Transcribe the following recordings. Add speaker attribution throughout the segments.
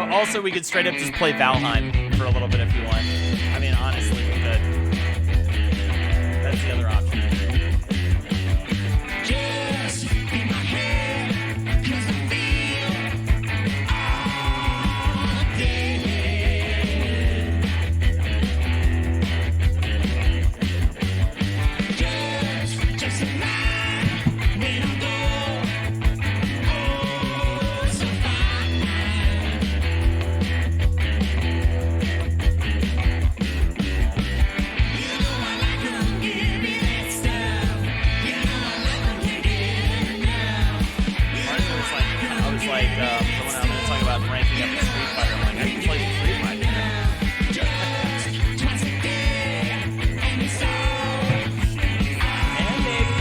Speaker 1: Also, we could straight up just play Valheim for a little bit if you want. I mean, honestly, we could. That's the other option.
Speaker 2: Just in my head, 'cause I feel all day. Just a line when I go, oh, so fine. You know I like 'em, give me that stuff. You know I love 'em, can't get enough.
Speaker 1: I was like, someone else was talking about ranking up the Street Fighter. I'm like, I can play the Street Fighter.
Speaker 2: Just twice a day, and it's all
Speaker 1: And baby,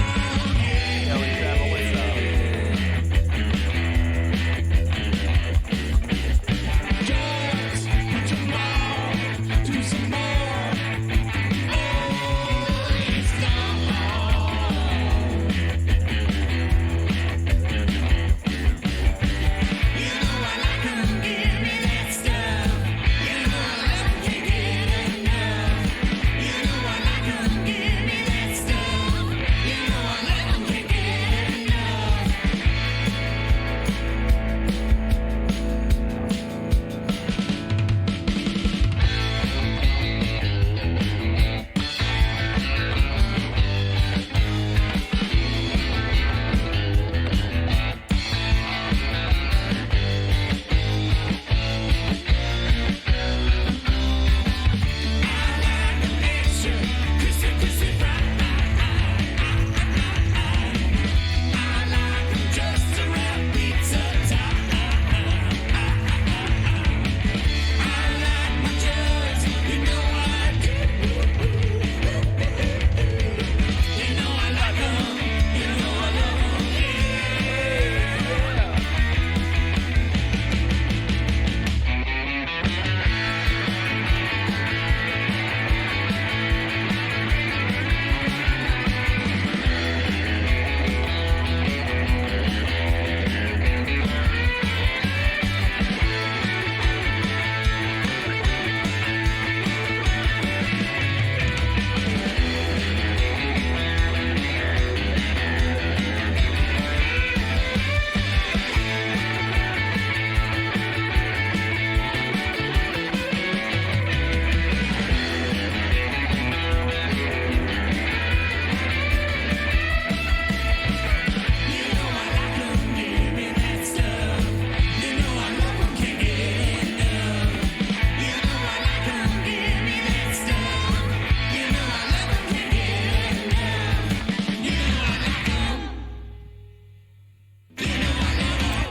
Speaker 1: Kelly Travel, what's up?
Speaker 2: just put your ball, do some more. Oh, it's gone. You know I like 'em, give me that stuff. You know I love 'em, can't get enough. You know I like 'em, give me that stuff. You know I love 'em, can't get enough.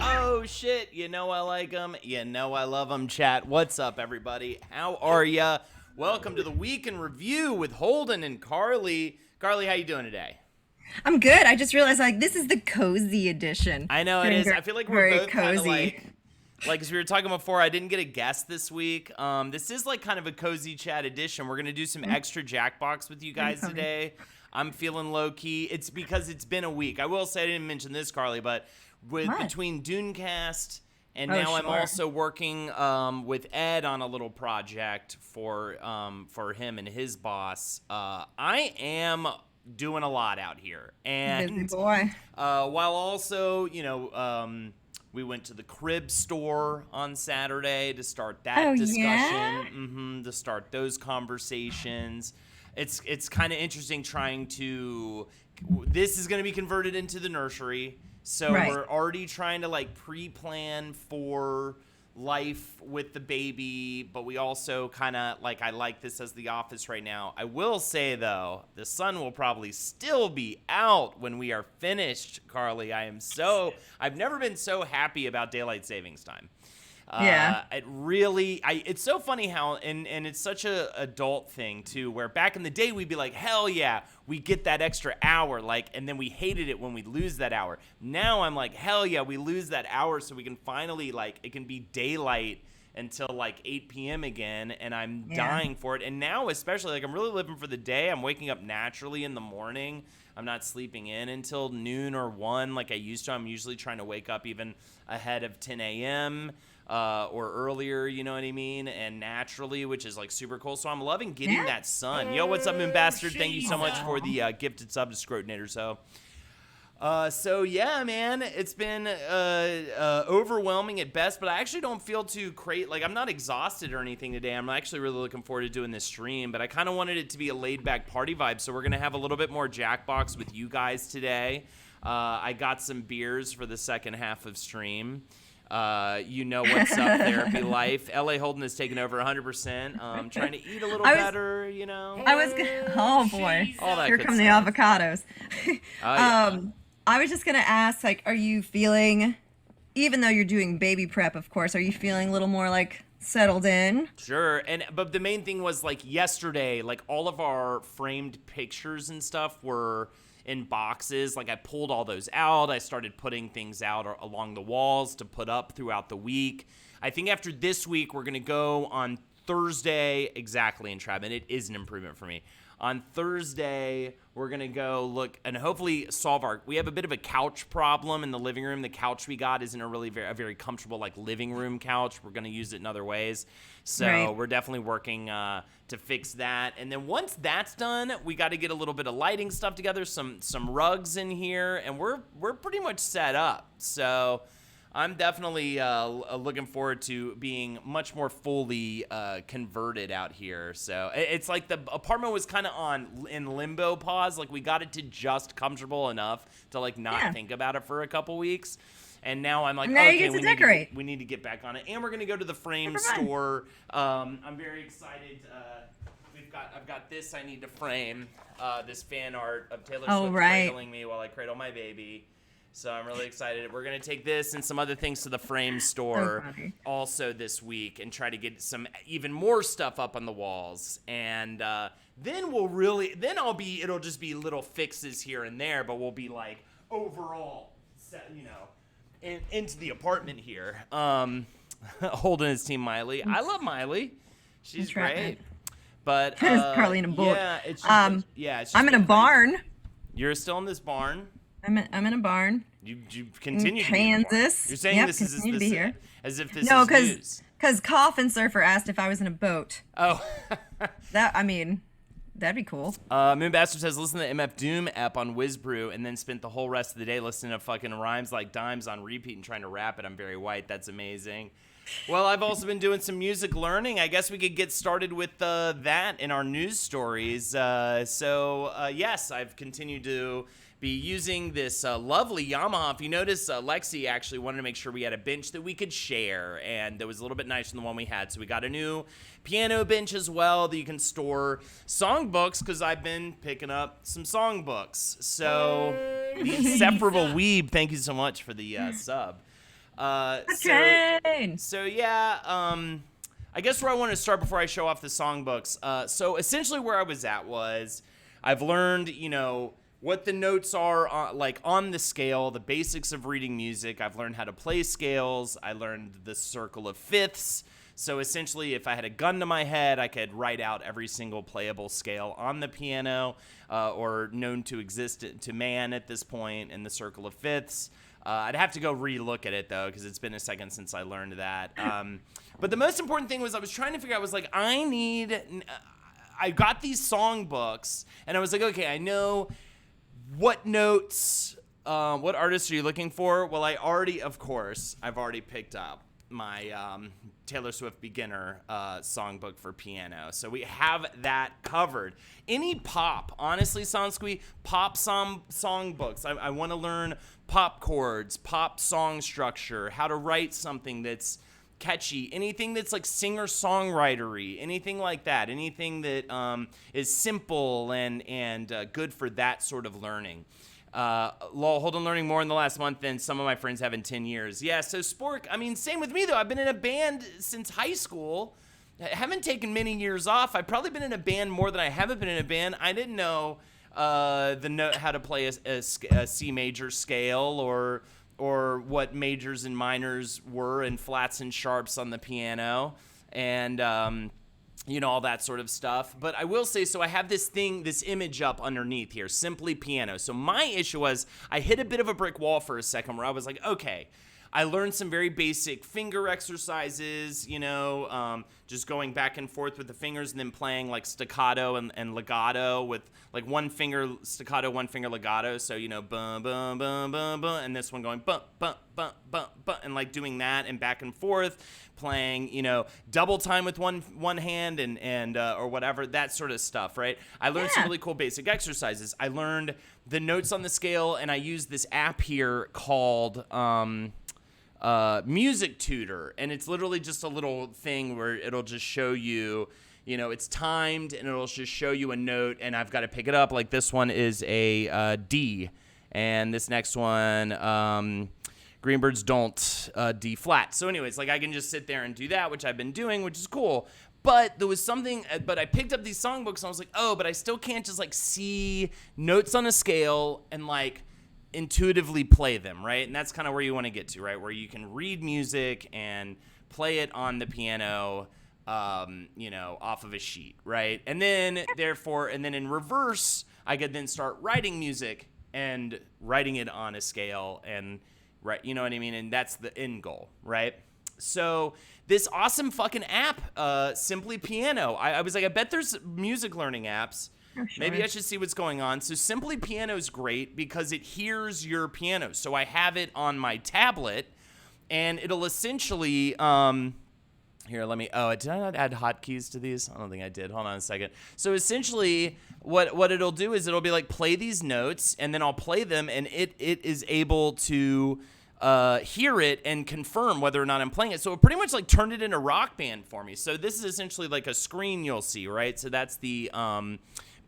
Speaker 1: Oh shit, you know I like them. You know I love them. Chat, what's up, everybody? How are ya? Welcome to the Week in Review with Holden and Carly. Carly, how you doing today?
Speaker 3: I'm good. I just realized this is the cozy edition.
Speaker 1: I know it is. I feel like we're
Speaker 3: Very
Speaker 1: both kind of
Speaker 3: cozy.
Speaker 1: like as we were talking before, I didn't get a guest this week. This is like kind of a cozy chat edition. We're gonna do some extra Jackbox with you guys
Speaker 3: comfy.
Speaker 1: today. I'm feeling low key. It's because it's been a week. I will say I didn't mention this, Carly, but
Speaker 3: What?
Speaker 1: between Dunecast and
Speaker 3: Oh,
Speaker 1: now I'm
Speaker 3: sure.
Speaker 1: also working with Ed on a little project for him and his boss. I am doing a lot out here, and
Speaker 3: Busy boy.
Speaker 1: while also, we went to the crib store on Saturday to start that
Speaker 3: Oh,
Speaker 1: discussion,
Speaker 3: yeah?
Speaker 1: to start those conversations. It's kind of interesting trying to. This is going to be converted into the nursery, so
Speaker 3: Right.
Speaker 1: we're already trying to like pre-plan for life with the baby, but we also kind of I like this as the office right now. I will say though, the sun will probably still be out when we are finished, Carly. I've never been so happy about daylight savings time.
Speaker 3: Yeah.
Speaker 1: It's so funny how, and it's such a adult thing too, where back in the day we'd be like, hell yeah, we get that extra hour, and then we hated it when we lose that hour. Now I'm like, hell yeah, we lose that hour so we can finally, it can be daylight until like 8 p.m. again, and I'm dying for it. And now especially, like, I'm really living for the day. I'm waking up naturally in the morning. I'm not sleeping in until noon or 1 like I used to. I'm usually trying to wake up even ahead of 10 a.m. Or earlier, you know what I mean? And naturally, which is like super cool. So I'm loving getting that sun. Yo, what's up, Moon Bastard? Thank you so much for the gifted sub to Scrotinator. So yeah, man, it's been overwhelming at best, but I actually don't feel too crazy. Like, I'm not exhausted or anything today. I'm actually really looking forward to doing this stream, but I kind of wanted it to be a laid-back party vibe, so we're going to have a little bit more Jackbox with you guys today. I got some beers for the second half of stream. You know what's up, therapy life. LA Holden has taken over 100%. Trying to eat a little better, you know.
Speaker 3: Oh boy,
Speaker 1: All that
Speaker 3: here
Speaker 1: good
Speaker 3: come
Speaker 1: stuff.
Speaker 3: the avocados.
Speaker 1: Yeah.
Speaker 3: I was just gonna ask, like, are you feeling, even though you're doing baby prep, of course, are you feeling a little more like settled in?
Speaker 1: Sure, but the main thing was, like, yesterday, like, all of our framed pictures and stuff were in boxes. Like, I pulled all those out. I started putting things out along the walls to put up throughout the week. I think after this week, we're gonna go on Thursday, exactly, and Trav, and it is an improvement for me. On Thursday, we're going to go look and hopefully solve we have a bit of a couch problem in the living room. The couch we got isn't a very comfortable, like, living room couch. We're going to use it in other ways. So We're definitely working to fix that. And then once that's done, we got to get a little bit of lighting stuff together, some rugs in here, and we're pretty much set up. So I'm definitely looking forward to being much more fully converted out here. So it's like the apartment was kind of in limbo pause. Like, we got it to just comfortable enough to, like, not think about it for a couple weeks. And now I'm like,
Speaker 3: now
Speaker 1: okay,
Speaker 3: you get to decorate.
Speaker 1: we need to get back on it. And we're going to go to the frame store. I'm very excited. I've got this I need to frame, this fan art of Taylor Swift cradling me while I cradle my baby. So I'm really excited. We're going to take this and some other things to the frame store also this week and try to get some even more stuff up on the walls. And then it'll just be little fixes here and there, but we'll be like overall set, you know, into the apartment here. Holding his team Miley. I love Miley. She's great. But
Speaker 3: Carlene and Bull.
Speaker 1: Yeah, it's just, it's just
Speaker 3: I'm in a barn.
Speaker 1: You're still in this barn?
Speaker 3: I'm in a barn.
Speaker 1: You continue
Speaker 3: in
Speaker 1: to be in a barn.
Speaker 3: Kansas.
Speaker 1: You're saying this is
Speaker 3: to be here.
Speaker 1: as if this is news.
Speaker 3: Because Coffin Surfer asked if I was in a boat.
Speaker 1: Oh.
Speaker 3: That'd be cool.
Speaker 1: Moon Bastard says, listen to the MF Doom app on WizBrew and then spent the whole rest of the day listening to fucking rhymes like dimes on repeat and trying to rap it. I'm very white. That's amazing. Well, I've also been doing some music learning. I guess we could get started with that in our news stories. Yes, I've continued to be using this lovely Yamaha. If you notice, Lexi actually wanted to make sure we had a bench that we could share, and that was a little bit nicer than the one we had. So we got a new piano bench as well that you can store songbooks, because I've been picking up some songbooks. So, the Inseparable Weeb, thank you so much for the sub. I guess where I want to start before I show off the songbooks. So essentially where I was at was I've learned, you know, what the notes are on the scale, the basics of reading music. I've learned how to play scales. I learned the circle of fifths. So essentially, if I had a gun to my head, I could write out every single playable scale on the piano, or known to exist to man at this point in the circle of fifths. I'd have to go re-look at it, though, because it's been a second since I learned that. But the most important thing was I was trying to figure out, I was like, I got these songbooks, and I was like, okay, I know what notes, what artists are you looking for? Well, I've already picked up my Taylor Swift beginner songbook for piano. So we have that covered. Any pop, honestly, Sonsquee, pop songbooks. I want to learn pop chords, pop song structure, how to write something that's catchy, anything that's like singer-songwritery, anything like that, anything that is simple and good for that sort of learning. Hold on, learning more in the last month than some of my friends have in 10 years. Yeah, so Spork, I mean, same with me, though. I've been in a band since high school. I haven't taken many years off. I've probably been in a band more than I haven't been in a band. I didn't know how to play a C major scale or or what majors and minors were and flats and sharps on the piano, and all that sort of stuff. But I will say, so I have this image up underneath here, simply piano. So my issue was I hit a bit of a brick wall for a second where I was like, okay, I learned some very basic finger exercises, just going back and forth with the fingers and then playing like staccato and legato with like one finger staccato, one finger legato. So, bum, bum, bum, bum, bum, and this one going bum, bum, bum, bum, bum, and like doing that and back and forth, playing, double time with one hand and or whatever, that sort of stuff, right? I learned some really cool basic exercises. I learned the notes on the scale, and I used this app here called Music Tutor, and it's literally just a little thing where it'll just show you, it's timed, and it'll just show you a note, and I've got to pick it up. Like this one is a D, and this next one, Greenbirds Don't, D flat. So anyways, like I can just sit there and do that, which I've been doing, which is cool. But there was something, but I picked up these songbooks, and I was like, oh, but I still can't just like see notes on a scale and like intuitively play them, right? And that's kind of where you want to get to, right? Where you can read music and play it on the piano, off of a sheet, right? And then in reverse, I could then start writing music and writing it on a scale and, right, you know what I mean? And that's the end goal, right? So this awesome fucking app, Simply Piano, I was like, I bet there's music learning apps. Oh, sure. Maybe I should see what's going on. So Simply Piano is great because it hears your piano. So I have it on my tablet, and it'll essentially did I not add hotkeys to these? I don't think I did. Hold on a second. So essentially what it'll do is it'll be like, play these notes, and then I'll play them, and it is able to hear it and confirm whether or not I'm playing it. So it pretty much like turned it into Rock Band for me. So this is essentially like a screen you'll see, right? So that's the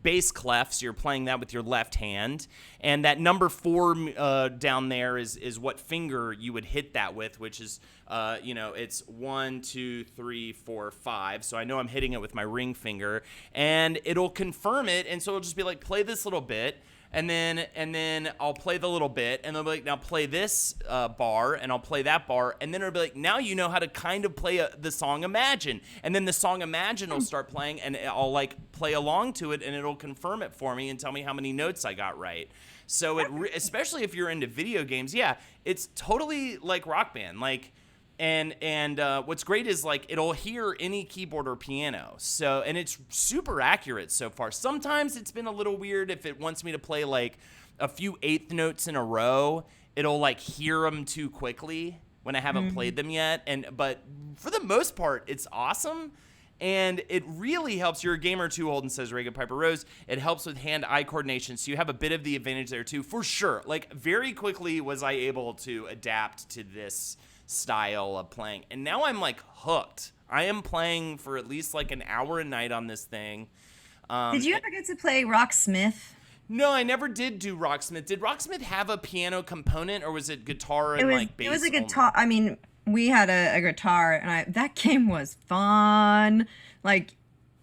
Speaker 1: bass clef, so you're playing that with your left hand, and that number 4 down there is what finger you would hit that with, which is it's 1, 2, 3, 4, 5. So I know I'm hitting it with my ring finger, and it'll confirm it, and so it'll just be like, play this little bit. And then I'll play the little bit, and they'll be like, now play this bar, and I'll play that bar, and then it'll be like, now you know how to kind of play the song Imagine, and then the song Imagine will start playing, and I'll like play along to it, and it'll confirm it for me and tell me how many notes I got right. So especially if you're into video games, it's totally like Rock Band, like. And what's great is like it'll hear any keyboard or piano. So, and it's super accurate so far. Sometimes it's been a little weird if it wants me to play like a few eighth notes in a row. It'll like hear them too quickly when I haven't played them yet. But for the most part, it's awesome. And it really helps. You're a gamer too, Holden says, Reagan Piper Rose. It helps with hand-eye coordination, so you have a bit of the advantage there too, for sure. Like very quickly was I able to adapt to this style of playing, and now I'm like hooked. I am playing for at least like an hour a night on this thing.
Speaker 3: Did you ever get to play Rocksmith?
Speaker 1: No, I never did do Rocksmith. Did Rocksmith have a piano component, or was it guitar and like bass?
Speaker 3: It was a guitar. I mean, we had a guitar, and that game was fun. Like,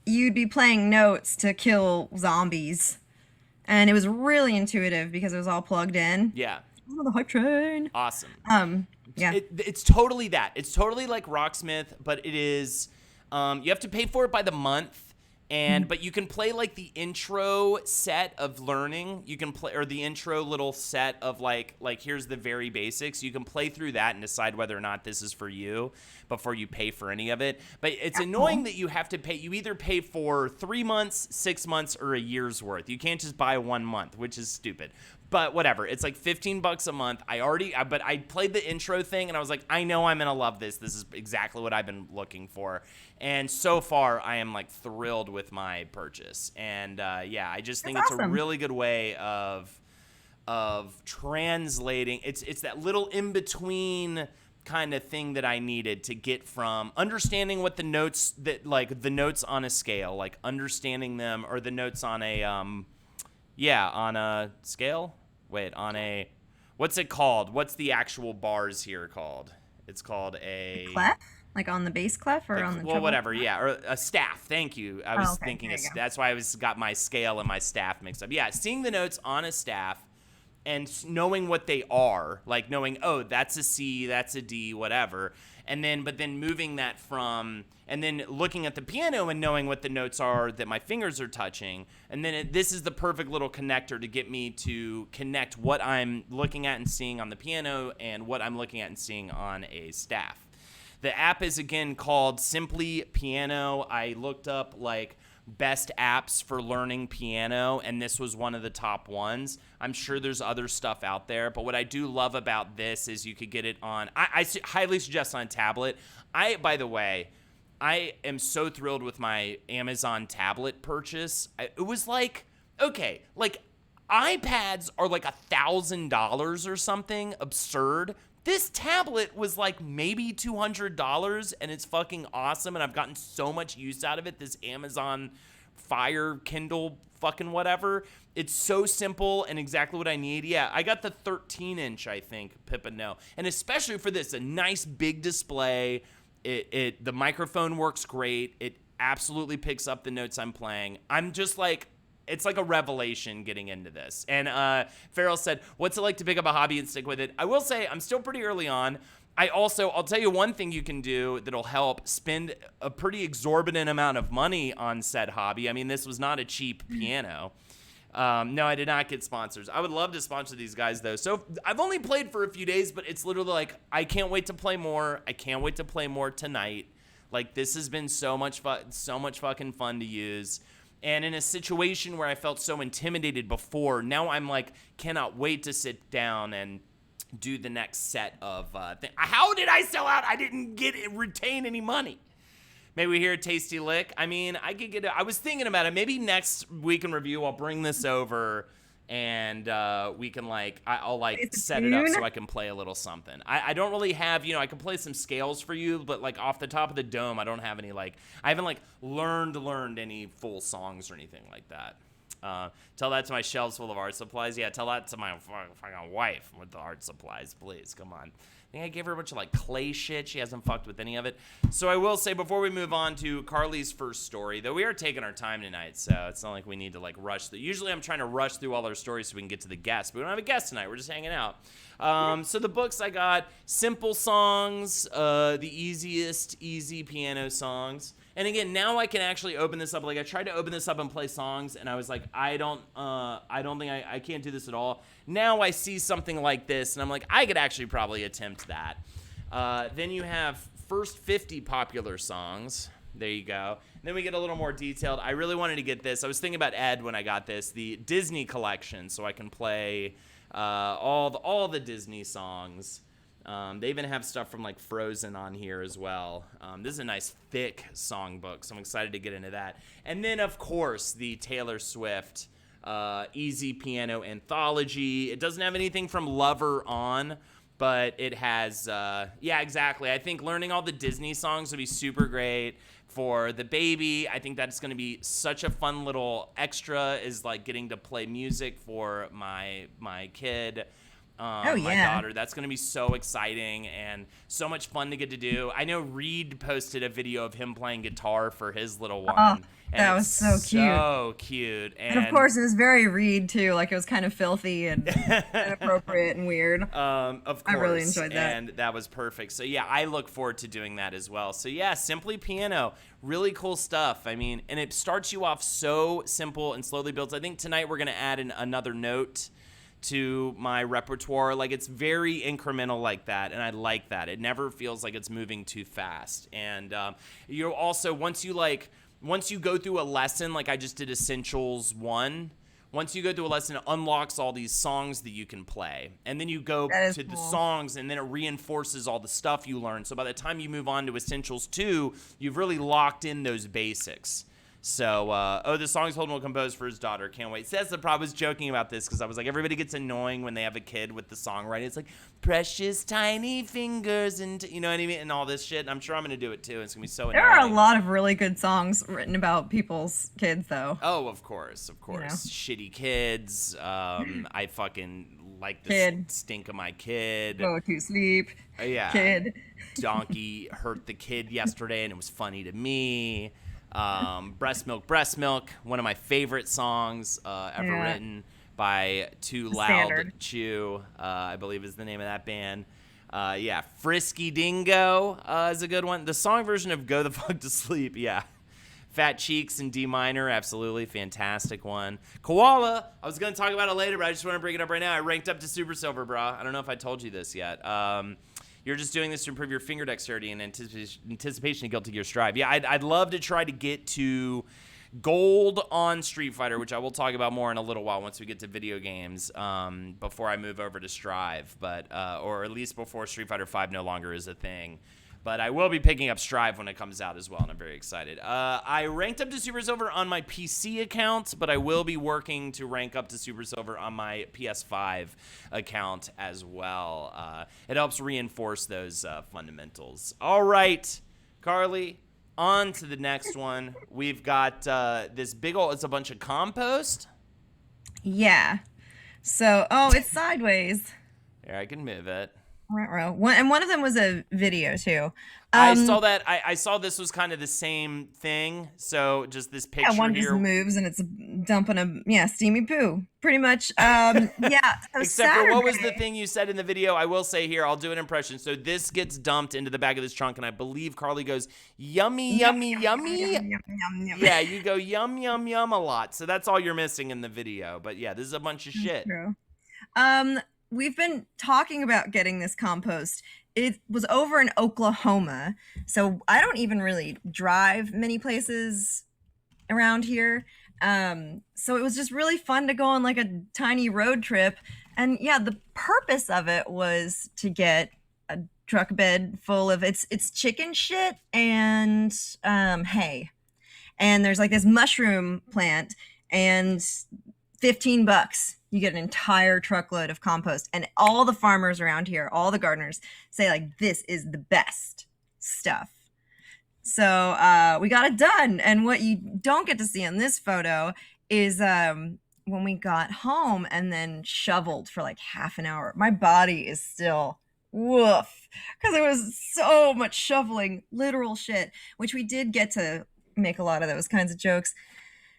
Speaker 3: you'd be playing notes to kill zombies, and it was really intuitive because it was all plugged in.
Speaker 1: Yeah.
Speaker 3: Oh, the hype train.
Speaker 1: Awesome.
Speaker 3: Yeah.
Speaker 1: It's totally that. It's totally like Rocksmith, but it is, you have to pay for it by the month. But you can play like the intro set of learning. You can play, or the intro little set of like here's the very basics. You can play through that and decide whether or not this is for you before you pay for any of it. But it's annoying that you have to pay. You either pay for 3 months, 6 months, or a year's worth. You can't just buy 1 month, which is stupid. But whatever. It's like $15 a month. But I played the intro thing and I was like, I know I'm gonna love this. This is exactly what I've been looking for. And so far, I am like thrilled with my purchase. And I just think it's a really good way of translating. It's that little in between kind of thing that I needed to get from understanding what the notes on a scale, like understanding them, or the notes on a on a scale. What's it called? What's the actual bars here called? It's called a
Speaker 3: clef, like on the bass clef, or on the treble
Speaker 1: whatever.
Speaker 3: clef?
Speaker 1: Yeah, or a staff. Thank you. I was thinking that's why I got my scale and my staff mixed up. Yeah, seeing the notes on a staff and knowing what they are, like knowing, oh, that's a C, that's a D, whatever. But then moving that from, and then looking at the piano and knowing what the notes are that my fingers are touching. And then this is the perfect little connector to get me to connect what I'm looking at and seeing on the piano and what I'm looking at and seeing on a staff. The app is, again, called Simply Piano. I looked up, like, best apps for learning piano, and this was one of the top ones. I'm sure there's other stuff out there, but what I do love about this is you could get it on, I highly suggest on a tablet. By the way, I am so thrilled with my Amazon tablet purchase. It was like, okay, like iPads are like $1,000 or something absurd. This tablet was like maybe $200, and it's fucking awesome, and I've gotten so much use out of it. This Amazon Fire Kindle fucking whatever. It's so simple and exactly what I need. Yeah, I got the 13-inch, I think, Pippa, no. And especially for this, a nice big display. The microphone works great. It absolutely picks up the notes I'm playing. I'm just like, it's like a revelation getting into this. And Farrell said, what's it like to pick up a hobby and stick with it? I will say I'm still pretty early on. I'll tell you one thing you can do that'll help: spend a pretty exorbitant amount of money on said hobby. I mean, this was not a cheap piano. No, I did not get sponsors. I would love to sponsor these guys, though. So I've only played for a few days, but it's literally like, I can't wait to play more. I can't wait to play more tonight. Like, this has been so much fucking fun to use. And in a situation where I felt so intimidated before, now I'm like, cannot wait to sit down and do the next set of things. How did I sell out? I didn't retain any money. Maybe we hear a tasty lick. I mean, I was thinking about it. Maybe next week in review, I'll bring this over and we can I'll set it up so I can play a little something. I don't really have, I can play some scales for you, but like off the top of the dome, I don't have any I haven't learned any full songs or anything like that. Tell that to my shelves full of art supplies. Yeah, tell that to my fucking wife with the art supplies, please. Come on. I think I gave her a bunch of clay shit. She hasn't fucked with any of it. So I will say, before we move on to Carly's first story, though we are taking our time tonight, so it's not like we need to rush through. Usually I'm trying to rush through all our stories so we can get to the guests, but we don't have a guest tonight. We're just hanging out. So the books I got: Simple Songs, the easy piano songs. And again, now I can actually open this up. I tried to open this up and play songs, and I was like, I can't do this at all. Now I see something like this, and I'm like, I could actually probably attempt that. Then you have first 50 popular songs. There you go. And then we get a little more detailed. I really wanted to get this. I was thinking about Ed when I got this, the Disney collection, so I can play all the Disney songs. They even have stuff from Frozen on here as well. This is a nice thick songbook, so I'm excited to get into that. And then, of course, the Taylor Swift Easy Piano Anthology. It doesn't have anything from Lover on, but it has, yeah, exactly. I think learning all the Disney songs would be super great for the baby. I think that's going to be such a fun little extra, is getting to play music for my kid. My daughter. That's going to be so exciting and so much fun to get to do. I know Reed posted a video of him playing guitar for his little one.
Speaker 3: Oh, that was so cute.
Speaker 1: So cute.
Speaker 3: And of course, it was very Reed, too. It was kind of filthy and inappropriate and weird.
Speaker 1: Of course.
Speaker 3: I really enjoyed that.
Speaker 1: And that was perfect. So, yeah, I look forward to doing that as well. So, yeah, Simply Piano. Really cool stuff. I mean, and it starts you off so simple and slowly builds. I think tonight we're going to add another note to my repertoire. It's very incremental like that, and I like that. It never feels like it's moving too fast. And you're also, once you go through a lesson, like I just did Essentials 1, once you go through a lesson, it unlocks all these songs that you can play. And then you go to the songs, and then it reinforces all the stuff you learned. So by the time you move on to Essentials 2, you've really locked in those basics. So, the song's Holden will compose for his daughter. Can't wait. Says the problem. I was joking about this because I was like, everybody gets annoying when they have a kid with the songwriting. It's like, precious tiny fingers, and you know what I mean? And all this shit. And I'm sure I'm going to do it too. It's going to be so annoying.
Speaker 3: There are a lot of really good songs written about people's kids, though.
Speaker 1: Oh, of course. Shitty kids. I fucking like the
Speaker 3: kid.
Speaker 1: Stink of my kid.
Speaker 3: Go to sleep.
Speaker 1: Yeah.
Speaker 3: Kid.
Speaker 1: Donkey hurt the kid yesterday, and it was funny to me. Breast Milk, one of my favorite songs ever written. by Too
Speaker 3: The
Speaker 1: Loud
Speaker 3: standard.
Speaker 1: Chew, I believe is the name of that band. Yeah, Frisky Dingo is a good one. The song version of Go the Fuck to Sleep, yeah. Fat Cheeks in D minor, absolutely fantastic one. Koala, I was going to talk about it later, but I just want to bring it up right now. I ranked up to Super Silver, brah. I don't know if I told you this yet. You're just doing this to improve your finger dexterity and anticipation of Guilty Gear Strive. Yeah, I'd love to try to get to gold on Street Fighter, which I will talk about more in a little while once we get to video games, before I move over to Strive, but or at least before Street Fighter 5 no longer is a thing. But I will be picking up Strive when it comes out as well, and I'm very excited. I ranked up to Super Silver on my PC account, but I will be working to rank up to Super Silver on my PS5 account as well. It helps reinforce those fundamentals. All right, Carly, on to the next one. We've got this big old, it's a bunch of compost.
Speaker 3: Yeah. So, oh, it's sideways.
Speaker 1: Here, I can move it.
Speaker 3: And one of them was a video too.
Speaker 1: I saw that. I saw this was kind of the same thing. So just this picture
Speaker 3: Yeah, one
Speaker 1: here.
Speaker 3: just moves and it's dumping a steamy poo, pretty much. Yeah. So
Speaker 1: Except for what was the
Speaker 3: Saturday-
Speaker 1: thing you said in the video? I will say here, I'll do an impression. So this gets dumped into the back of this trunk, and I believe Carly goes, yummy, yummy, yummy.
Speaker 3: Yum, yum, yum.
Speaker 1: Yeah, you go yum, yum, yum a lot. So that's all you're missing in the video. But yeah, this is a bunch of shit.
Speaker 3: True. We've been talking about getting this compost. It was over in Oklahoma, so I don't even really drive many places around here. So it was just really fun to go on like a tiny road trip. And yeah, the purpose of it was to get a truck bed full of it's chicken shit and hay. And there's like this mushroom plant, and $15 you get an entire truckload of compost. And all the farmers around here, all the gardeners say like this is the best stuff. So we got it done. And what you don't get to see in this photo is when we got home and then shoveled for like half an hour. My body is still woof, because it was so much shoveling, literal shit, which we did get to make a lot of those kinds of jokes.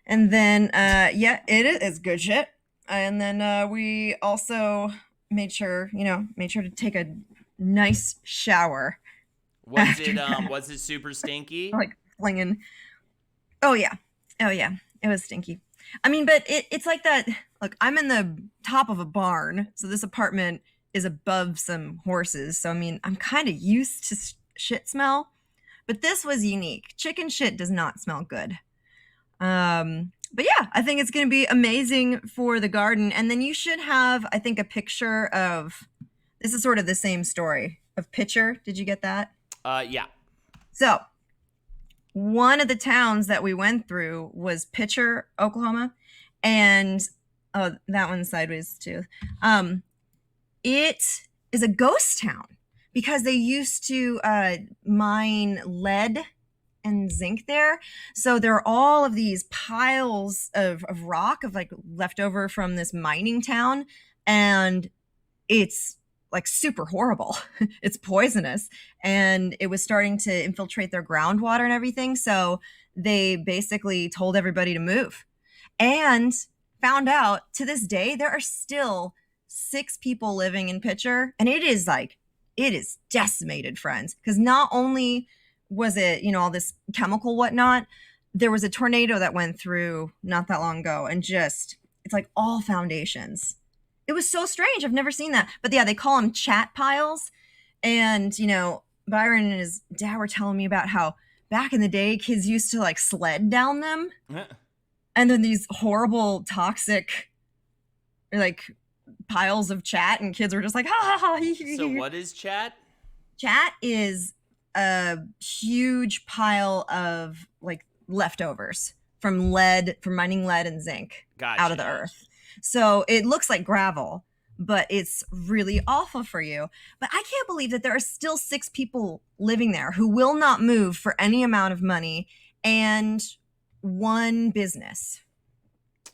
Speaker 3: And then yeah, it is good shit. And then we also made sure to take a nice shower.
Speaker 1: Was it super stinky?
Speaker 3: Like flinging. Oh yeah, it was stinky. I mean, but it's like that. Look, I'm in the top of a barn, so this apartment is above some horses. So I mean, I'm kind of used to shit smell, but this was unique. Chicken shit does not smell good. But yeah, I think it's going to be amazing for the garden. And then you should have, I think, a picture of, this is sort of the same story of Pitcher. Did you get that?
Speaker 1: Yeah.
Speaker 3: So one of the towns that we went through was Pitcher, Oklahoma. And oh, that one's sideways too. It is a ghost town because they used to mine lead and zinc there. So there are all of these piles of rock of like leftover from this mining town. And it's like super horrible. It's poisonous. And it was starting to infiltrate their groundwater and everything. So they basically told everybody to move and found out to this day there are still 6 people living in Pitcher. And it is decimated, friends. Because not only was it, all this chemical whatnot, there was a tornado that went through not that long ago, and just, it's like all foundations. It was so strange. I've never seen that. But yeah, they call them chat piles. And, Byron and his dad were telling me about how back in the day, kids used to like sled down them. And then these horrible, toxic, like piles of chat, and kids were just like, ha ha ha.
Speaker 1: So what is chat?
Speaker 3: Chat is a huge pile of like leftovers from mining lead and zinc out of the earth. So it looks like gravel, but it's really awful for you. But I can't believe that there are still 6 people living there who will not move for any amount of money, and 1 business.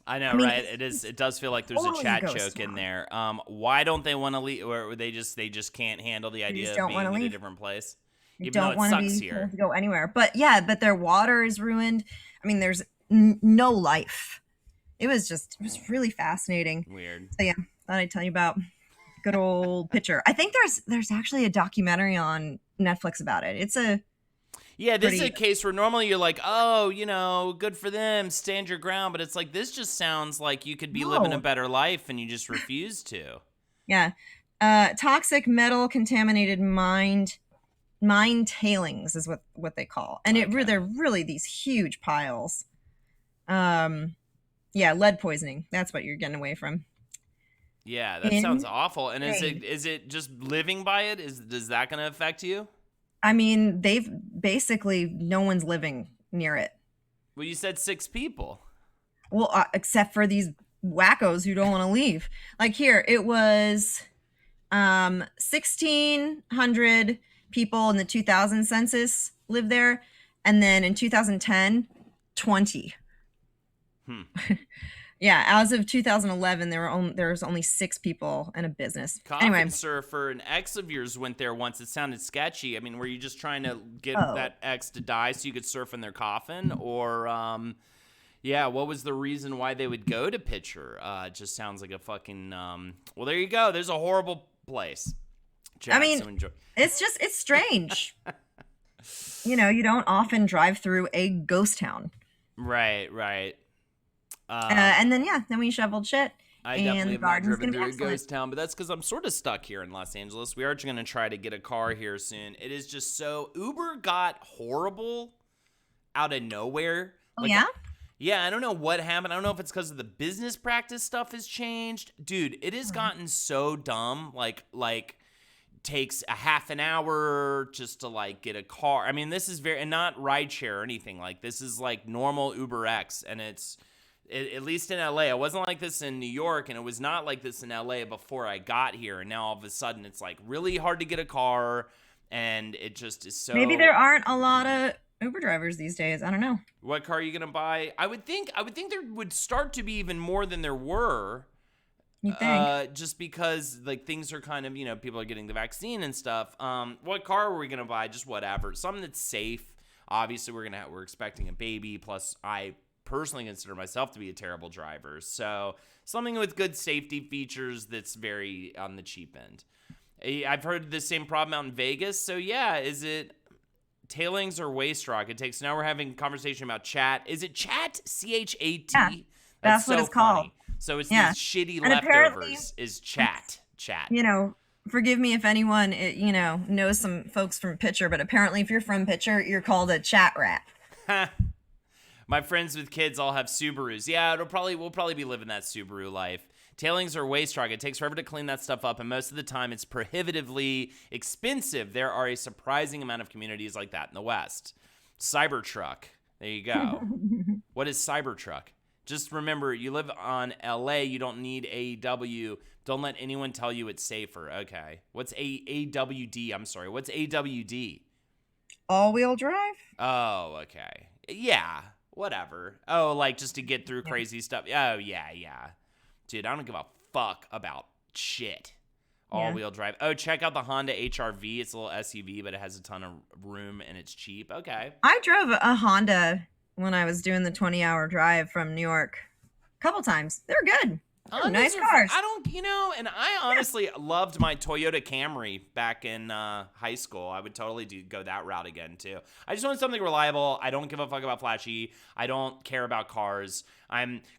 Speaker 1: I know, right? It does feel like there's a chat joke in there. Why don't they want to leave, or they just can't handle the idea of being in a different place?
Speaker 3: They don't want to be able to go anywhere. But yeah, their water is ruined. I mean, there's no life it was really fascinating.
Speaker 1: Weird.
Speaker 3: So yeah, thought I'd tell you about good old Pitcher. I think there's actually a documentary on Netflix about it. It's a
Speaker 1: Yeah, this is a
Speaker 3: pretty
Speaker 1: case where normally you're like, oh, good for them, stand your ground. But it's like, this just sounds like you could be living a
Speaker 3: no.
Speaker 1: better life and you just refuse to.
Speaker 3: Yeah. Toxic metal contaminated mine tailings is what they call. And
Speaker 1: Okay.
Speaker 3: they're really these huge piles. Yeah, lead poisoning. That's what you're getting away from.
Speaker 1: Yeah, that sounds
Speaker 3: Insane.
Speaker 1: awful. And is it just living by it? Is that going to affect you?
Speaker 3: I mean, they've basically no one's living near it.
Speaker 1: Well, you said 6 people.
Speaker 3: Well, except for these wackos who don't want to leave. Like here, it was 1,600 people in the 2000 census lived there, and then in 2010, 20. Yeah, as of 2011, there's only 6 people and a business.
Speaker 1: Coffin
Speaker 3: Anyway,
Speaker 1: Surfer, an ex of yours went there once. It sounded sketchy. I mean, were you just trying to get
Speaker 3: Oh.
Speaker 1: that ex to die so you could surf in their coffin? Or, yeah, what was the reason why they would go to Pitcher? It just sounds like a fucking, well, there you go. There's a horrible place.
Speaker 3: I mean,
Speaker 1: so enjoy.
Speaker 3: it's strange. You don't often drive through a ghost town.
Speaker 1: Right.
Speaker 3: And then we shoveled shit.
Speaker 1: I
Speaker 3: and
Speaker 1: definitely
Speaker 3: the
Speaker 1: have not
Speaker 3: garden's
Speaker 1: driven
Speaker 3: gonna be
Speaker 1: through a
Speaker 3: excellent.
Speaker 1: ghost town, but that's because I'm sort of stuck here in Los Angeles. We are going to try to get a car here soon. It is just so Uber got horrible out of nowhere.
Speaker 3: Oh, yeah?
Speaker 1: Yeah, I don't know what happened. I don't know if it's because of the business practice stuff has changed. Dude, it has gotten so dumb. Like takes a half an hour just to like get a car. I mean, this is and not rideshare or anything. Like this is like normal Uber X, and it's at least in LA. It wasn't like this in New York, and it was not like this in LA before I got here. And now all of a sudden, it's like really hard to get a car, and it just is so.
Speaker 3: Maybe there aren't a lot of Uber drivers these days. I don't know.
Speaker 1: What car are you gonna buy? I would think there would start to be even more than there were.
Speaker 3: You think?
Speaker 1: Just because like things are kind of, people are getting the vaccine and stuff. What car are we gonna buy? Just whatever, something that's safe. Obviously, we're expecting a baby. Plus, I personally consider myself to be a terrible driver, so something with good safety features that's very on the cheap end. I've heard the same problem out in Vegas. So yeah, is it tailings or waste rock? It takes. Now we're having a conversation about chat. Is it chat? CHAT?
Speaker 3: Yeah, that's what it's called.
Speaker 1: So it's
Speaker 3: Yeah.
Speaker 1: these shitty
Speaker 3: And apparently-
Speaker 1: leftovers. Is chat?
Speaker 3: Forgive me if anyone knows some folks from Pitcher, but apparently if you're from Pitcher, you're called a chat rat.
Speaker 1: My friends with kids all have Subarus. Yeah, we'll probably be living that Subaru life. Tailings or waste rock, it takes forever to clean that stuff up, and most of the time it's prohibitively expensive. There are a surprising amount of communities like that in the West. Cybertruck. There you go. What is Cybertruck? Just remember, you live on LA, you don't need AEW. Don't let anyone tell you it's safer. Okay. What's AWD? I'm sorry. What's AWD?
Speaker 3: All-wheel drive?
Speaker 1: Oh, okay. Yeah, whatever. Oh, like just to get through crazy stuff. Oh, yeah. Dude, I don't give a fuck about shit. All-wheel drive. Oh, check out the Honda HR-V. It's a little SUV, but it has a ton of room and it's cheap. Okay.
Speaker 3: I drove a Honda when I was doing the 20-hour drive from New York a couple times. They're good. They're nice cars.
Speaker 1: I don't, and I honestly loved my Toyota Camry back in high school. I would totally go that route again, too. I just want something reliable. I don't give a fuck about flashy. I don't care about cars.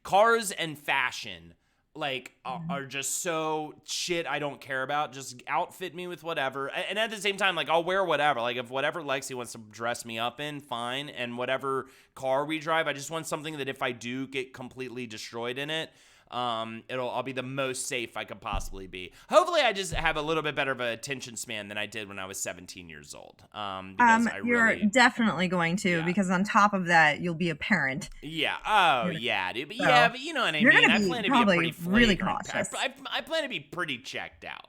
Speaker 1: Cars and fashion, are just so shit I don't care about. Just outfit me with whatever. And at the same time, I'll wear whatever. If whatever Lexi wants to dress me up in, fine. And whatever car we drive, I just want something that if I do get completely destroyed in it, I'll be the most safe I could possibly be. Hopefully I just have a little bit better of a attention span than I did when I was 17 years old. Because
Speaker 3: you're definitely going to, because on top of that, you'll be a parent.
Speaker 1: Yeah. Oh, yeah, dude. But
Speaker 3: So,
Speaker 1: but you know what I mean.
Speaker 3: you're gonna
Speaker 1: I
Speaker 3: be
Speaker 1: plan to
Speaker 3: probably
Speaker 1: be a pretty
Speaker 3: really
Speaker 1: flagrant.
Speaker 3: cautious.
Speaker 1: I plan to be pretty checked out.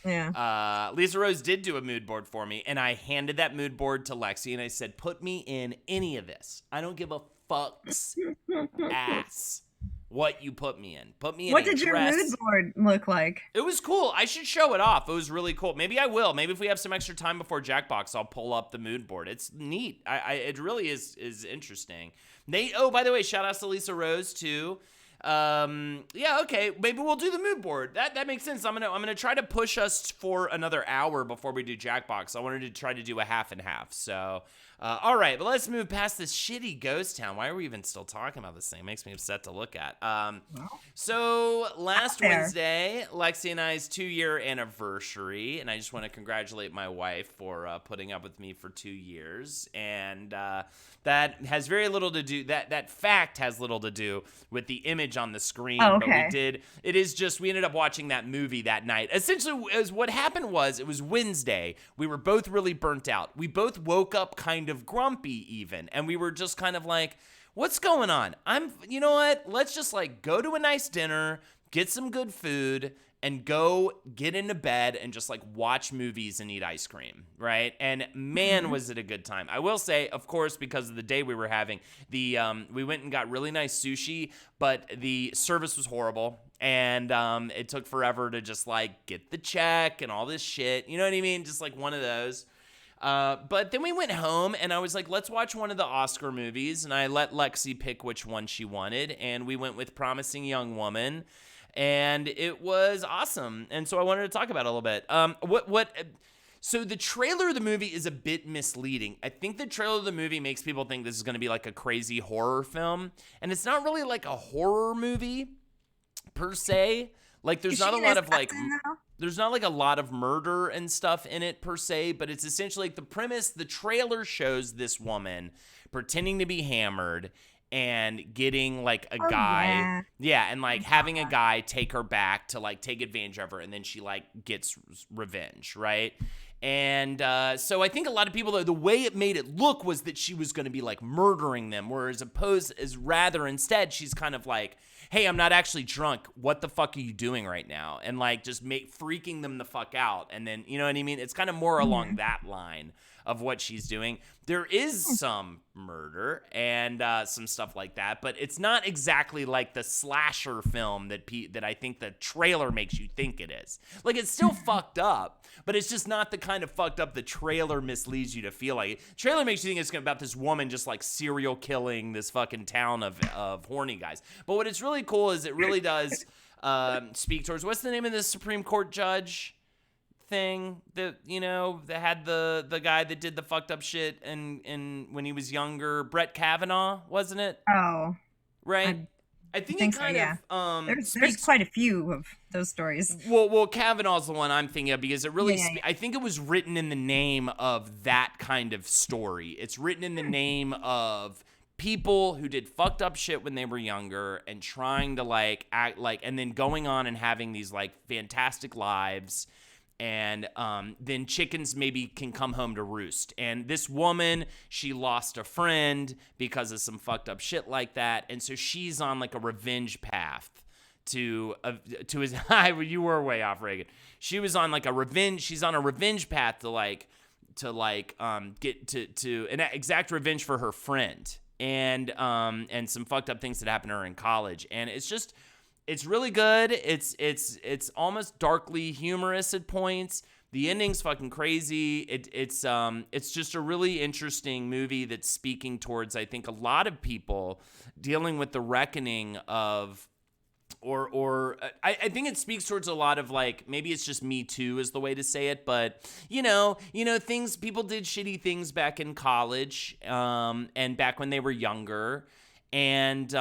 Speaker 3: Yeah.
Speaker 1: Lisa Rose did do a mood board for me, and I handed that mood board to Lexi, and I said, put me in any of this. I don't give a fuck's ass what you put me in. Put me in
Speaker 3: What
Speaker 1: a
Speaker 3: did your
Speaker 1: dress.
Speaker 3: mood board look like?
Speaker 1: It was cool. I should show it off. It was really cool. Maybe I will. Maybe if we have some extra time before Jackbox, I'll pull up the mood board. It's neat. It really is interesting. By the way, shout outs to Lisa Rose too. Yeah, okay. Maybe we'll do the mood board. That makes sense. I'm gonna try to push us for another hour before we do Jackbox. I wanted to try to do a half and half. So, all right, but let's move past this shitty ghost town. Why are we even still talking about this thing? It makes me upset to look at. So last Wednesday, Lexi and I's 2-year anniversary, and I just want to congratulate my wife for putting up with me for 2 years, and that has very little to do. That fact has little to do with the image on the screen.
Speaker 3: Oh,
Speaker 1: But
Speaker 3: okay.
Speaker 1: it is just, we ended up watching that movie that night. Essentially, as what happened was, it was Wednesday. We were both really burnt out. We both woke up kind of grumpy even, and we were just kind of like, what's going on? You know what? Let's just like go to a nice dinner, get some good food, and go get into bed and just like watch movies and eat ice cream, right? And man, was it a good time. I will say, of course, because of the day we were having, we went and got really nice sushi, but the service was horrible. And it took forever to just like get the check and all this shit. You know what I mean? Just like one of those. But then we went home and I was like, let's watch one of the Oscar movies. And I let Lexi pick which one she wanted. And we went with Promising Young Woman. And it was awesome. And so I wanted to talk about it a little bit. So the trailer of the movie is a bit misleading. I think the trailer of the movie makes people think this is going to be like a crazy horror film. And it's not really like a horror movie per se. Like there's not a lot of like... There's not like a lot of murder and stuff in it per se, but it's essentially like the premise. The trailer shows this woman pretending to be hammered and getting like a guy. Yeah, and like having a guy take her back to like take advantage of her, and then she like gets revenge, right? And so I think a lot of people, though, the way it made it look was that she was going to be like murdering them, whereas instead she's kind of like, hey, I'm not actually drunk. What the fuck are you doing right now? And like just freaking them the fuck out. And then, you know what I mean? It's kind of more along that line of what she's doing. There is some murder and some stuff like that, but it's not exactly like the slasher film that I think the trailer makes you think it is. Like, it's still fucked up, but it's just not the kind of fucked up the trailer misleads you to feel like. Trailer makes you think it's about this woman just like serial killing this fucking town of horny guys. But what it's really cool is it really does speak towards, what's the name of this Supreme Court judge thing that, you know, that had the guy that did the fucked up shit and when he was younger, Brett Kavanaugh, wasn't it?
Speaker 3: Oh,
Speaker 1: Right? I think it kind of
Speaker 3: there's quite a few of those stories.
Speaker 1: Well, Kavanaugh's the one I'm thinking of because it really
Speaker 3: Yeah.
Speaker 1: I think it was written in the name of that kind of story. It's written in the name of people who did fucked up shit when they were younger and trying to like act like, and then going on and having these like fantastic lives. And then chickens maybe can come home to roost. And this woman, she lost a friend because of some fucked up shit like that. And so she's on like a revenge path to his... You were way off, Reagan. She was on like a revenge... She's on a revenge path to get to an exact revenge for her friend. And some fucked up things that happened to her in college. And it's just... It's really good. It's almost darkly humorous at points. The ending's fucking crazy. It's just a really interesting movie that's speaking towards, I think, a lot of people dealing with the reckoning of, I think it speaks towards a lot of like, maybe it's just Me Too is the way to say it, but you know, people did shitty things back in college, and back when they were younger. And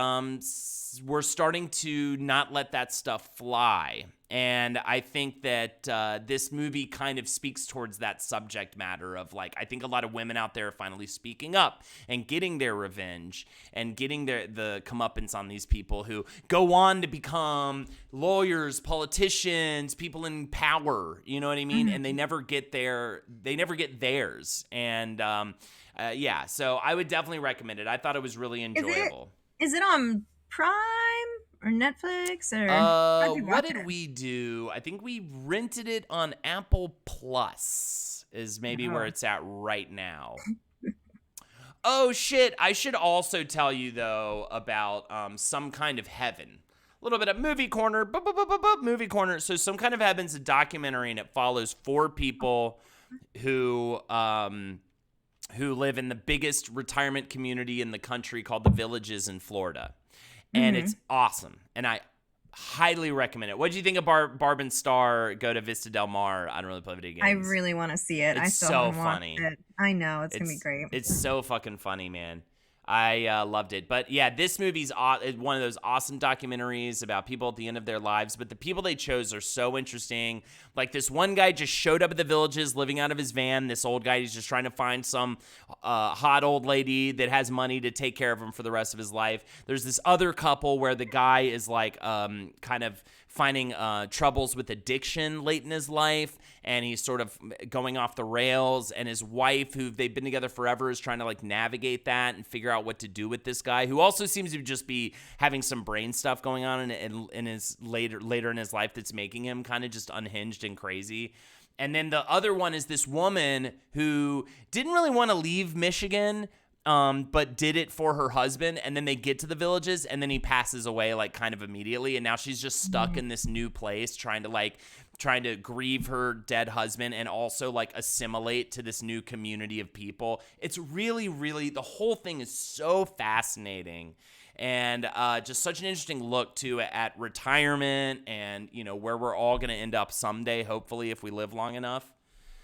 Speaker 1: we're starting to not let that stuff fly. And I think that this movie kind of speaks towards that subject matter of like, I think a lot of women out there are finally speaking up and getting their revenge and getting the comeuppance on these people who go on to become lawyers, politicians, people in power, you know what I mean? Mm-hmm. And they never get theirs. And yeah, so I would definitely recommend it. I thought it was really enjoyable.
Speaker 3: Is it on Prime or Netflix or?
Speaker 1: What did we do? I think we rented it on Apple Plus is maybe where it's at right now. Oh shit! I should also tell you though about Some Kind of Heaven. A little bit of movie corner, movie corner. So Some Kind of Heaven's a documentary and it follows 4 people who live in the biggest retirement community in the country called the Villages in Florida. and it's awesome. And I highly recommend it. What did you think of Barb and Star Go to Vista Del Mar? I don't really play video games.
Speaker 3: I really want to see it. I
Speaker 1: It's
Speaker 3: still
Speaker 1: so
Speaker 3: haven't watched
Speaker 1: funny.
Speaker 3: it. I know it's gonna be great.
Speaker 1: It's so fucking funny, man. I loved it. But yeah, this movie's one of those awesome documentaries about people at the end of their lives. But the people they chose are so interesting. Like this one guy just showed up at the Villages living out of his van. This old guy, he's just trying to find some hot old lady that has money to take care of him for the rest of his life. There's this other couple where the guy is like kind of finding troubles with addiction late in his life, and he's sort of going off the rails, and his wife, who they've been together forever, is trying to like navigate that and figure out what to do with this guy, who also seems to just be having some brain stuff going on in his later in his life that's making him kind of just unhinged and crazy. And then the other one is this woman who didn't really want to leave Michigan, but did it for her husband, and then they get to the Villages, and then he passes away like kind of immediately, and now she's just stuck in this new place trying to grieve her dead husband and also like assimilate to this new community of people. It's really, really, the whole thing is so fascinating, and just such an interesting look too at retirement and, you know, where we're all going to end up someday, hopefully, if we live long enough.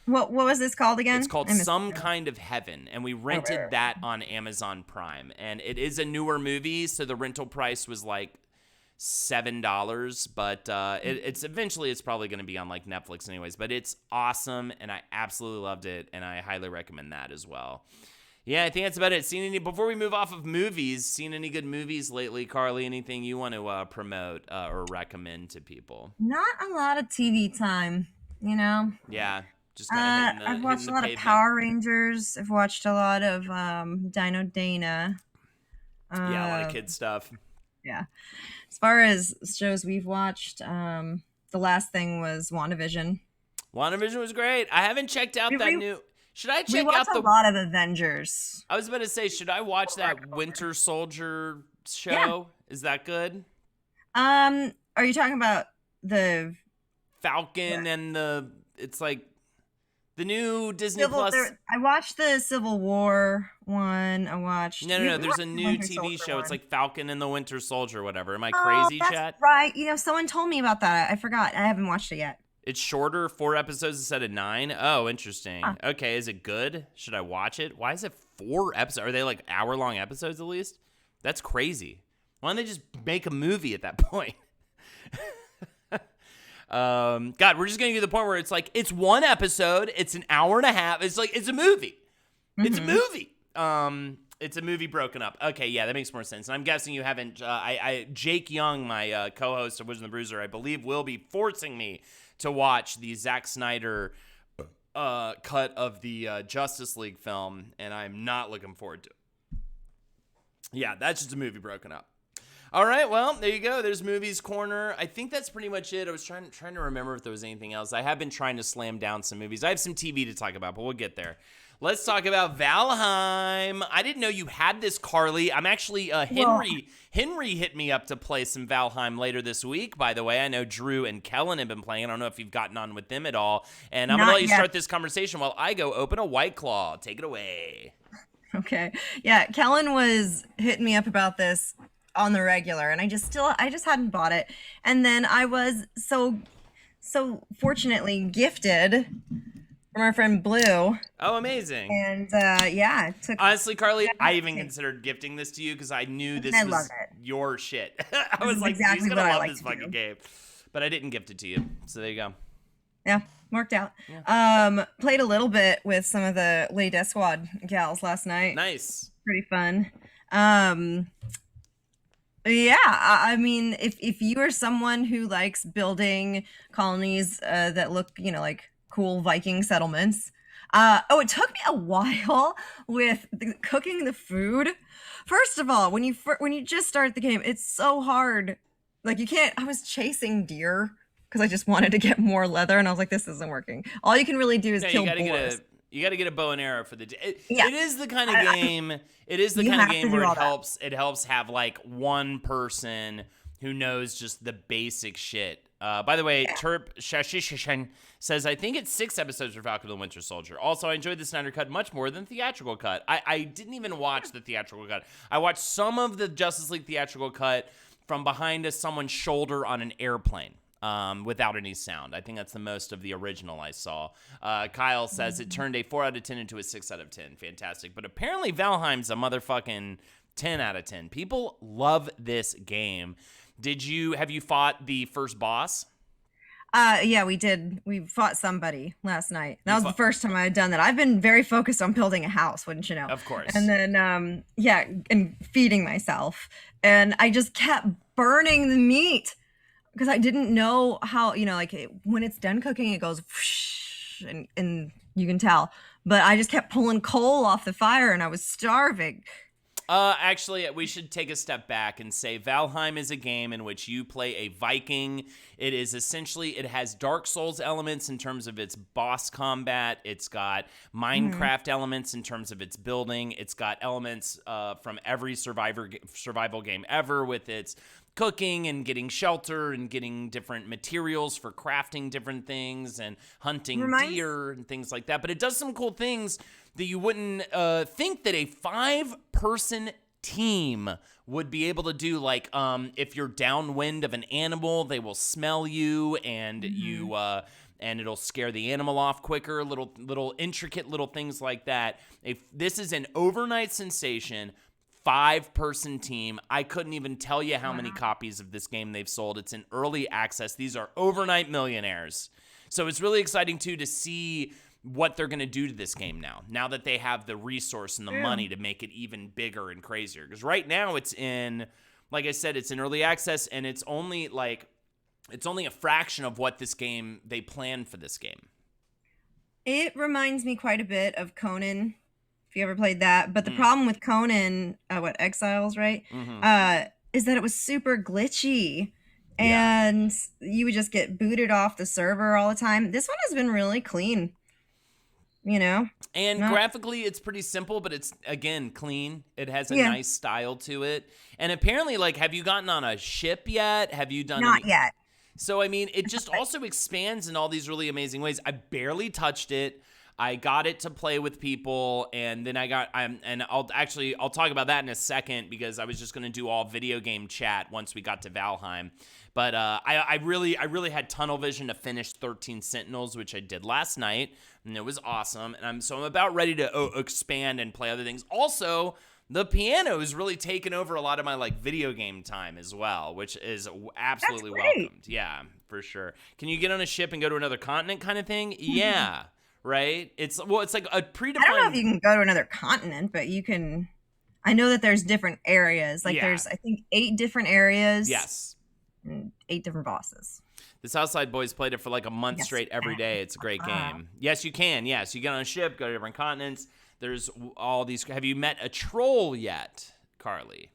Speaker 3: What was this called again?
Speaker 1: It's called Some Kind of Heaven, and we rented that on Amazon Prime. And it is a newer movie, so the rental price was like $7, but it's probably going to be on like Netflix anyways. But it's awesome, and I absolutely loved it, and I highly recommend that as well. Yeah, I think that's about it. Before we move off of movies, seen any good movies lately, Carly? Anything you want to promote or recommend to people?
Speaker 3: Not a lot of TV time, you know.
Speaker 1: Yeah. Just kind of
Speaker 3: I've watched a lot of Power Rangers. I've watched a lot of Dino Dana.
Speaker 1: Yeah, a lot of kid stuff.
Speaker 3: Yeah. As far as shows we've watched, the last thing was WandaVision.
Speaker 1: WandaVision was great. I haven't checked out that new. Should I
Speaker 3: We
Speaker 1: check
Speaker 3: watched
Speaker 1: out
Speaker 3: a lot of Avengers.
Speaker 1: I was about to say, should I watch that Winter Soldier show?
Speaker 3: Yeah.
Speaker 1: Is that good?
Speaker 3: Are you talking about the
Speaker 1: Falcon and it's like the new Disney Plus.
Speaker 3: I watched the Civil War one. I watched.
Speaker 1: No. There's a new TV show. It's like Falcon and the Winter Soldier, or whatever. Am I crazy,
Speaker 3: that's
Speaker 1: chat?
Speaker 3: Right. You know, someone told me about that. I forgot. I haven't watched it yet.
Speaker 1: It's shorter, 4 episodes instead of 9. Oh, interesting.
Speaker 3: Huh.
Speaker 1: Okay, is it good? Should I watch it? Why is it 4 episodes? Are they like hour-long episodes at least? That's crazy. Why don't they just make a movie at that point? God, we're just getting to the point where it's like, it's 1 episode, it's an hour and a half. It's like, it's a movie. It's a movie. It's a movie broken up. Okay, yeah, that makes more sense. And I'm guessing you haven't, Jake Young, my co-host of Wisdom the Bruiser, I believe will be forcing me to watch the Zack Snyder cut of the Justice League film, and I'm not looking forward to it. Yeah, that's just a movie broken up. All right, well, there you go. There's Movies Corner. I think that's pretty much it. I was trying to remember if there was anything else. I have been trying to slam down some movies. I have some TV to talk about, but we'll get there. Let's talk about Valheim. I didn't know you had this, Carly. I'm actually, Henry hit me up to play some Valheim later this week, by the way. I know Drew and Kellen have been playing. I don't know if you've gotten on with them at all. And I'm going to let you start this conversation while I go open a White Claw. Take it away.
Speaker 3: Okay. Yeah, Kellen was hitting me up about this on the regular, and I just hadn't bought it. And then I was so fortunately gifted from our friend Blue.
Speaker 1: Oh, amazing.
Speaker 3: And yeah, it took.
Speaker 1: Honestly, Carly, I even considered gifting this to you because I knew this was your shit. I was like,
Speaker 3: exactly
Speaker 1: he's gonna love
Speaker 3: like
Speaker 1: this fucking game. But I didn't gift it to you. So there you go.
Speaker 3: Yeah, worked out. Yeah. Played a little bit with some of the Lady Death Squad gals last night.
Speaker 1: Nice.
Speaker 3: Pretty fun. Yeah, I mean, if you are someone who likes building colonies that look, you know, like cool Viking settlements. It took me a while with cooking the food. First of all, when you just start the game, it's so hard. Like you can't. I was chasing deer because I just wanted to get more leather, and I was like, this isn't working. All you can really do is kill boars.
Speaker 1: You got to get a bow and arrow for the. It is the kind of game. It is the kind of game where it helps. It helps have like one person who knows just the basic shit By the way, Terp Shashishishan says, I think it's 6 episodes for Falcon and the Winter Soldier. Also, I enjoyed the Snyder Cut much more than the theatrical cut. I didn't even watch the theatrical cut. I watched some of the Justice League theatrical cut from behind someone's shoulder on an airplane. Without any sound. I think that's the most of the original I saw. Kyle says it turned a 4 out of 10 into a 6 out of 10. Fantastic. But apparently Valheim's a motherfucking 10 out of 10. People love this game. Have you fought the first boss?
Speaker 3: Yeah, we did. We fought somebody last night. That was the first time I had done that. I've been very focused on building a house, wouldn't you know?
Speaker 1: Of course.
Speaker 3: And then, and feeding myself. And I just kept burning the meat because I didn't know how, when it's done cooking, it goes whoosh, and you can tell. But I just kept pulling coal off the fire and I was starving.
Speaker 1: Actually, we should take a step back and say Valheim is a game in which you play a Viking. It has Dark Souls elements in terms of its boss combat. It's got Minecraft elements in terms of its building. It's got elements from every survival game ever with its cooking and getting shelter and getting different materials for crafting different things and hunting deer and things like that. But it does some cool things that you wouldn't think that a 5-person team would be able to do. Like if you're downwind of an animal, they will smell you and and it'll scare the animal off quicker. Little intricate little things like that. This is an overnight sensation. 5-person team. I couldn't even tell you how many copies of this game they've sold. It's in early access. These are overnight millionaires. So it's really exciting, too, to see what they're going to do to this game now that they have the resource and the money to make it even bigger and crazier. Because right now it's in, like I said, it's in early access, and it's only a fraction of what they planned for this game.
Speaker 3: It reminds me quite a bit of Conan, if you ever played that. But the problem with Conan, Exiles, right? Is that it was super glitchy. And you would just get booted off the server all the time. This one has been really clean. And
Speaker 1: graphically, it's pretty simple, but it's, again, clean. It has a nice style to it. And apparently, have you gotten on a ship yet? Have you done
Speaker 3: Not yet.
Speaker 1: So, I mean, it just also expands in all these really amazing ways. I barely touched it. I got it to play with people, and then I'll talk about that in a second because I was just going to do all video game chat once we got to Valheim. But I really had tunnel vision to finish 13 Sentinels, which I did last night, and it was awesome. And I'm about ready to expand and play other things. Also, the piano is really taken over a lot of my video game time as well, which is absolutely welcomed. Yeah, for sure. Can you get on a ship and go to another continent kind of thing? Yeah. Right? It's like a predefined.
Speaker 3: I don't know if you can go to another continent, but you can. I know that there's different areas. There's, I think, 8 different areas.
Speaker 1: Yes.
Speaker 3: And 8 different bosses.
Speaker 1: The Southside Boys played it for a month straight every day. It's a great game. Yes, you can. Yes, you get on a ship, go to different continents. There's all these. Have you met a troll yet, Carly?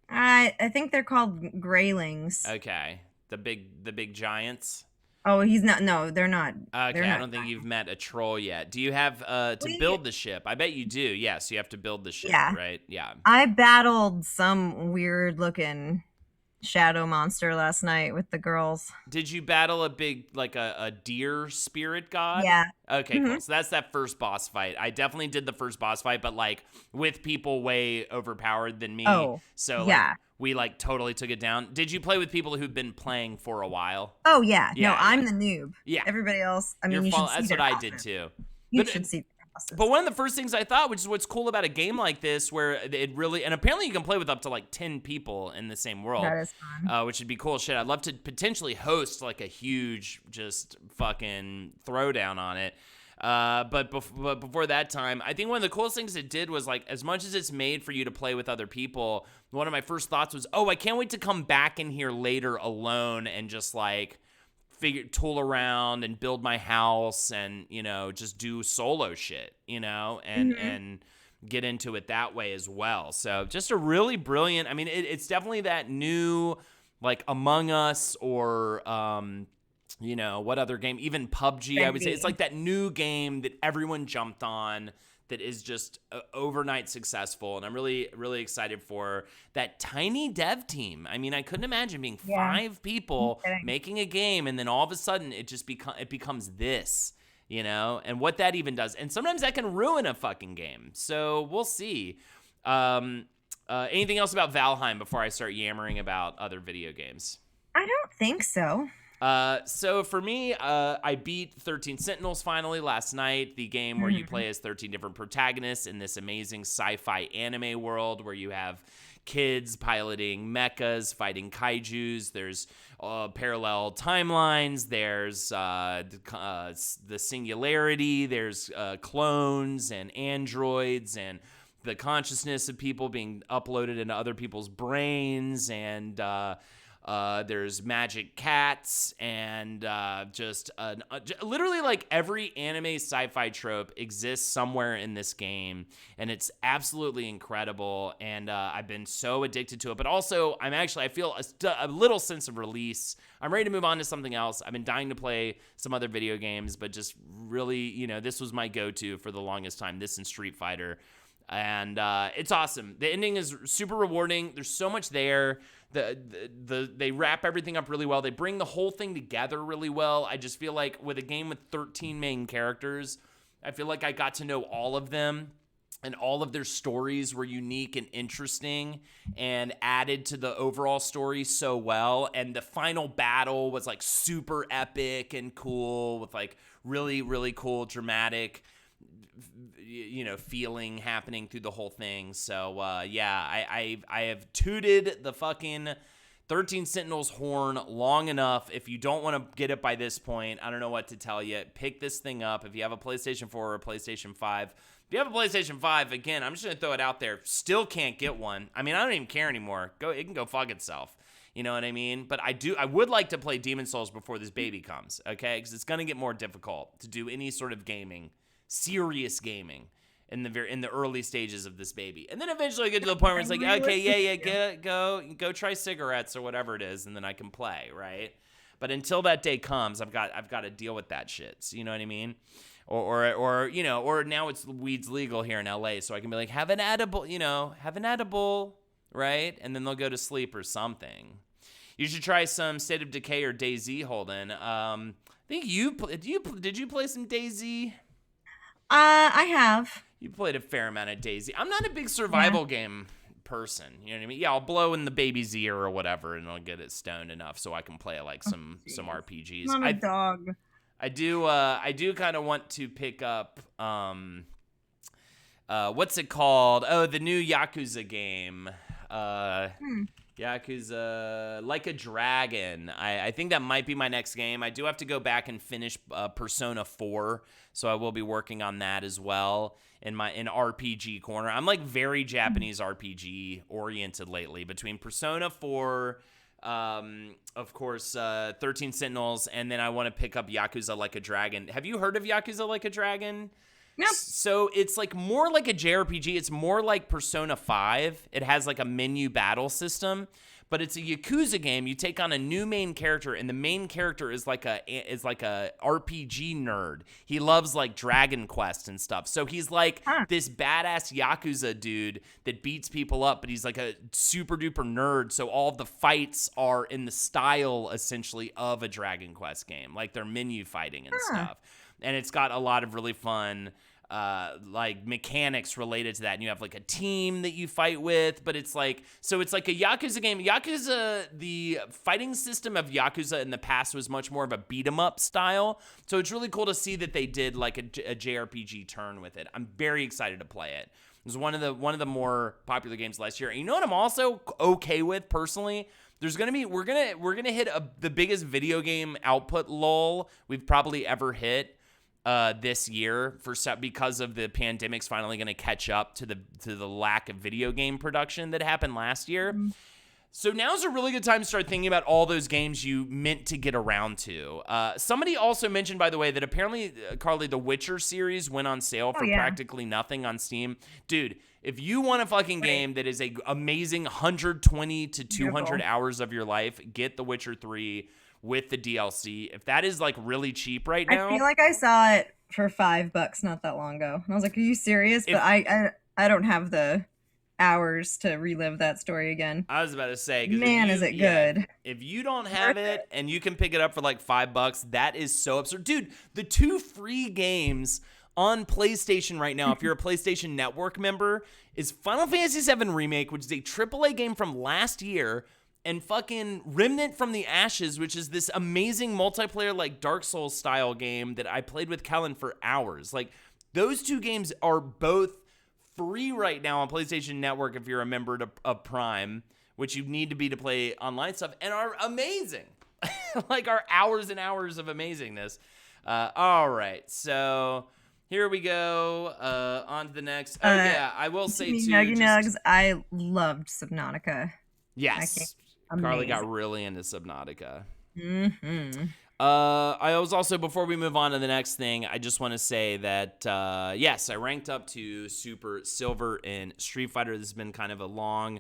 Speaker 3: I think they're called Greylings.
Speaker 1: Okay. The big giants.
Speaker 3: Oh, he's not. No, they're not.
Speaker 1: Okay,
Speaker 3: they're not.
Speaker 1: I don't think you've met a troll yet. Do you have to build the ship? I bet you do. Yes, you have to build the ship, right? Yeah.
Speaker 3: I battled some weird looking shadow monster last night with the girls.
Speaker 1: Did you battle a big a deer spirit god?
Speaker 3: Yeah.
Speaker 1: Okay, cool. So that's that first boss fight. I definitely did the first boss fight, but with people way overpowered than me.
Speaker 3: Oh.
Speaker 1: So
Speaker 3: yeah.
Speaker 1: We totally took it down. Did you play with people who've been playing for a while?
Speaker 3: Oh yeah. No, I'm the noob.
Speaker 1: Yeah.
Speaker 3: Everybody else. I mean, you should see
Speaker 1: that's what I did too.
Speaker 3: You should see.
Speaker 1: But one of the first things I thought, which is what's cool about a game like this, where it really, and apparently you can play with up to 10 people in the same world.
Speaker 3: That is fun.
Speaker 1: Which would be cool shit. I'd love to potentially host a huge just fucking throwdown on it. But before that time, I think one of the coolest things it did was as much as it's made for you to play with other people, one of my first thoughts was, I can't wait to come back in here later alone and just tool around and build my house and, just do solo shit, and get into it that way as well. So just a really brilliant, I mean, it's definitely that new, Among Us or, what other game? Even PUBG, I would say. It's
Speaker 3: Bendy.
Speaker 1: like that new game that everyone jumped on that is just overnight successful. And I'm really, really excited for that tiny dev team. I mean, I couldn't imagine being
Speaker 3: Yeah.
Speaker 1: 5 people
Speaker 3: kidding.
Speaker 1: making a game and then all of a sudden it just becomes this, and what that even does. And sometimes that can ruin a fucking game. So we'll see. Anything else about Valheim before I start yammering about other video games?
Speaker 3: I don't think so.
Speaker 1: So for me, I beat 13 Sentinels finally last night, the game where you play as 13 different protagonists in this amazing sci-fi anime world where you have kids piloting mechas, fighting kaijus. There's parallel timelines. There's the singularity. There's clones and androids and the consciousness of people being uploaded into other people's brains, and there's magic cats, and literally like every anime sci-fi trope exists somewhere in this game, and it's absolutely incredible. And I've been so addicted to it, but also I feel a little sense of release. I'm ready to move on to something else. I've been dying to play some other video games, but just really, this was my go-to for the longest time. This and Street Fighter. And it's awesome. The ending is super rewarding. There's so much there. They wrap everything up really well. They bring the whole thing together really well. I just feel like with a game with 13 main characters, I feel like I got to know all of them, and all of their stories were unique and interesting and added to the overall story so well. And the final battle was like super epic and cool with like really, really cool dramatic feeling happening through the whole thing. So I have tooted the fucking 13 Sentinels horn long enough. If you don't want to get it by this point, I don't know what to tell you. Pick this thing up if you have a PlayStation 4 or a PlayStation 5. If you have a PlayStation 5, again, I'm just going to throw it out there. Still can't get one. I mean, I don't even care anymore. It can go fuck itself. You know what I mean? But I would like to play Demon's Souls before this baby comes, okay? Because it's going to get more difficult to do any sort of gaming, serious gaming, in the early stages of this baby. And then eventually get to the point where it's like, okay, go try cigarettes or whatever it is, and then I can play, right? But until that day comes, I've got to deal with that shit. So, you know what I mean? Or now it's weed's legal here in LA, so I can be like, have an edible, right? And then they'll go to sleep or something. You should try some State of Decay or DayZ, Holden. I think did you play some DayZ?
Speaker 3: I have.
Speaker 1: You played a fair amount of DayZ. I'm not a big survival game person. You know what I mean? Yeah, I'll blow in the baby's ear or whatever, and I'll get it stoned enough so I can play like some RPGs.
Speaker 3: I'm a dog.
Speaker 1: I do kind of want to pick up what's it called? Oh, the new Yakuza game. Yakuza Like a Dragon. I think that might be my next game. I do have to go back and finish Persona 4, so I will be working on that as well in RPG corner. I'm like very Japanese RPG oriented lately, between Persona 4, of course, 13 Sentinels, and then I want to pick up Yakuza Like a Dragon. Have you heard of Yakuza Like a Dragon?
Speaker 3: Nope.
Speaker 1: So it's like more like a JRPG. It's more like Persona 5. It has like a menu battle system, but it's a Yakuza game. You take on a new main character, and the main character is like a RPG nerd. He loves like Dragon Quest and stuff. So he's like this badass Yakuza dude that beats people up, but he's like a super duper nerd. So all of the fights are in the style essentially of a Dragon Quest game, like they're menu fighting and stuff. And it's got a lot of really fun like mechanics related to that. And you have like a team that you fight with, but it's like a Yakuza game. Yakuza, the fighting system of Yakuza in the past was much more of a beat 'em up style. So it's really cool to see that they did like a JRPG turn with it. I'm very excited to play it. It was one of the more popular games last year. And you know what I'm also okay with personally? We're gonna hit the biggest video game output lull we've probably ever hit this year because of the pandemic's finally going to catch up to the lack of video game production that happened last year. So now's a really good time to start thinking about all those games you meant to get around to. Somebody also mentioned, by the way, that apparently, Carly, the Witcher series went on sale for practically nothing on Steam. Dude, if you want a fucking game that is a amazing 120 to 200 hours of your life, get The Witcher 3. with the DLC. If that is like really cheap right
Speaker 3: I
Speaker 1: now,
Speaker 3: feel like I saw it for $5 not that long ago. And I was like, "Are you serious?"
Speaker 1: If-
Speaker 3: But I don't have the hours to relive that story again.
Speaker 1: I was about to say, 'cause
Speaker 3: Man, is it good.
Speaker 1: If you don't have
Speaker 3: Worth
Speaker 1: it and you can pick it up for like $5, that is so absurd. Dude, the 2 free games on PlayStation right now, if you're a PlayStation Network member, is Final Fantasy VII Remake, which is a AAA game from last year, and fucking Remnant from the Ashes, which is this amazing multiplayer like Dark Souls style game that I played with Kellen for hours. Like, those 2 games are both free right now on PlayStation Network if you're a member of Prime, which you need to be to play online stuff, and are amazing. Like, are hours and hours of amazingness. All right, so here we go. On to the next. Oh, yeah, I will say, too.
Speaker 3: Nuggy Nugs, I loved Subnautica.
Speaker 1: Yes.
Speaker 3: Amazing.
Speaker 1: Carly got really into Subnautica.
Speaker 3: Mm-hmm.
Speaker 1: I was also, before we move on to the next thing, I just want to say that, yes, I ranked up to Super Silver in Street Fighter. This has been kind of a long,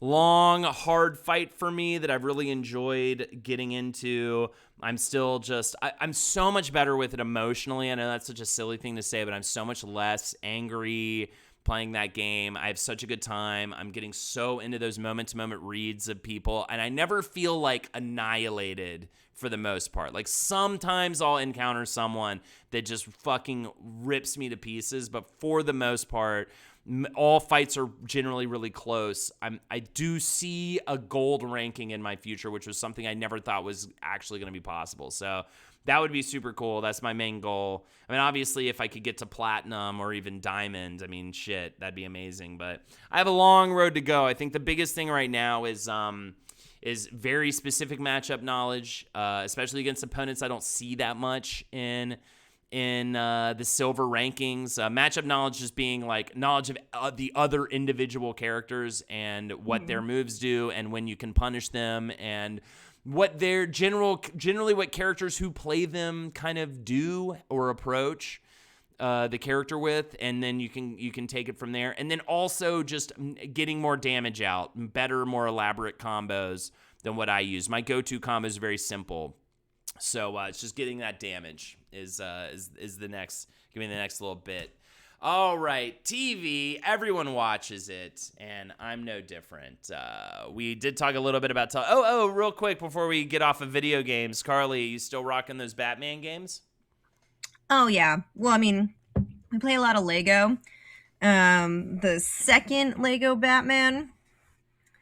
Speaker 1: hard fight for me that I've really enjoyed getting into. I'm still just, I'm so much better with it emotionally. I know that's such a silly thing to say, but I'm so much less angry playing that game. I have such a good time. I'm getting so into those moment-to-moment reads of people, and I never feel like annihilated for the most part. Like, sometimes I'll encounter someone that just fucking rips me to pieces, but for the most part, all fights are generally really close. I do see a gold ranking in my future, which was something I never thought was actually going to be possible. So that would be super cool. That's my main goal. I mean, obviously, if I could get to platinum or even diamond, I mean, shit, that'd be amazing. But I have a long road to go. I think the biggest thing right now is very specific matchup knowledge, especially against opponents I don't see that much in the silver rankings. Matchup knowledge just being like knowledge of the other individual characters and what their moves do and when you can punish them and what their generally what characters who play them kind of do or approach the character with, and then you can take it from there. And then also just getting more damage out, better, more elaborate combos than what I use. My go-to combo is very simple. So it's just getting that damage is the next. Give me the next little bit. All right, TV. Everyone watches it, and I'm no different. We did talk a little bit about. Real quick before we get off of video games, Carly, you still rocking those Batman games?
Speaker 3: Oh yeah. Well, I mean, we play a lot of Lego. The second Lego Batman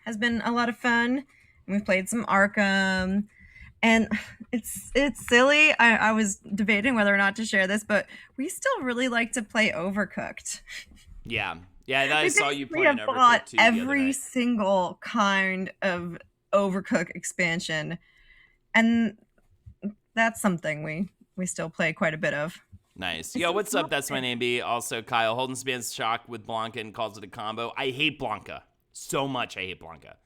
Speaker 3: has been a lot of fun. We've played some Arkham. And it's silly. I was debating whether or not to share this, but we still really like to play Overcooked.
Speaker 1: Yeah. I saw you
Speaker 3: We
Speaker 1: playing
Speaker 3: have
Speaker 1: Overcooked
Speaker 3: bought
Speaker 1: too the other
Speaker 3: every
Speaker 1: night.
Speaker 3: single kind of Overcooked expansion, and that's something we still play quite a bit of.
Speaker 1: Nice. Yo, what's up? That's my name, B. Also, Kyle Holden spans shocked with Blanca and calls it a combo. I hate Blanca so much. I hate Blanca,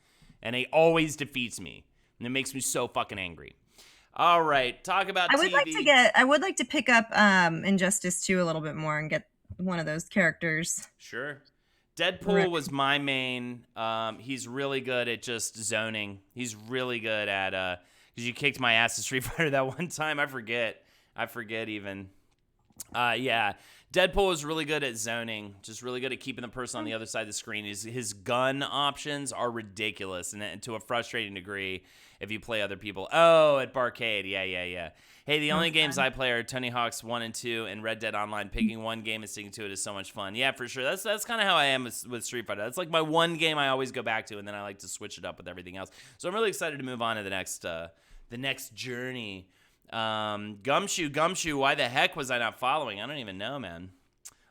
Speaker 1: and it always defeats me. And it makes me so fucking angry. All right, talk about TV.
Speaker 3: I would like to pick up Injustice 2 a little bit more and get one of those characters.
Speaker 1: Sure. Deadpool was my main. He's really good at just zoning. He's really good at because you kicked my ass at Street Fighter that one time. I forget even. Yeah. Deadpool is really good at zoning, just really good at keeping the person on the other side of the screen. His gun options are ridiculous, and to a frustrating degree if you play other people. Oh, at Barcade, yeah. Hey, the only games I play are Tony Hawk's 1 and 2 and Red Dead Online. Picking one game and sticking to it is so much fun. Yeah, for sure. That's kind of how I am with Street Fighter. That's like my one game I always go back to, and then I like to switch it up with everything else. So I'm really excited to move on to the next journey. Gumshoe, why the heck was I not following? I don't even know, man.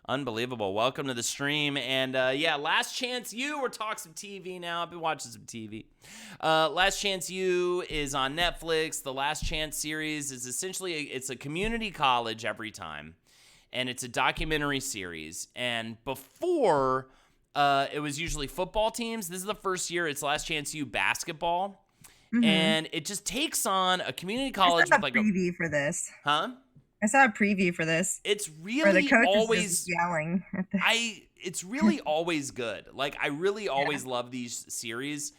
Speaker 1: Unbelievable. Welcome to the stream. And Last Chance U. We're talking some TV now. I've been watching some TV. Last Chance U is on Netflix. The Last Chance series is essentially it's a community college every time, and it's a documentary series. And before, it was usually football teams. This is the first year it's Last Chance U basketball. Mm-hmm. And it just takes on a community college with like
Speaker 3: a preview for this.
Speaker 1: Huh?
Speaker 3: I saw a preview for this.
Speaker 1: It's really
Speaker 3: where the coach
Speaker 1: always
Speaker 3: is just yelling.
Speaker 1: It's really always good. Like I really always love these series.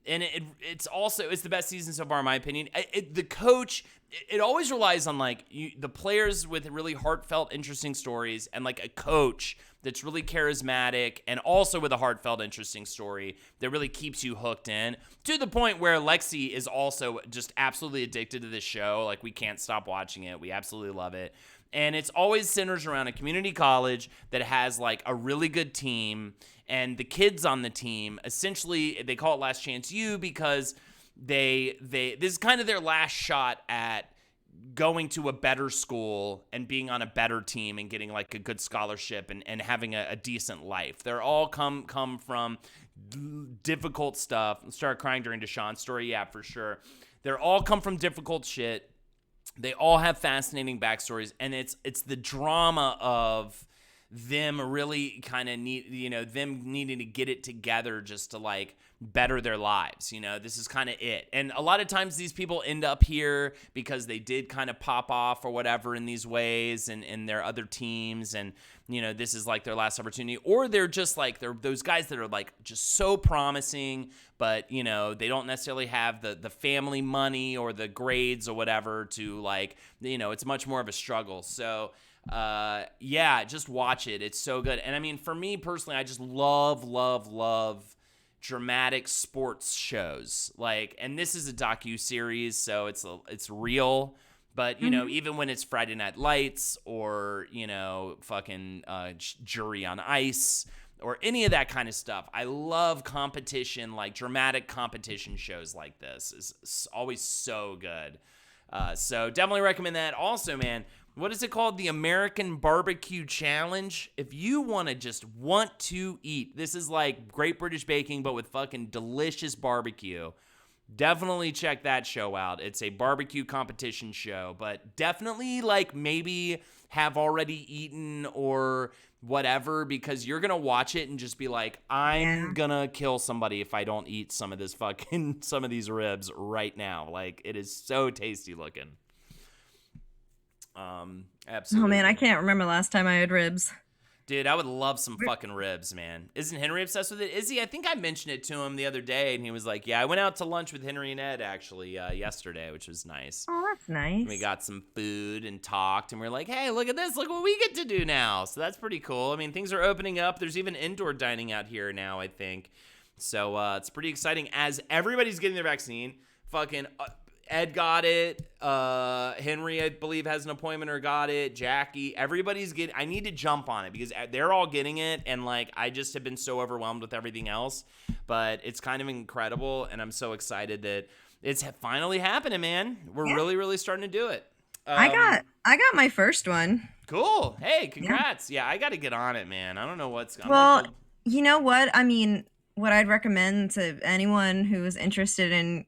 Speaker 1: and it's the best season so far in my opinion. The coach, it always relies on like the players with really heartfelt, interesting stories, and like a coach that's really charismatic and also with a heartfelt, interesting story that really keeps you hooked in, to the point where Lexi is also just absolutely addicted to this show. Like, we can't stop watching it. We absolutely love it. And it's always centers around a community college that has like a really good team, and the kids on the team, essentially they call it Last Chance U because this is kind of their last shot at going to a better school and being on a better team and getting like a good scholarship and having a decent life. They're all come from difficult stuff. Start crying during Deshaun's story. Yeah, for sure. They're all come from difficult shit. They all have fascinating backstories, and it's the drama of them really kind of them needing to get it together just to like better their lives. This is kind of it. And a lot of times these people end up here because they did kind of pop off or whatever in these ways and in their other teams. And, this is like their last opportunity, or they're just like, they're those guys that are like just so promising, but they don't necessarily have the family money or the grades or whatever to like, it's much more of a struggle. So, yeah, just watch it. It's so good. And I mean, for me personally, I just love dramatic sports shows. Like, and this is a docu-series, so it's real. But, even when it's Friday Night Lights or, fucking Jury on Ice or any of that kind of stuff, I love competition, like dramatic competition shows like this. It's always so good. So definitely recommend that. Also, man, what is it called? The American Barbecue Challenge. If you want to eat, this is like Great British Baking, but with fucking delicious barbecue. Definitely check that show out. It's a barbecue competition show, but definitely like maybe have already eaten or whatever, because you're going to watch it and just be like, I'm going to kill somebody if I don't eat some of these ribs right now. Like, it is so tasty looking. Absolutely.
Speaker 3: Oh man, I can't remember last time I had ribs.
Speaker 1: Dude, I would love some fucking ribs, man. Isn't Henry obsessed with it? Is he? I think I mentioned it to him the other day, and he was like, yeah, I went out to lunch with Henry and Ed, actually, yesterday, which was nice.
Speaker 3: Oh, that's nice.
Speaker 1: And we got some food and talked, and we are like, hey, look at this. Look what we get to do now. So that's pretty cool. I mean, things are opening up. There's even indoor dining out here now, I think. So it's pretty exciting as everybody's getting their vaccine. Fucking Ed got it. Henry, I believe, has an appointment or got it. Jackie, everybody's getting. I need to jump on it because they're all getting it, and like I just have been so overwhelmed with everything else. But it's kind of incredible, and I'm so excited that it's finally happening, man. We're really, really starting to do it.
Speaker 3: I got my first one.
Speaker 1: Cool. Hey, congrats. Yeah, I got to get on it, man. I don't know what's going.
Speaker 3: Well, you know what? I mean, what I'd recommend to anyone who is interested in,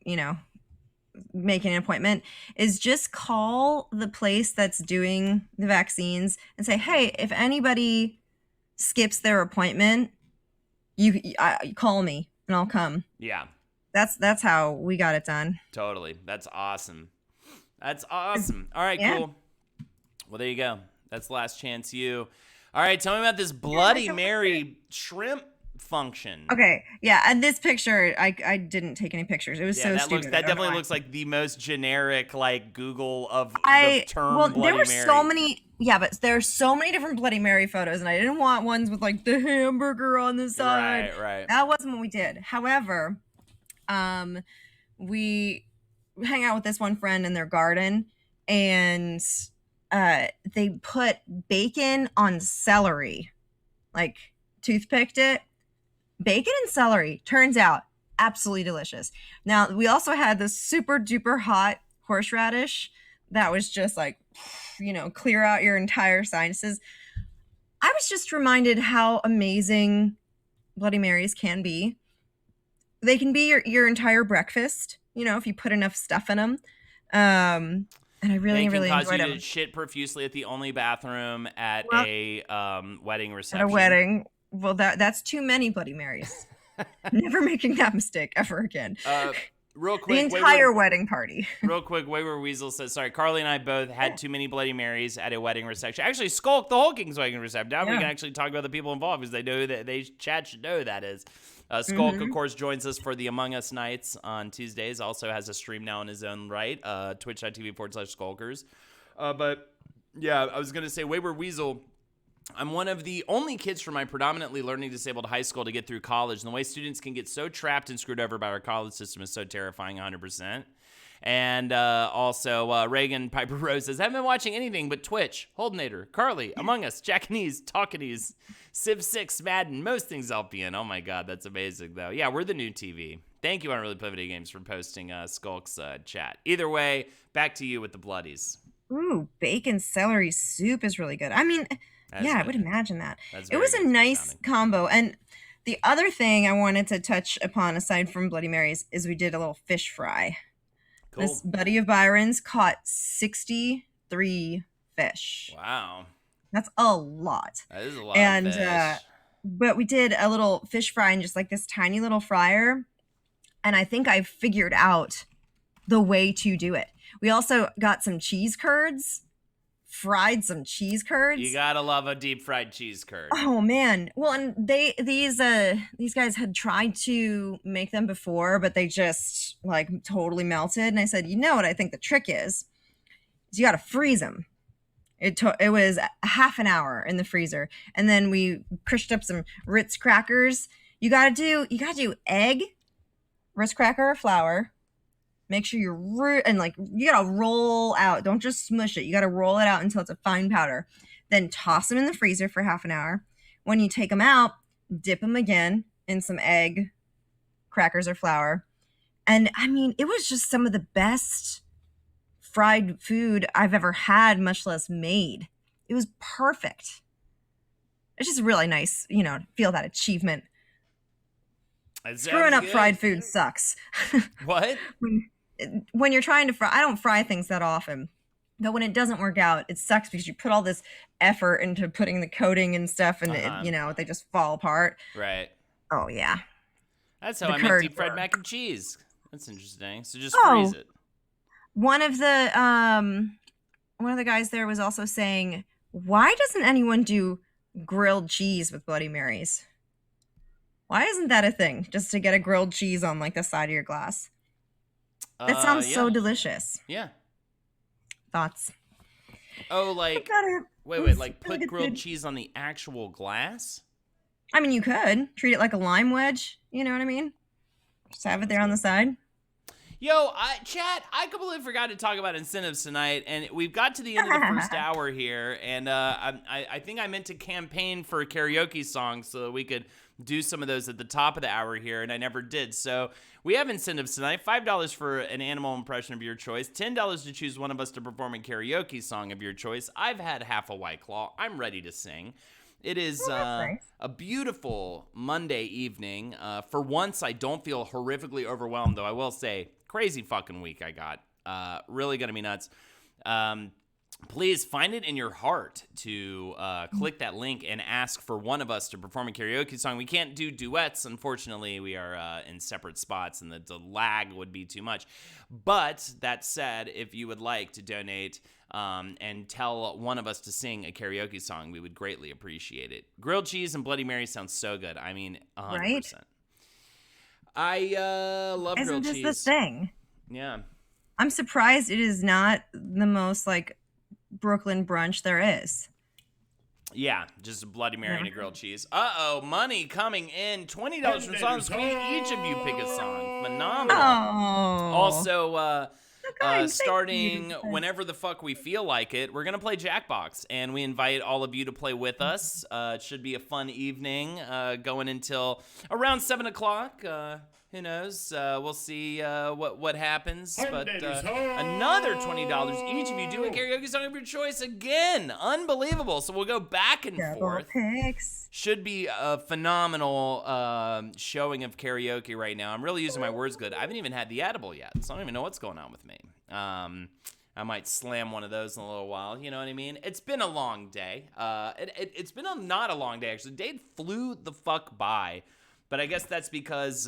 Speaker 3: making an appointment is just call the place that's doing the vaccines and say, hey, if anybody skips their appointment, you call me and I'll come.
Speaker 1: Yeah.
Speaker 3: That's how we got it done.
Speaker 1: Totally. That's awesome. All right, cool. Well, there you go. That's Last Chance U. All right, tell me about this Bloody Mary shrimp function.
Speaker 3: Okay, yeah, and this picture, I didn't take any pictures. It was so stupid.
Speaker 1: That definitely looks like the most generic, like, Google of the term Bloody Mary.
Speaker 3: There were so many, but there are so many different Bloody Mary photos, and I didn't want ones with, like, the hamburger on the side.
Speaker 1: Right.
Speaker 3: That wasn't what we did. However, we hang out with this one friend in their garden, and they put bacon on celery, like, toothpicked it. Bacon and celery, turns out, absolutely delicious. Now, we also had this super duper hot horseradish that was just like, clear out your entire sinuses. I was just reminded how amazing Bloody Marys can be. They can be your entire breakfast, if you put enough stuff in them. And I really enjoyed them.
Speaker 1: They can cause you to shit profusely at the only bathroom at a wedding reception.
Speaker 3: At a wedding. Well, that's too many Bloody Marys. Never making that mistake ever again.
Speaker 1: Real
Speaker 3: The
Speaker 1: quick,
Speaker 3: entire wedding party.
Speaker 1: Real quick, Wayward Weasel says, sorry, Carly and I both had too many Bloody Marys at a wedding reception. Actually, Skulk the whole King's wedding reception. Now we
Speaker 3: Yeah.
Speaker 1: can actually talk about the people involved because they know that chat should know who that is. Skulk,
Speaker 3: Mm-hmm.
Speaker 1: of course, joins us for the Among Us nights on Tuesdays. Also has a stream now in his own right, twitch.tv/Skulkers. But yeah, I was going to say, Wayward Weasel, I'm one of the only kids from my predominantly learning disabled high school to get through college. And the way students can get so trapped and screwed over by our college system is so terrifying, 100%. And also, Reagan Piper Rose says, haven't been watching anything but Twitch, Holdenator, Carly, Among Us, Jackanese, Talkanese, Civ 6, Madden, most things I'll be in. Oh my God, that's amazing, though. Yeah, we're the new TV. Thank you on Really Play Video Games for posting Skulk's chat. Either way, back to you with the bloodies.
Speaker 3: Ooh, bacon celery soup is really good. I mean,
Speaker 1: That's
Speaker 3: yeah, I
Speaker 1: good.
Speaker 3: would imagine that.
Speaker 1: That's
Speaker 3: It
Speaker 1: very
Speaker 3: was a
Speaker 1: good
Speaker 3: nice
Speaker 1: sounding.
Speaker 3: combo. And the other thing I wanted to touch upon, aside from Bloody Marys, is we did a little fish fry.
Speaker 1: Cool.
Speaker 3: This buddy of Byron's caught 63 fish.
Speaker 1: Wow.
Speaker 3: That's a lot.
Speaker 1: That is a lot
Speaker 3: And,
Speaker 1: of fish.
Speaker 3: But we did a little fish fry in just like this tiny little fryer. And I think I figured out the way to do it. We also got some cheese curds, fried some cheese curds.
Speaker 1: You gotta love a deep fried cheese curd.
Speaker 3: Oh man. Well, and these guys had tried to make them before, but they just like totally melted. And I said, you know what I think the trick is you got to freeze them. It was a half an hour in the freezer, and then we crushed up some Ritz crackers. You gotta do egg, Ritz cracker, or flour. Make sure you gotta roll out. Don't just smush it. You gotta roll it out until it's a fine powder. Then toss them in the freezer for half an hour. When you take them out, dip them again in some egg, crackers, or flour. And I mean, it was just some of the best fried food I've ever had, much less made. It was perfect. It's just really nice, feel that achievement.
Speaker 1: That
Speaker 3: Screwing
Speaker 1: sounds
Speaker 3: up
Speaker 1: good.
Speaker 3: fried food sucks.
Speaker 1: What?
Speaker 3: When you're trying to fry, I don't fry things that often. But when it doesn't work out, it sucks because you put all this effort into putting the coating and stuff, and they just fall apart.
Speaker 1: Right.
Speaker 3: Oh yeah.
Speaker 1: That's how
Speaker 3: The
Speaker 1: I make
Speaker 3: curd
Speaker 1: deep fried
Speaker 3: work.
Speaker 1: mac and cheese. That's interesting. So just
Speaker 3: Oh.
Speaker 1: freeze it.
Speaker 3: One of the guys there was also saying, why doesn't anyone do grilled cheese with Bloody Marys? Why isn't that a thing? Just to get a grilled cheese on like the side of your glass. That sounds so
Speaker 1: yeah.
Speaker 3: delicious.
Speaker 1: Yeah.
Speaker 3: Thoughts?
Speaker 1: Oh, like wait,
Speaker 3: was
Speaker 1: like
Speaker 3: really
Speaker 1: put grilled
Speaker 3: good.
Speaker 1: cheese on the actual glass?
Speaker 3: I mean, you could treat it like a lime wedge. You know what I mean? Just have it there on the side.
Speaker 1: Yo, chat, I completely forgot to talk about incentives tonight, and we've got to the end of the first hour here, and I think I meant to campaign for karaoke songs so that we could do some of those at the top of the hour here, and I never did. So we have incentives tonight. $5 for an animal impression of your choice. $10 to choose one of us to perform a karaoke song of your choice. I've had half a White Claw. I'm ready to sing. It is
Speaker 3: nice.
Speaker 1: a beautiful Monday evening. For once, I don't feel horrifically overwhelmed, though I will say, crazy fucking week I got. Really gonna be nuts. Please find it in your heart to click that link and ask for one of us to perform a karaoke song. We can't do duets, unfortunately. We are in separate spots, and the lag would be too much. But that said, if you would like to donate and tell one of us to sing a karaoke song, we would greatly appreciate it. Grilled cheese and Bloody Mary sounds so good. I mean, 100%.
Speaker 3: Right?
Speaker 1: I love
Speaker 3: Isn't
Speaker 1: grilled
Speaker 3: this
Speaker 1: cheese.
Speaker 3: the thing?
Speaker 1: Yeah.
Speaker 3: I'm surprised it is not the most like Brooklyn brunch there is.
Speaker 1: Yeah, just a Bloody Mary and a grilled cheese. Uh-oh, money coming in. $20 from Song Squeak. Each of you pick a song. Phenomenal.
Speaker 3: Oh.
Speaker 1: Also,
Speaker 3: kind, thank
Speaker 1: starting
Speaker 3: you.
Speaker 1: whenever the fuck we feel like it, we're going to play Jackbox, and we invite all of you to play with us. It should be a fun evening going until around 7 o'clock. Who knows? We'll see what happens. But another $20 each of you do a karaoke song of your choice again. Unbelievable. So we'll go back and
Speaker 3: Double
Speaker 1: forth.
Speaker 3: picks.
Speaker 1: Should be a phenomenal showing of karaoke right now. I'm really using my words good. I haven't even had the edible yet, so I don't even know what's going on with me. I might slam one of those in a little while. You know what I mean? It's been a long day. It's been not a long day, actually. The day flew the fuck by. But I guess that's because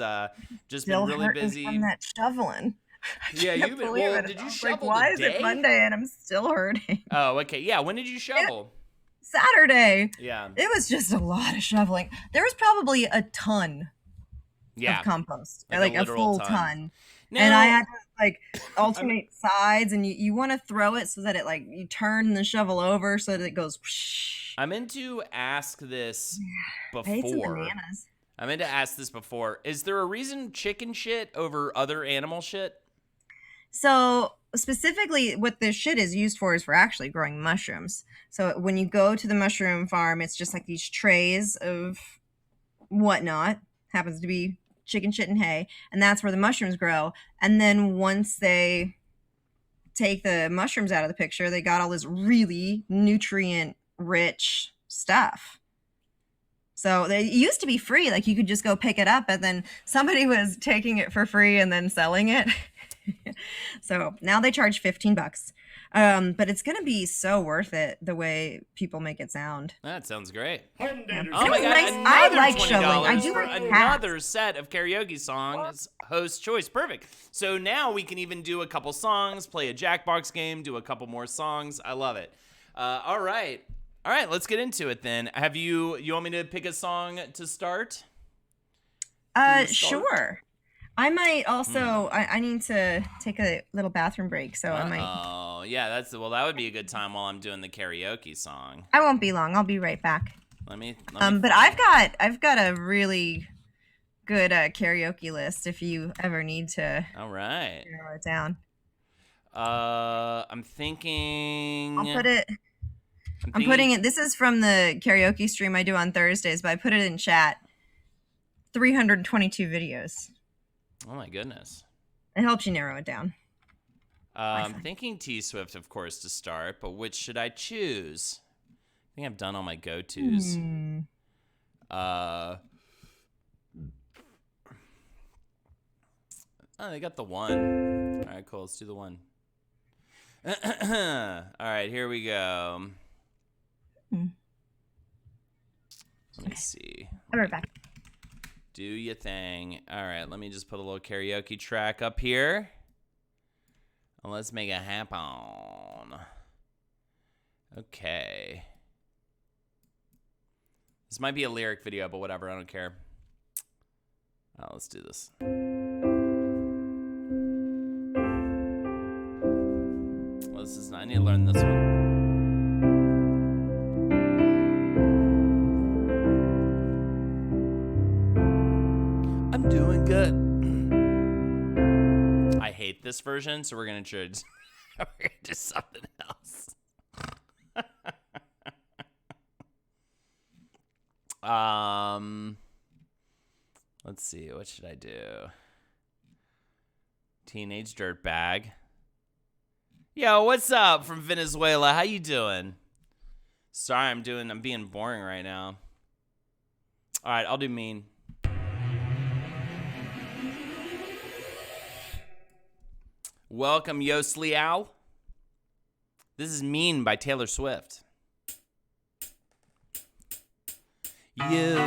Speaker 1: just
Speaker 3: Still
Speaker 1: been really
Speaker 3: hurting
Speaker 1: busy.
Speaker 3: from that shoveling. I
Speaker 1: Yeah,
Speaker 3: can't
Speaker 1: you've been.
Speaker 3: believe
Speaker 1: Well,
Speaker 3: it.
Speaker 1: did you
Speaker 3: I was
Speaker 1: shovel
Speaker 3: like, why is
Speaker 1: today?
Speaker 3: it Monday and I'm still hurting?
Speaker 1: Oh, okay. Yeah. When did you shovel?
Speaker 3: Saturday.
Speaker 1: Yeah.
Speaker 3: It was just a lot of shoveling. There was probably a ton
Speaker 1: Yeah.
Speaker 3: of compost,
Speaker 1: Like a
Speaker 3: like a
Speaker 1: literal
Speaker 3: full
Speaker 1: ton.
Speaker 3: ton.
Speaker 1: No,
Speaker 3: And I had to like alternate sides, and you want to throw it so that it like you turn the shovel over so that it goes. Whoosh.
Speaker 1: I meant to ask this
Speaker 3: I ate some
Speaker 1: before.
Speaker 3: bananas.
Speaker 1: I meant to ask this before. Is there a reason chicken shit over other animal shit?
Speaker 3: So specifically, what this shit is used for is for actually growing mushrooms. So when you go to the mushroom farm, it's just like these trays of whatnot. Happens to be chicken shit and hay, and that's where the mushrooms grow. And then once they take the mushrooms out of the picture, they got all this really nutrient rich stuff. So it used to be free, like you could just go pick it up, and then somebody was taking it for free and then selling it. So now they charge $15. But it's gonna be so worth it the way people make it sound.
Speaker 1: That sounds great. Oh
Speaker 3: It
Speaker 1: my
Speaker 3: was
Speaker 1: god!
Speaker 3: nice. I
Speaker 1: Another
Speaker 3: like
Speaker 1: $20
Speaker 3: shoveling. I do
Speaker 1: for
Speaker 3: like
Speaker 1: another set of karaoke songs. Host choice, perfect. So now we can even do a couple songs, play a Jackbox game, do a couple more songs. I love it. All right. Let's get into it then. You want me to pick a song to start?
Speaker 3: Sure. I might also. I need to take a little bathroom break, so I might.
Speaker 1: Oh, yeah. That would be a good time while I'm doing the karaoke song.
Speaker 3: I won't be long. I'll be right back.
Speaker 1: Let me
Speaker 3: But I've got a really good karaoke list if you ever need to
Speaker 1: All right.
Speaker 3: narrow it down.
Speaker 1: I'm thinking.
Speaker 3: I'll put it. I'm putting it. This is from the karaoke stream I do on Thursdays, but I put it in chat. 322 videos.
Speaker 1: Oh my goodness.
Speaker 3: It helps you narrow it down.
Speaker 1: I'm thinking T Swift, of course, to start, but which should I choose? I think I've done all my go-tos. Oh, they got the one. All right, cool. Let's do the one. All right, here we go. Let me see.
Speaker 3: I'll be right back.
Speaker 1: Do your thing. All right, let me just put a little karaoke track up here. And let's make it happen. Okay. This might be a lyric video, but whatever. I don't care. Oh, let's do this. Well, I need to learn this one. I'm doing good. I hate this version, so we're gonna try. We're gonna do something else. Let's see. What should I do? Teenage dirtbag. Yo, what's up from Venezuela? How you doing? Sorry, I'm being boring right now. All right, I'll do mean. Welcome, Yost Liao. This is Mean by Taylor Swift. You,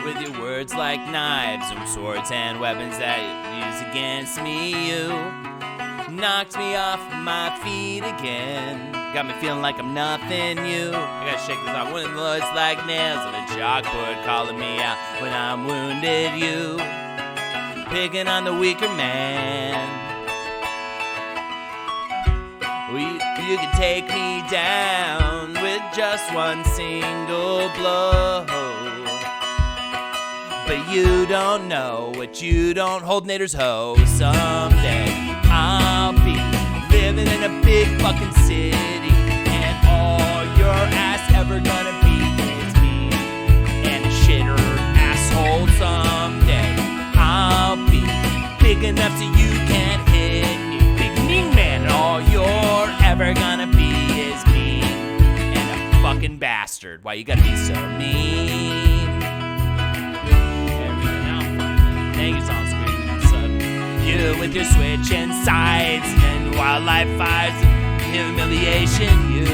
Speaker 1: with your words like knives and swords and weapons that you use against me, you knocked me off my feet again. Got me feeling like I'm nothing new. I gotta shake this off. When the words like nails on a chalkboard calling me out when I'm wounded, you picking on the weaker man. You can take me down with just one single blow. But you don't know what you don't hold, Nader's hoe. Someday I'll be living in a big fucking city, and all your ass ever gonna be is me and a shitter asshole. Someday I'll be big enough so you can't hit me. Big mean man, and all you're ever gonna be is me and a fucking bastard. Why you gotta be so mean? Thank you, song screen. You with your switching sides and wildlife fires and humiliation. You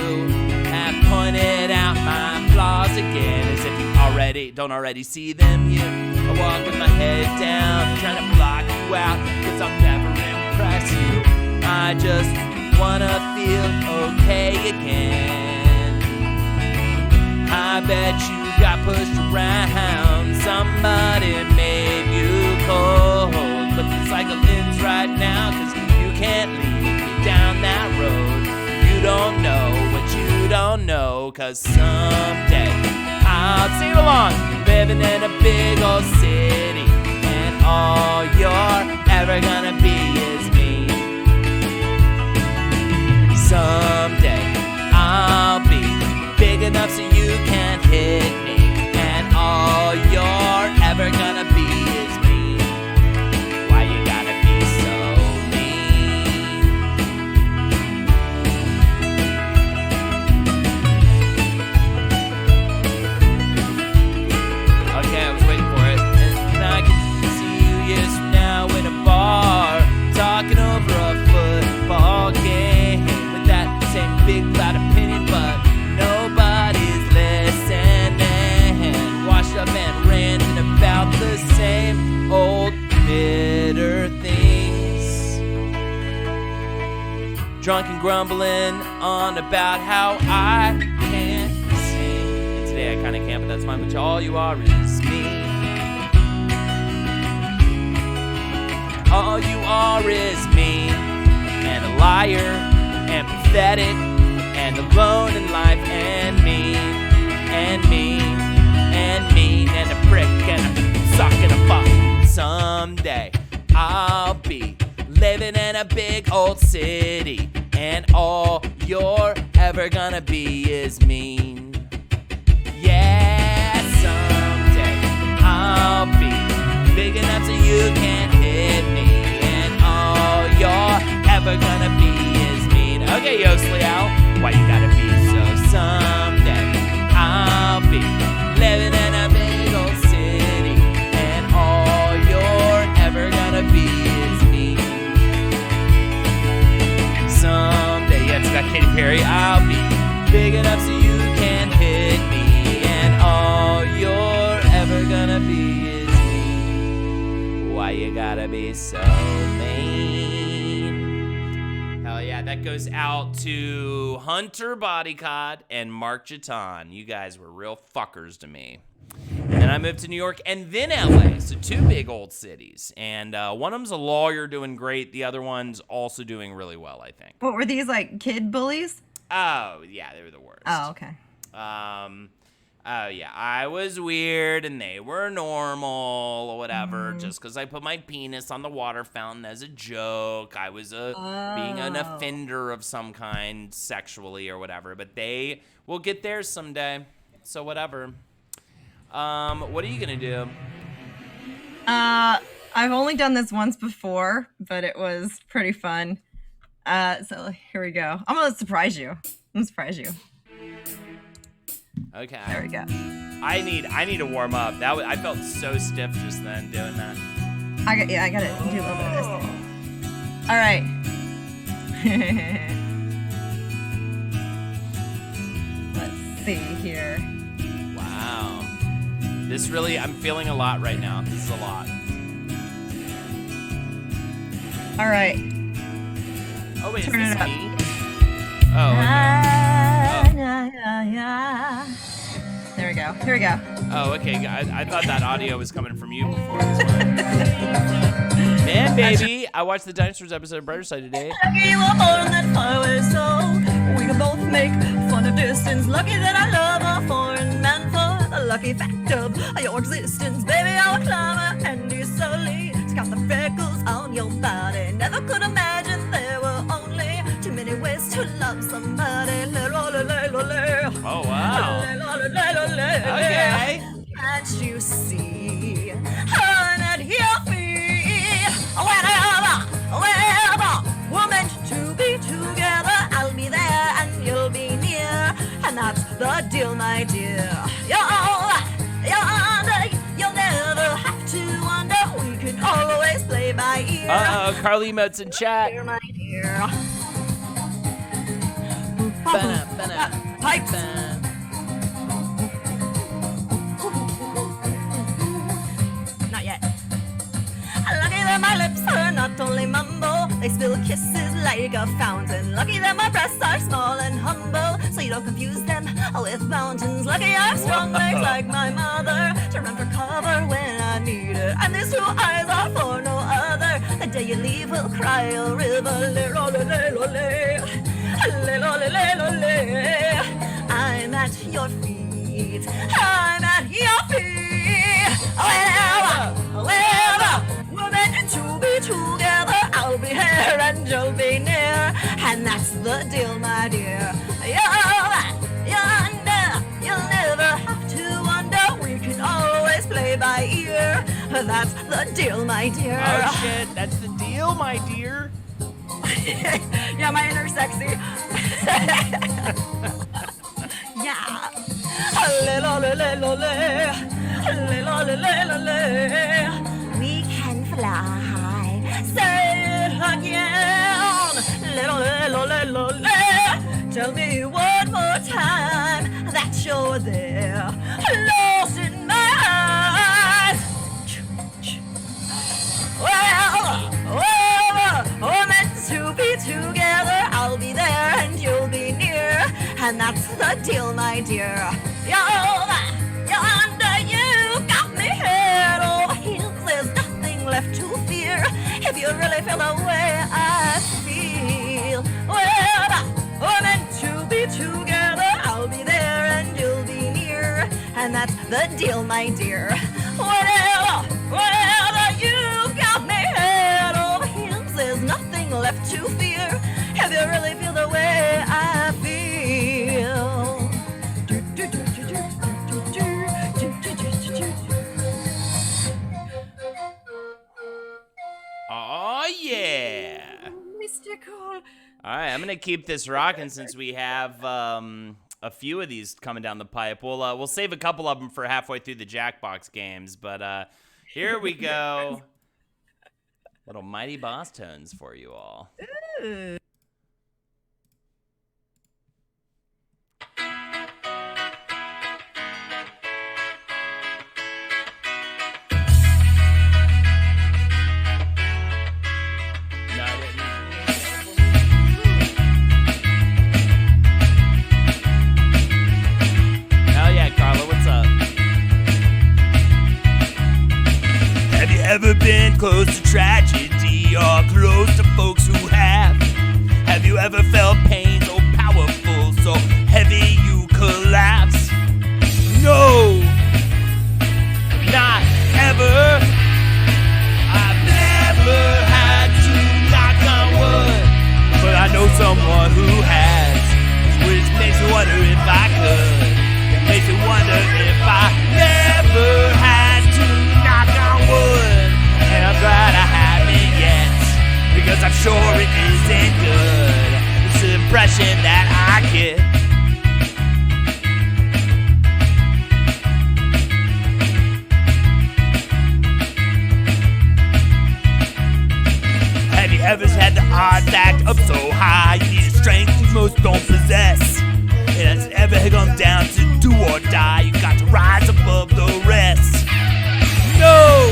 Speaker 1: have pointed out my flaws again, as if you don't already see them yet. I walk with my head down, trying to block you out, 'cause I'll never impress you. I just wanna feel okay again. I bet you got pushed around, somebody made you cold, but the cycle ends right now, 'cause you can't lead me down that road. You don't know what you don't know, 'cause someday I'll sing along, living in a big old city, and all you're ever gonna be is me. Someday I'll be big enough so you can't hit me, and all you're ever gonna be is me. Why you gotta be so mean? Okay, I was waiting for it, and I can see you years from now in a bar, talking over a football game with that same big loud opinion, but nobody's listening. Washed up and ranting about the same old bitter things. Drunk and grumbling on about how I can't sing. And today I kinda can't, but that's fine, but all you are is me. All you are is me, and a liar, and pathetic, and alone in life, and mean, and mean, and mean, and a prick, and a suck, and a fuck. Someday I'll be living in a big old city, and all you're ever gonna be is mean. Yeah, someday I'll be big enough so you can't hit me, and all you're ever gonna be is mean. Okay, Yosley out. Why you gotta be so? Someday I'll be living in a big old city, and all you're ever gonna be is me. Someday, yeah, it's got Katy Perry. I'll be big enough so you can't hit me, and all you're ever gonna be is me. Why you gotta be so mean? Hell yeah, that goes out to Hunter Bodycott and Mark Jaton. You guys were real fuckers to me. And then I moved to New York and then LA, so two big old cities. And one of them's a lawyer doing great. The other one's also doing really well, I think.
Speaker 3: What were these, like, kid bullies?
Speaker 1: Oh, yeah, they were the worst.
Speaker 3: Oh, okay.
Speaker 1: Oh, yeah, I was weird and they were normal or whatever. Just because I put my penis on the water fountain as a joke. I was being an offender of some kind sexually or whatever. But they will get theirs someday. So whatever. What are you going to do?
Speaker 3: I've only done this once before, but it was pretty fun. So here we go. I'm going to surprise you.
Speaker 1: Okay.
Speaker 3: There we go.
Speaker 1: I need to warm up. I felt so stiff just then doing that.
Speaker 3: I got to do a little bit of this. All right. Let's see here.
Speaker 1: Wow. This really, I'm feeling a lot right now. This is a lot.
Speaker 3: All right.
Speaker 1: Oh, wait,
Speaker 3: Turn
Speaker 1: is
Speaker 3: it
Speaker 1: this
Speaker 3: up.
Speaker 1: me? Oh, okay.
Speaker 3: There we go. Here we go.
Speaker 1: Oh, okay. I thought that audio was coming from you before. Man, baby, I watched the Dinosaurs episode of Brighter Side today.
Speaker 4: Lucky you were born that far away, so we can both make fun of distance. Lucky that I love a foreign man for the lucky fact of your existence. Baby, I will climb a handy slowly. Scout the freckles on your body. Never could imagine there were only too many ways to love somebody.
Speaker 1: Oh, wow. Okay.
Speaker 4: Can't you see? At your feet. Whenever we're meant to be together, I'll be there and you'll be near. And that's the deal, my dear. You'll never have to wonder. We can always play by ear.
Speaker 1: Uh-oh, Carly emotes in chat.
Speaker 4: Dear, my dear.
Speaker 1: Ba-na, ba-na,
Speaker 4: Pipes.
Speaker 1: ba-na.
Speaker 4: They spill kisses like a fountain. Lucky that my breasts are small and humble, so you don't confuse them with mountains. Lucky I've strong legs like my mother to run for cover when I need it. And these two eyes are for no other. The day you leave will cry a river. I'm at your feet. I'm at your feet. Wherever we're meant to be together, I'll be here and you'll be near, and that's the deal, my dear. You'll never have to wonder. We can always play by ear. That's the deal, my dear.
Speaker 1: Oh shit, that's the deal, my dear.
Speaker 4: Yeah, my inner sexy. Yeah. We can fly. Say it again. Tell me one more time that you're there, lost in my eyes. We're meant to be together. I'll be there and you'll be near, and that's the deal, my dear. Yonder, you got me head over heels. There's nothing left to fear if you really feel the way I feel. We're meant to be together. I'll be there and you'll be near, and that's the deal, my dear. Wherever you got me head over heels. There's nothing left to fear if you really feel the way I feel.
Speaker 1: Oh yeah.
Speaker 4: Mystical.
Speaker 1: All right, I'm gonna keep this rocking since we have a few of these coming down the pipe. We'll save a couple of them for halfway through the Jackbox games, but here we go. Little Mighty Boss tones for you all.
Speaker 4: Ooh.
Speaker 1: Hell yeah, Carla, what's up?
Speaker 5: Have you ever been close to tragedy or close to folks who have? Have you ever felt pain so powerful, so heavy you collapse? No, not ever. I've never had to knock on wood, but I know someone who has, which makes me wonder if I could. Makes me wonder if I never had to knock on wood, and I'm glad I haven't yet, because I'm sure it isn't good. It's the impression that I get. Have you ever had the odds stacked up so high you need a strength most don't possess? And has it ever gone down to do or die? You got to rise above the rest. No,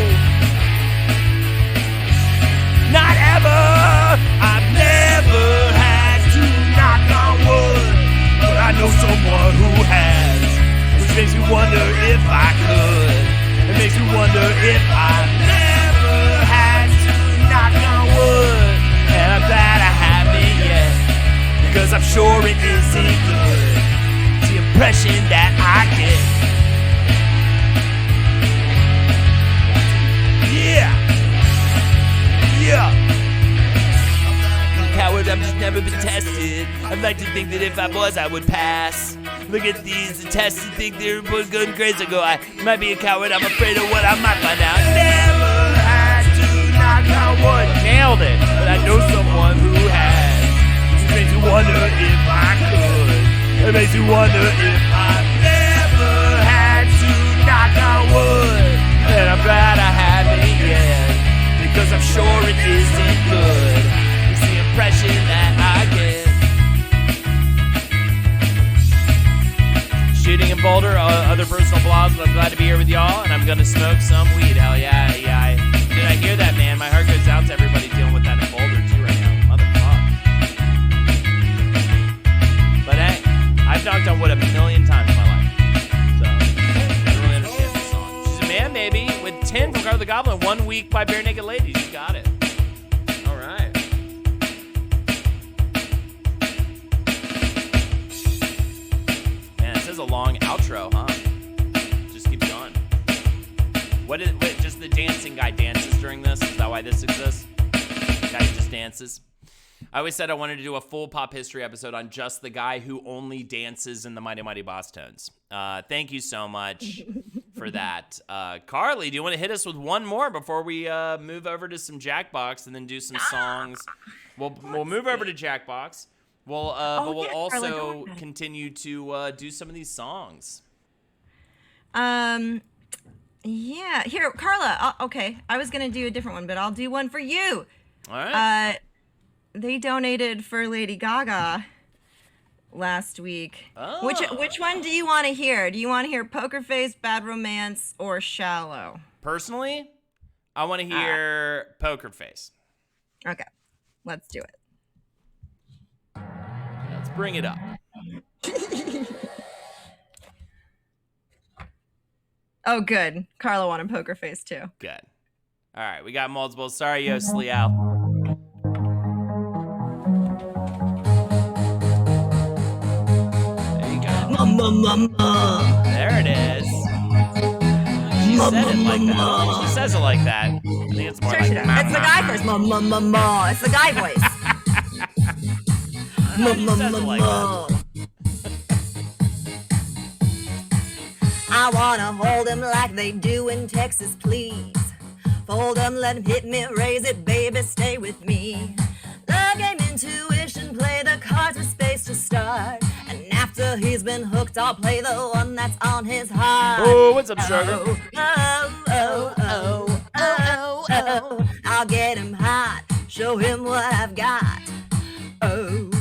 Speaker 5: not ever. I've never had to knock on wood, but I know someone who has, which makes me wonder if I could. It makes me wonder if I never had to knock on wood, and I'm glad I haven't yet, because I'm sure it isn't good. It's the impression that I get. Yeah. Coward, I've just never been tested. I'd like to think that if I was, I would pass. Look at these tests and think they're both good and crazy. Go, I might be a coward. I'm afraid of what I might find out. Never had to knock on wood. Nailed it. But I know someone who has. It makes me wonder if I could. It makes me wonder if I never had to knock on wood. And I'm glad I haven't yet, because I'm sure it isn't good. It's the impression that I get. Shooting in Boulder, other personal blogs, but I'm glad to be here with y'all, and I'm gonna smoke some weed. Hell yeah, yeah. Did I hear that, man? My heart goes out to everybody dealing with that in Boulder too right now.
Speaker 1: 10 from Carl the Goblin. 1 week by Bare Naked Ladies. You got it. All right. Man, this is a long outro, huh? Just keep going. What, just the dancing guy dances during this? Is that why this exists? Guy just dances. I always said I wanted to do a full pop history episode on just the guy who only dances in the Mighty Mighty Boss Tones. Thank you so much for that. Carly, do you want to hit us with one more before we move over to some Jackbox and then do some songs? We'll move over to Jackbox. But we'll also continue to do some of these songs.
Speaker 3: Yeah, here, Carla. Okay, I was gonna do a different one, but I'll do one for you.
Speaker 1: All right.
Speaker 3: They donated for Lady Gaga last week.
Speaker 1: Oh.
Speaker 3: Which one do you want to hear? Do you want to hear Poker Face, Bad Romance, or Shallow?
Speaker 1: Personally, I want to hear Poker Face.
Speaker 3: Okay, let's do it.
Speaker 1: Let's bring it up.
Speaker 3: Oh, good. Carla wanted Poker Face too.
Speaker 1: Good. All right, we got multiple. Sorry, Yo Sleow. There it is. She said it like that. She says it like that. I think it's more like
Speaker 4: It's the guy first. It's the guy voice.
Speaker 1: She says it like that.
Speaker 4: I wanna hold him like they do in Texas, please. Fold him, let him hit me, raise it, baby, stay with me. Love game, intuition, play the cards with space to start. And after he's been hooked, I'll play the one that's on his heart.
Speaker 1: Oh, what's up, sugar?
Speaker 4: Oh. I'll get him hot, show him what I've got. Oh.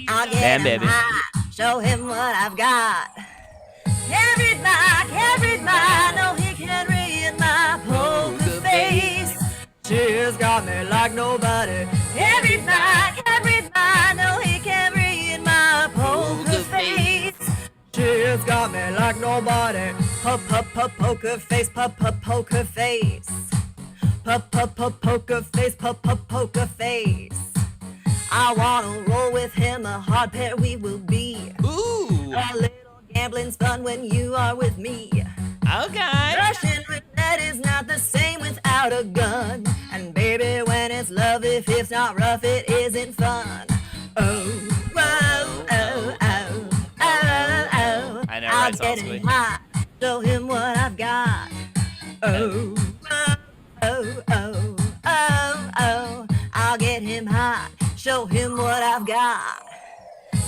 Speaker 4: I'll get
Speaker 1: Man,
Speaker 4: him
Speaker 1: baby.
Speaker 4: hot, show him what I've got. Can't read my, no, he can't read my poker face. She's got me like nobody. Can't read my, no, he can't read my poker face. She's got me like nobody. Poker face, poker face. Poker face, poker face. I wanna roll with him, a hard pair we will be.
Speaker 1: Ooh.
Speaker 4: A little gambling's fun when you are with me.
Speaker 1: Okay.
Speaker 4: Russian roulette is not the same without a gun. And baby, when it's love, if it's not rough, it isn't fun. Oh, whoa, oh, oh, oh, oh.
Speaker 1: I know,
Speaker 4: I'll
Speaker 1: right,
Speaker 4: get
Speaker 1: Salisbury?
Speaker 4: him hot, show him what I've got. Oh, oh, oh, oh, oh, oh. I'll get him hot, show him what I've got.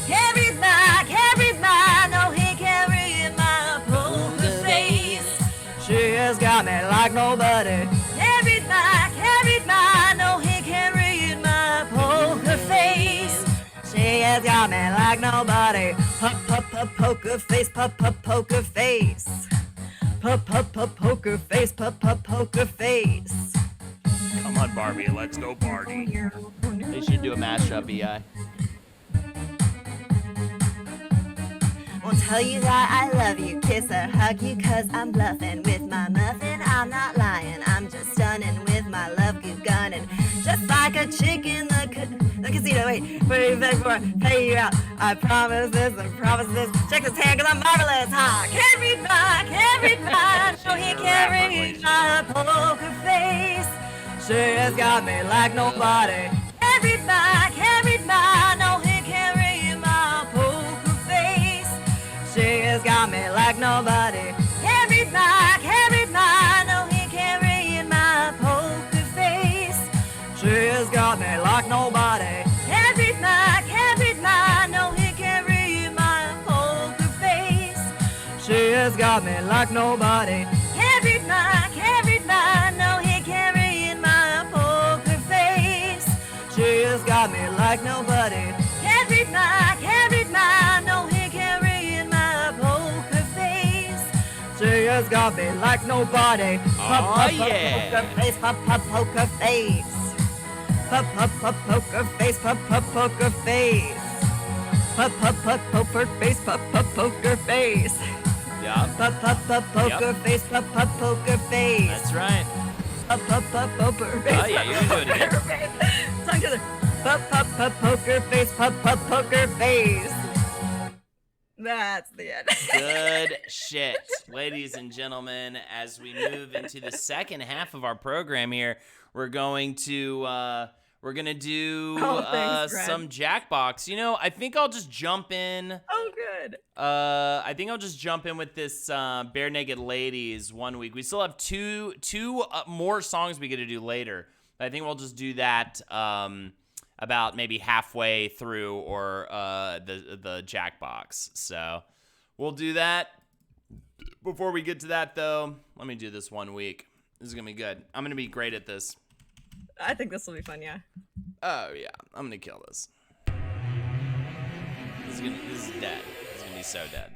Speaker 4: Can't read my, no, he can't read my poker face. She has got me like nobody. Can't read my, no, he can't read my poker face. She has got me like nobody. Poker face, poker face. Poker face, poker face.
Speaker 5: Come on, Barbie, let's go party.
Speaker 1: They should do a mashup, EI.
Speaker 4: Won't tell you that I love you, kiss or hug you, cause I'm bluffing with my muffin. I'm not lying, I'm just stunning with my love goo gunning. Just like a chick in the casino. Wait, put it back before I pay you out. I promise this, check this hand, cause I'm marvelous, huh? Can't read my, no, he can't read my poker face. She has got me like nobody. Can't read my, no, he can't read my poker face. She has got me like nobody. Can't read my, no, he can't read my poker face. She has got me like nobody. Can't read my, no, he can't read my poker face. She has got me like nobody. Can't read my, no, he can't read my poker face. She has got me like nobody. Can't read my, no, he can't read my poker face. She has got me like nobody.
Speaker 1: Oh, yeah.
Speaker 4: Poker face, poker face. Poker face, poker face. Poker face, poker face.
Speaker 1: Yup.
Speaker 4: Poker face, poker face.
Speaker 1: That's right.
Speaker 4: Poker face.
Speaker 1: Oh, yeah, you're gonna do it again.
Speaker 4: Song together. Poker face, poker face. That's the end.
Speaker 1: Good shit. Ladies and gentlemen, as we move into the second half of our program here, we're going to do
Speaker 4: thanks, Brad.
Speaker 1: some Jackbox. You know, I think I'll just jump in.
Speaker 4: Oh, good.
Speaker 1: I think I'll just jump in with this Bare Naked Ladies 1 week. We still have two more songs we get to do later. I think we'll just do that about maybe halfway through or the Jackbox. So we'll do that. Before we get to that, though, let me do this 1 week. This is going to be good. I'm going to be great at this.
Speaker 4: I think this will be fun, yeah.
Speaker 1: Oh, yeah. I'm going to kill this. This is dead. This is going to be so dead.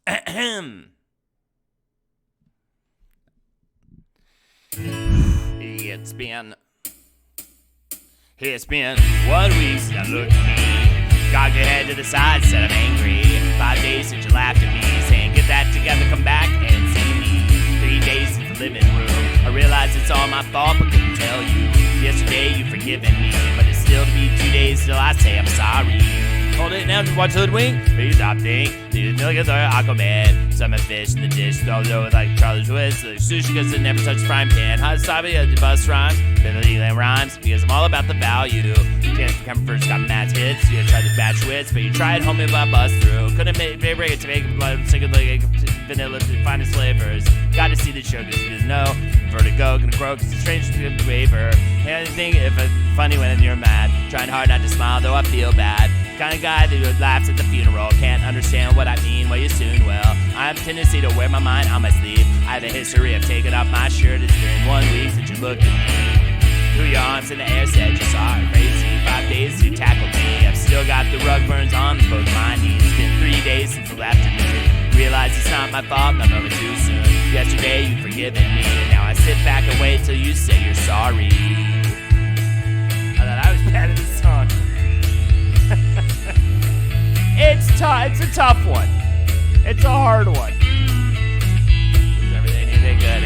Speaker 1: Ahem. It's been 1 week since I looked at me. Cocked your head to the side, said I'm angry. 5 days since you laughed at me, saying get that together, come back and see me. 3 days since the living room. I realize it's all my fault, but couldn't tell you. Yesterday you forgiven me, but it's still to be 2 days till I say I'm sorry. Hold it now, just watch Hoodwink. Please stop think. Dude, look at the Aquaman. Some fish in the dish, throw it over like Charlie Twist. Like sushi because it never touched frying pan. Hot sabi at the bus rhymes. Then the Leland rhymes because I'm all about the value. You can't come first, got Matt's hits. You try to match wits, but you tried homie by bust through. Couldn't make it to make it like vanilla finest flavors. Got to see the show because there's no vertigo. Gonna grow because it's strange to the waiver. Anything if it's funny when you're mad. Trying hard not to smile though I feel bad. Kind of guy that laughs at the funeral. Can't understand what I mean, well you soon will. I have a tendency to wear my mind on my sleeve. I have a history of taking off my shirt. It's been 1 week since you looked at me. Threw your arms in the air, said you saw it crazy. 5 days you tackled me. I've still got the rug burns on both my knees. It's been 3 days since you laughed at me. Realize it's not my fault, not over too soon. Yesterday you forgiven me, and now I sit back and wait till you say you're sorry. I thought I was bad at this song. It's a tough one. It's a hard one. Is everything anything good?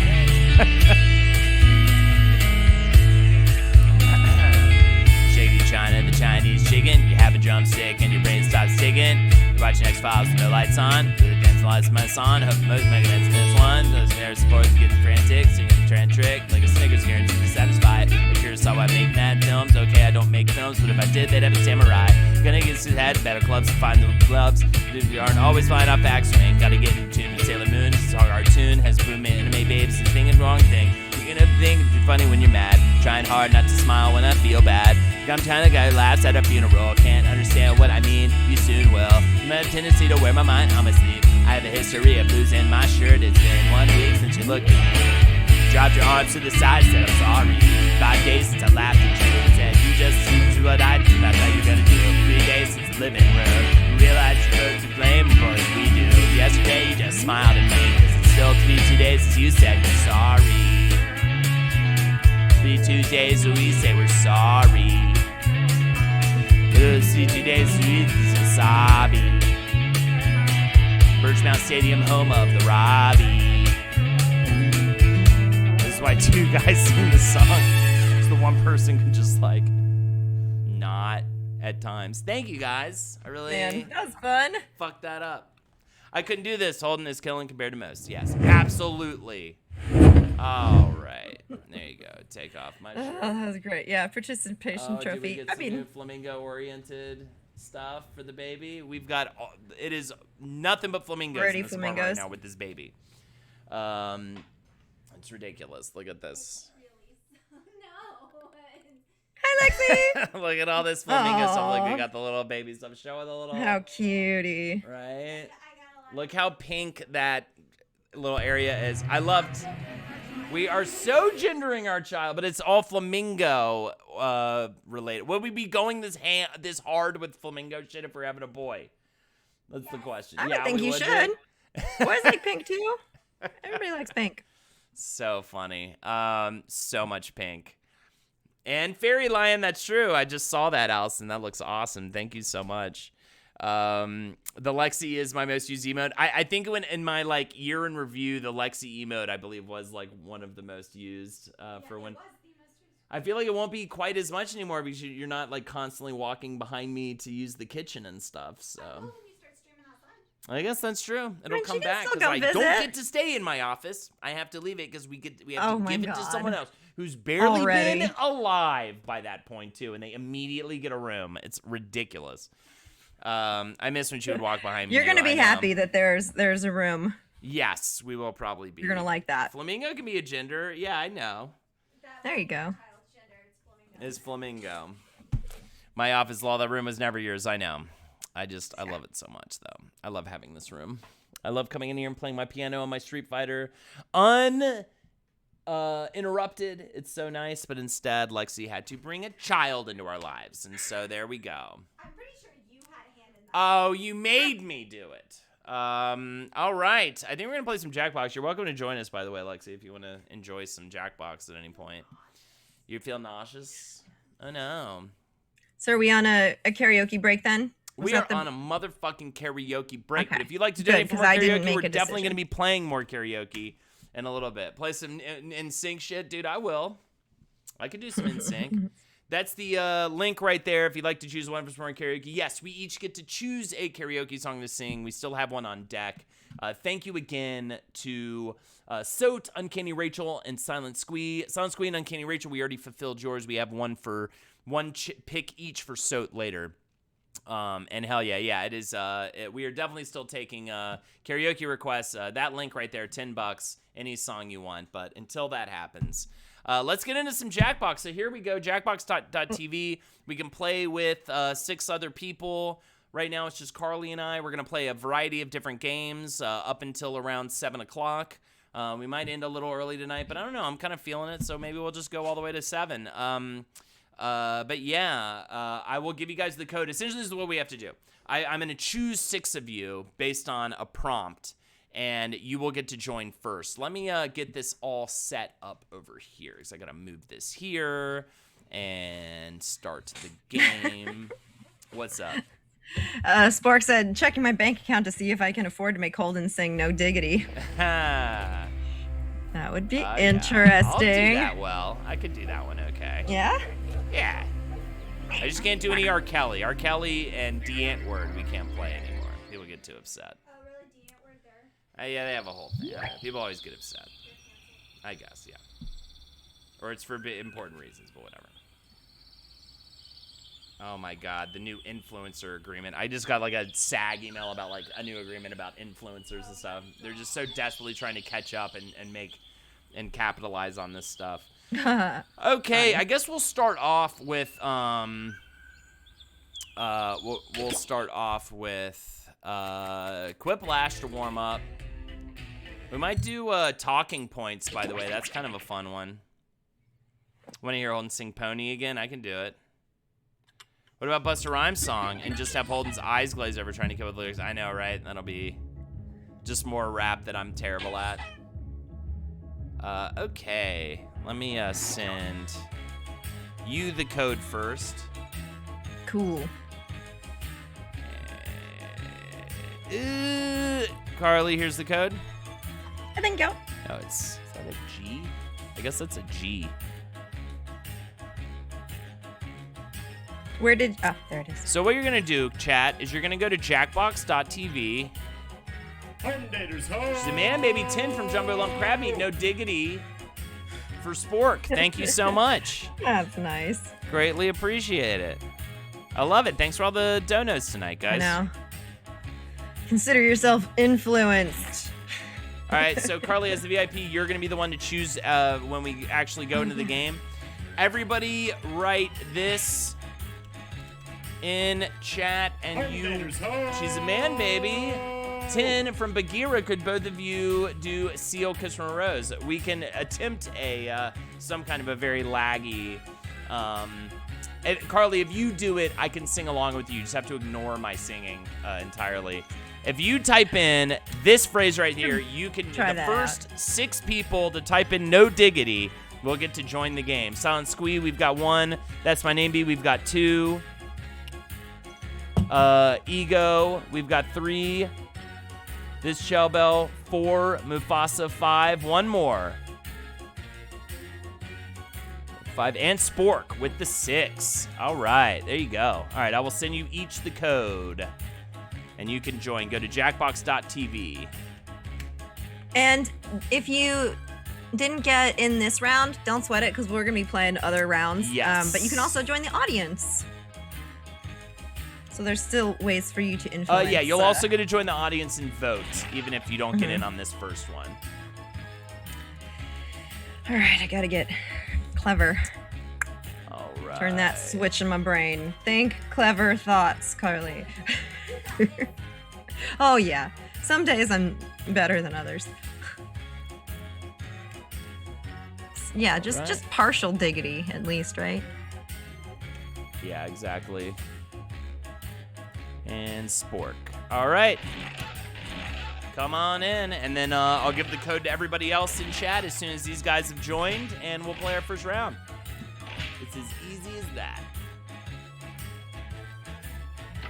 Speaker 1: Shaky China, the Chinese chicken. You have a drumstick and your brain stops ticking. You're watching X-Files with no lights on. With the dance lights my on. Hope most mechanisms in this one. Those air supports getting frantic. Singing the trend trick. Like a Snickers guaranteed to satisfy. If you're saw I make mad films. Okay, I don't make films, but if I did, they'd have a samurai. Gonna get his head, better clubs to find the gloves. You aren't always flying off backswing. Gotta get in tune with Sailor Moon. This is our cartoon. Has boom anime babes and thinking wrong thing. You're gonna think it's funny when you're mad. Trying hard not to smile when I feel bad. I'm kind of guy who laughs at a funeral. Can't understand what I mean, you soon will. I have a tendency to wear my mind on my sleeve. I have a history of losing my shirt. It's been 1 week since you looked at me. Dropped your arms to the side, said I'm sorry. 5 days since I laughed at you. Said you just do what I do, that's how you're gonna do. 3 days since the living room. You realize you're to blame for what we do. Yesterday you just smiled at me, cause it's still to be 2 days since you said you're sorry. Be 2 days when we say we're sorry. It'll see 2 days since we wasabi. Birchmount Stadium, home of the Robbie. This is why two guys sing the song. So the one person can just like not at times. Thank you guys. I really
Speaker 4: Man, that was fun.
Speaker 1: fucked that up. I couldn't do this. Holden is killing compared to most. Yes, absolutely. All right. There you go. Take off my shirt.
Speaker 4: Oh, that was great. Yeah, participation
Speaker 1: Did we
Speaker 4: trophy.
Speaker 1: get
Speaker 4: I
Speaker 1: some
Speaker 4: mean,
Speaker 1: new flamingo-oriented stuff for the baby? We've got it is nothing but flamingos
Speaker 4: Pretty
Speaker 1: in this apartment right
Speaker 4: flamingos.
Speaker 1: now with this baby. It's ridiculous. Look at this.
Speaker 4: hi Lexi.
Speaker 1: Look at all this flamingo stuff. Look, we
Speaker 4: Aw.
Speaker 1: got the little baby stuff. Show her the little.
Speaker 4: How cutie.
Speaker 1: Right. Look how pink that little area is. I loved. We are so gendering our child, but it's all flamingo related. Would we be going this hard with flamingo shit if we're having a boy? That's the question.
Speaker 4: I
Speaker 1: yeah,
Speaker 4: would think
Speaker 1: we
Speaker 4: you
Speaker 1: would be.
Speaker 4: should. Boys like pink too. Everybody likes pink.
Speaker 1: So funny. So much pink. And Fairy Lion, that's true. I just saw that, Allison. That looks awesome. Thank you so much. The Lexi is my most used emote. I think when in my like year in review, the Lexi emote I believe was like one of the most used for when. I feel like it won't be quite as much anymore because you're not like constantly walking behind me to use the kitchen and stuff. So I guess that's true. It'll
Speaker 3: She
Speaker 1: come
Speaker 3: can
Speaker 1: back
Speaker 3: still
Speaker 1: because
Speaker 3: come
Speaker 1: I
Speaker 3: visit.
Speaker 1: don't get to stay in my office. I have to leave it because we have
Speaker 3: Oh
Speaker 1: to
Speaker 3: my
Speaker 1: give it to
Speaker 3: God.
Speaker 1: someone else who's barely
Speaker 3: Already.
Speaker 1: been alive by that point too, and they immediately get a room. It's ridiculous. I miss when she would walk behind me.
Speaker 3: You're gonna
Speaker 1: I
Speaker 3: be
Speaker 1: know.
Speaker 3: happy that there's a room.
Speaker 1: Yes, we will probably be.
Speaker 3: You're gonna like that.
Speaker 1: Flamingo can be a gender. Yeah, I know.
Speaker 3: There you go.
Speaker 1: Is Flamingo. My office law, that room was never yours. I know. I love it so much, though. I love having this room. I love coming in here and playing my piano and my Street Fighter interrupted. It's so nice, but instead, Lexi had to bring a child into our lives, and so there we go.
Speaker 2: I'm pretty sure you had a hand in that.
Speaker 1: Oh, you made me do it. All right. I think we're gonna play some Jackbox. You're welcome to join us, by the way, Lexi, if you want to enjoy some Jackbox at any point. You feel nauseous? Oh no.
Speaker 3: So are we on a karaoke break then? Was
Speaker 1: We are
Speaker 3: that the-
Speaker 1: on a motherfucking karaoke break, but
Speaker 3: Okay.
Speaker 1: if you'd like to
Speaker 3: Good,
Speaker 1: donate for
Speaker 3: 'cause
Speaker 1: more
Speaker 3: I didn't
Speaker 1: karaoke,
Speaker 3: make
Speaker 1: we're
Speaker 3: a
Speaker 1: definitely going to
Speaker 3: decision.
Speaker 1: be playing more karaoke in a little bit. Play some in sync shit, dude. I will. I could do some in sync. That's the link right there. If you'd like to choose one for more karaoke, yes, we each get to choose a karaoke song to sing. We still have one on deck. Thank you again to Soat, Uncanny Rachel, and Silent Squee. Silent Squee and Uncanny Rachel, we already fulfilled yours. We have one for pick each for Soat later. And hell yeah, it is. We are definitely still taking karaoke requests. That link right there, $10, any song you want. But until that happens, let's get into some Jackbox. So here we go, Jackbox.tv. We can play with 6 other people. Right now it's just Carly and I. We're gonna play a variety of different games up until around 7 o'clock. We might end a little early tonight, but I don't know. I'm kind of feeling it, so maybe we'll just go all the way to 7. But yeah, I will give you guys the code. Essentially, this is what we have to do. I'm going to choose 6 of you based on a prompt, and you will get to join first. Let me get this all set up over here, because I got to move this here and start the game. What's up?
Speaker 3: Spork said, checking my bank account to see if I can afford to make Holden sing No Diggity.
Speaker 1: Ha.
Speaker 3: That would be
Speaker 1: Yeah.
Speaker 3: interesting.
Speaker 1: I'll do that well. I could do that one okay.
Speaker 3: Yeah?
Speaker 1: Yeah. I just can't do any R. Kelly. R. Kelly and DeAntword we can't play anymore. People get too upset.
Speaker 2: Oh, really? Deant there?
Speaker 1: Yeah, they have a whole thing. Yeah, people always get upset. I guess, yeah. Or it's for important reasons, but whatever. Oh my god, the new influencer agreement. I just got like a SAG email about like a new agreement about influencers and stuff. They're just so desperately trying to catch up and make and capitalize on this stuff. Okay, I guess we'll start off with we'll start off with Quiplash to warm up. We might do talking points, by the way. That's kind of a fun one. Want to hear Holden sing Pony again? I can do it. What about Busta Rhymes song and just have Holden's eyes glazed over trying to come up with lyrics? I know, right? That'll be just more rap that I'm terrible at. Okay, let me send you the code first.
Speaker 3: Cool.
Speaker 1: Carly, here's the code.
Speaker 3: I think go.
Speaker 1: Oh, is that a G? I guess that's a G.
Speaker 3: Where did... Oh, there it is.
Speaker 1: So what you're going to do, chat, is you're going to go to jackbox.tv. She's a man, baby 10 from Jumbo Lump Crab Meat, No Diggity for Spork. Thank you so much.
Speaker 3: That's nice.
Speaker 1: Greatly appreciate it. I love it. Thanks for all the donos tonight, guys.
Speaker 3: Now, consider yourself influenced.
Speaker 1: All right, so Carly, as the VIP, you're going to be the one to choose when we actually go into the game. Everybody write this in chat, and you... She's a man, baby. 10 from Bagheera. Could both of you do Seal Kiss from a Rose? We can attempt a some kind of a very laggy... Carly, if you do it, I can sing along with you. You just have to ignore my singing entirely. If you type in this phrase right here, you can...
Speaker 3: Try
Speaker 1: the
Speaker 3: that
Speaker 1: first 6 people to type in No Diggity will get to join the game. Silent Squee, we've got 1. That's my name, B. We've got 2. Ego, we've got 3. This Shell Bell, 4. Mufasa, 5. One more. 5. And Spork with the 6. All right, there you go. All right, I will send you each the code. And you can join. Go to jackbox.tv.
Speaker 4: And if you didn't get in this round, don't sweat it because we're going to be playing other rounds.
Speaker 1: Yes.
Speaker 4: But you can also join the audience. So there's still ways for you to influence.
Speaker 1: Yeah, you'll also get to join the audience and vote, even if you don't get in on this first one.
Speaker 4: All right, I got to get clever.
Speaker 1: All right.
Speaker 4: Turn that switch in my brain. Think clever thoughts, Carly. Oh, yeah. Some days I'm better than others. Yeah,
Speaker 1: Right.
Speaker 4: just partial diggity, at least, right?
Speaker 1: Yeah, exactly. And Spork. All right. Come on in, and then I'll give the code to everybody else in chat as soon as these guys have joined, and we'll play our first round. It's as easy as that.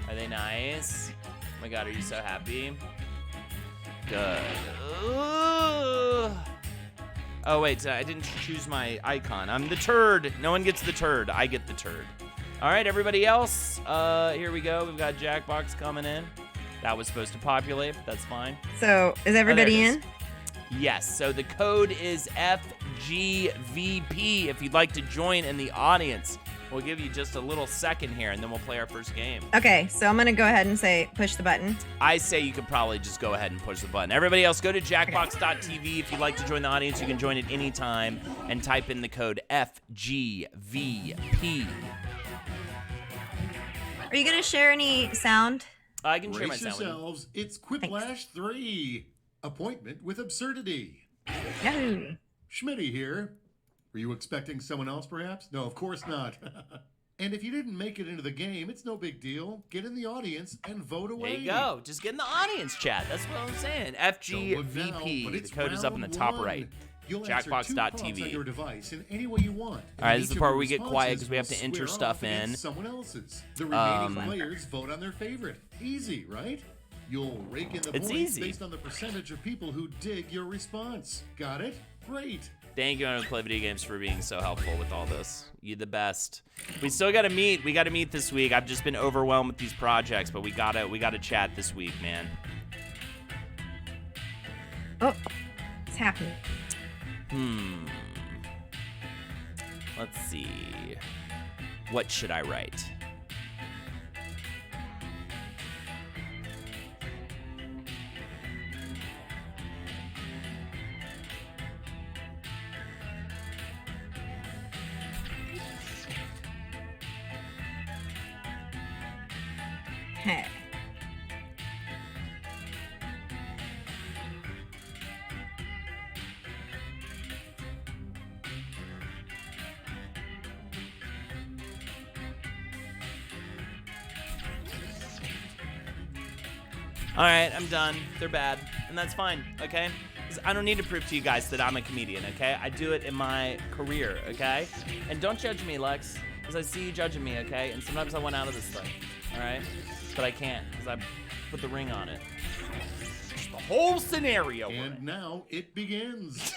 Speaker 1: Are they nice? Oh my god, are you so happy? Good. Ooh. Oh wait, I didn't choose my icon. I'm the turd. No one gets the turd. I get the turd. All right, everybody else. Here we go. We've got Jackbox coming in. That was supposed to populate, but that's fine.
Speaker 3: So, is everybody
Speaker 1: it is.
Speaker 3: in?
Speaker 1: Yes, so the code is FGVP if you'd like to join in the audience. We'll give you just a little second here, and then we'll play our first game.
Speaker 3: Okay, so I'm gonna go ahead and say push the button.
Speaker 1: I say you could probably just go ahead and push the button. Everybody else, go to jackbox.tv. If you'd like to join the audience, you can join at any time and type in the code FGVP.
Speaker 4: Are you going to share any sound?
Speaker 1: I can share my
Speaker 6: Brace
Speaker 1: sound with you.
Speaker 6: yourselves, it's Quiplash 3. Appointment with Absurdity.
Speaker 4: Yahoo!
Speaker 6: Schmitty here. Were you expecting someone else, perhaps? No, of course not. And if you didn't make it into the game, it's no big deal. Get in the audience and vote away.
Speaker 1: There you go. Just get in the audience chat. That's what I'm saying.
Speaker 6: Don't look now,
Speaker 1: FGVP.
Speaker 6: but
Speaker 1: The
Speaker 6: it's
Speaker 1: code is up in the
Speaker 6: round
Speaker 1: top
Speaker 6: one.
Speaker 1: right.
Speaker 6: You'll answer 2 prompts on
Speaker 1: Jackbox.tv.
Speaker 6: your device in any way you want.
Speaker 1: All right, this is the part where we get quiet because we have to enter
Speaker 6: enter
Speaker 1: stuff in.
Speaker 6: Someone else's. The remaining players vote on their favorite. Easy, right? You'll rake in the
Speaker 1: It's
Speaker 6: points
Speaker 1: easy.
Speaker 6: based on the percentage of people who dig your response. Got it? Great.
Speaker 1: Thank you, Play Video Games, for being so helpful with all this. You're the best. We still got to meet. We got to meet this week. I've just been overwhelmed with these projects, but we gotta chat this week, man.
Speaker 3: Oh, it's happening.
Speaker 1: Let's see. What should I write?
Speaker 3: Hey.
Speaker 1: All right, I'm done. They're bad, and that's fine, okay? 'Cause I don't need to prove to you guys that I'm a comedian, okay? I do it in my career, okay? And don't judge me, Lex, because I see you judging me, okay? And sometimes I want out of this thing, all right? But I can't, because I put the ring on it. Just the whole scenario.
Speaker 6: And now it begins.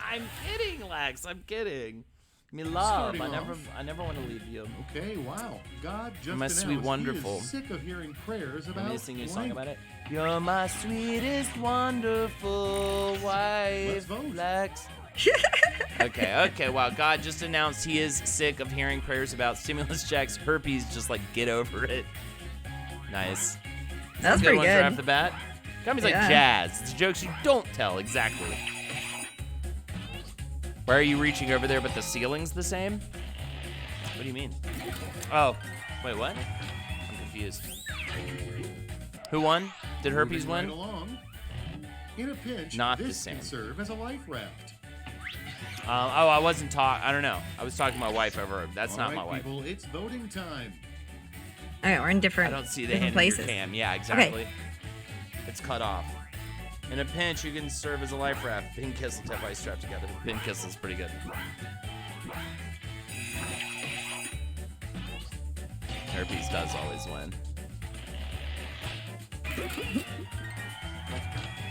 Speaker 1: I'm kidding, Lex. I'm kidding. Me love.
Speaker 6: Starting
Speaker 1: I never want to leave you.
Speaker 6: Okay, wow. God just
Speaker 1: My
Speaker 6: announced
Speaker 1: sweet
Speaker 6: he
Speaker 1: wonderful.
Speaker 6: is sick of hearing prayers about
Speaker 1: Want me to sing you a song
Speaker 6: blank.
Speaker 1: about it? You're my sweetest, wonderful wife,
Speaker 6: Let's vote.
Speaker 1: Lex. Okay, wow. God just announced he is sick of hearing prayers about stimulus checks, herpes, just like get over it. Nice.
Speaker 3: That's
Speaker 1: Good
Speaker 3: pretty
Speaker 1: ones right off
Speaker 3: good.
Speaker 1: the bat. Comedy's like
Speaker 3: Yeah.
Speaker 1: jazz. It's jokes you don't tell, exactly. Why are you reaching over there but the ceiling's the same? What do you mean? Oh, wait, what? I'm confused. Who won? Did herpes
Speaker 6: Moving
Speaker 1: win?
Speaker 6: Right along. In a pinch,
Speaker 1: Not the
Speaker 6: this
Speaker 1: same.
Speaker 6: can serve as a life raft.
Speaker 1: I wasn't talking. I don't know. I was talking to my wife over. That's
Speaker 6: All
Speaker 1: not
Speaker 6: right,
Speaker 1: my wife.
Speaker 6: people, it's voting time.
Speaker 3: Okay, we're in
Speaker 1: I
Speaker 3: different,
Speaker 1: don't see the
Speaker 3: different
Speaker 1: hand in your
Speaker 3: places.
Speaker 1: cam. Yeah, exactly. It's cut off. In a pinch, you can serve as a life raft. Pin Kissel, everybody strapped together. Pin Kissel's pretty good. Herpes does always win.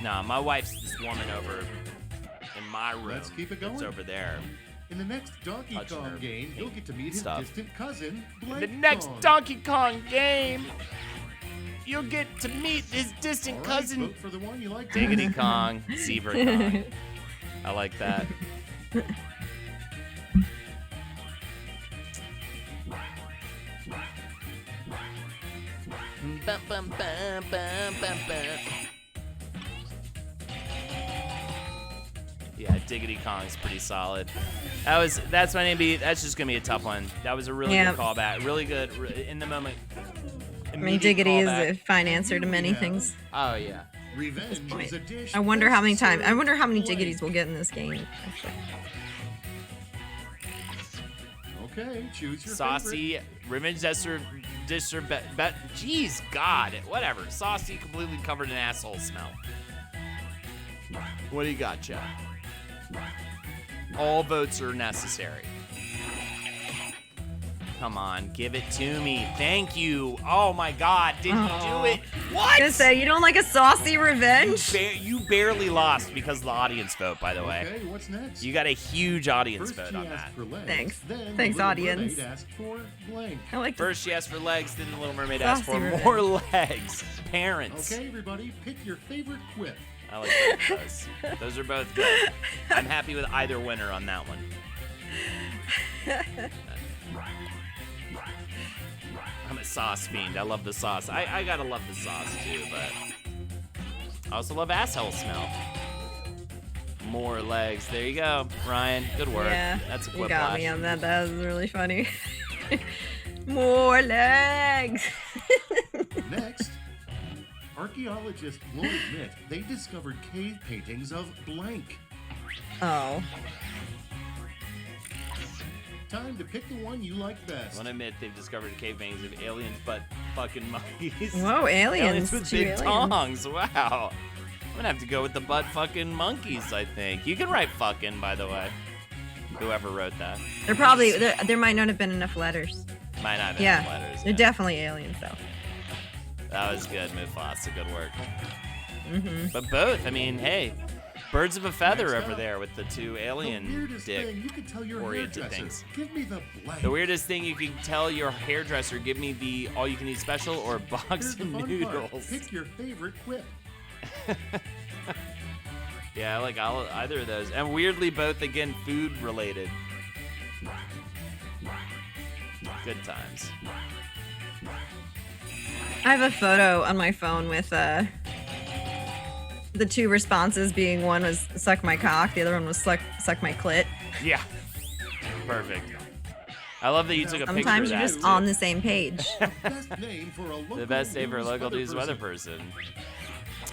Speaker 1: Nah, my wife's this woman over in my room.
Speaker 6: Let's keep it
Speaker 1: It's
Speaker 6: going.
Speaker 1: over there.
Speaker 6: In the next Donkey
Speaker 1: Touching her
Speaker 6: Kong game, you'll get to meet his
Speaker 1: stuff.
Speaker 6: distant cousin, Blank
Speaker 1: The next
Speaker 6: Kong.
Speaker 1: Donkey Kong game, you'll get to meet his distant
Speaker 6: All right,
Speaker 1: cousin,
Speaker 6: vote for the one you like.
Speaker 1: Diggity Kong, Zebra Kong. I like that. Bum, bum, bum, bum, bum, bum. Yeah, Diggity Kong's pretty solid. That's just gonna be a tough one. That was a really
Speaker 3: Yeah.
Speaker 1: good callback. Really good in the moment.
Speaker 3: I mean,
Speaker 1: Immediate
Speaker 3: diggity is
Speaker 1: callback.
Speaker 3: a fine answer to many
Speaker 6: Yeah.
Speaker 3: things.
Speaker 1: Oh yeah.
Speaker 6: Revenge is a dish.
Speaker 3: I wonder how many times. I wonder how many
Speaker 6: blank.
Speaker 3: diggities we'll get in this game. Actually.
Speaker 6: Okay, choose your
Speaker 1: Saucy, revenge jeez, God, whatever. Saucy, completely covered in asshole smell. What do you got, Chad? All votes are necessary. Come on, give it to me. Thank you. Oh my God, did you do it? What?
Speaker 3: I was gonna say, you don't like a saucy revenge?
Speaker 1: You barely lost because of the audience vote, by the way.
Speaker 6: Okay, what's next?
Speaker 1: You got a huge audience
Speaker 6: First
Speaker 1: vote
Speaker 6: she
Speaker 1: on
Speaker 6: asked
Speaker 1: that.
Speaker 6: for legs,
Speaker 3: Thanks.
Speaker 6: Then
Speaker 3: Thanks,
Speaker 6: the Little
Speaker 3: audience.
Speaker 6: Mermaid asked for blank.
Speaker 3: I like
Speaker 1: First, she asked for legs, then the Little Mermaid asked for
Speaker 3: Saucy revenge.
Speaker 1: more legs. Parents.
Speaker 6: Okay, everybody, pick your favorite quip.
Speaker 1: I like both of those. Those are both good. I'm happy with either winner on that one. I'm a sauce fiend. I love the sauce. I gotta love the sauce too, but I also love asshole smell. More legs. There you go, Ryan. Good work.
Speaker 3: Yeah,
Speaker 1: That's a
Speaker 3: you
Speaker 1: quiplash.
Speaker 3: got me on that. That was really funny. More legs.
Speaker 6: Next, archaeologists won't admit they discovered cave paintings of blank.
Speaker 3: Oh.
Speaker 6: Time to pick the one you like
Speaker 1: I
Speaker 6: best.
Speaker 1: want to admit they've discovered cave paintings of aliens, but fucking monkeys.
Speaker 3: Whoa, aliens.
Speaker 1: with
Speaker 3: Two
Speaker 1: big
Speaker 3: aliens.
Speaker 1: tongs. Wow. I'm gonna have to go with the butt fucking monkeys, I think. You can write fucking, by the way. Whoever wrote that.
Speaker 3: They're probably there might not have been enough letters.
Speaker 1: Might not have
Speaker 3: Yeah,
Speaker 1: letters.
Speaker 3: they're definitely aliens though.
Speaker 1: That was good, Mufasa. Good work.
Speaker 3: Mm-hmm.
Speaker 1: But both, I mean, hey, birds of a feather
Speaker 6: Next
Speaker 1: over
Speaker 6: up,
Speaker 1: there with the two
Speaker 6: The
Speaker 1: alien
Speaker 6: weirdest
Speaker 1: dick.
Speaker 6: thing you could tell your
Speaker 1: oriented
Speaker 6: hairdresser.
Speaker 1: things.
Speaker 6: Give me the blank.
Speaker 1: The weirdest thing you can tell your hairdresser, give me the all-you-can-eat special or box
Speaker 6: Here's the
Speaker 1: of
Speaker 6: fun part.
Speaker 1: noodles.
Speaker 6: Pick your favorite quip.
Speaker 1: Yeah, I like either of those. And weirdly, both, again, food related. Good times.
Speaker 3: I have a photo on my phone with the two responses being one was suck my cock, the other one was suck my clit.
Speaker 1: Yeah. Perfect. I love that you took a picture of
Speaker 3: Sometimes you're
Speaker 1: that.
Speaker 3: just
Speaker 1: too.
Speaker 3: on the same page.
Speaker 6: Best name for a local
Speaker 1: The best name for a
Speaker 6: news
Speaker 1: local news weather person.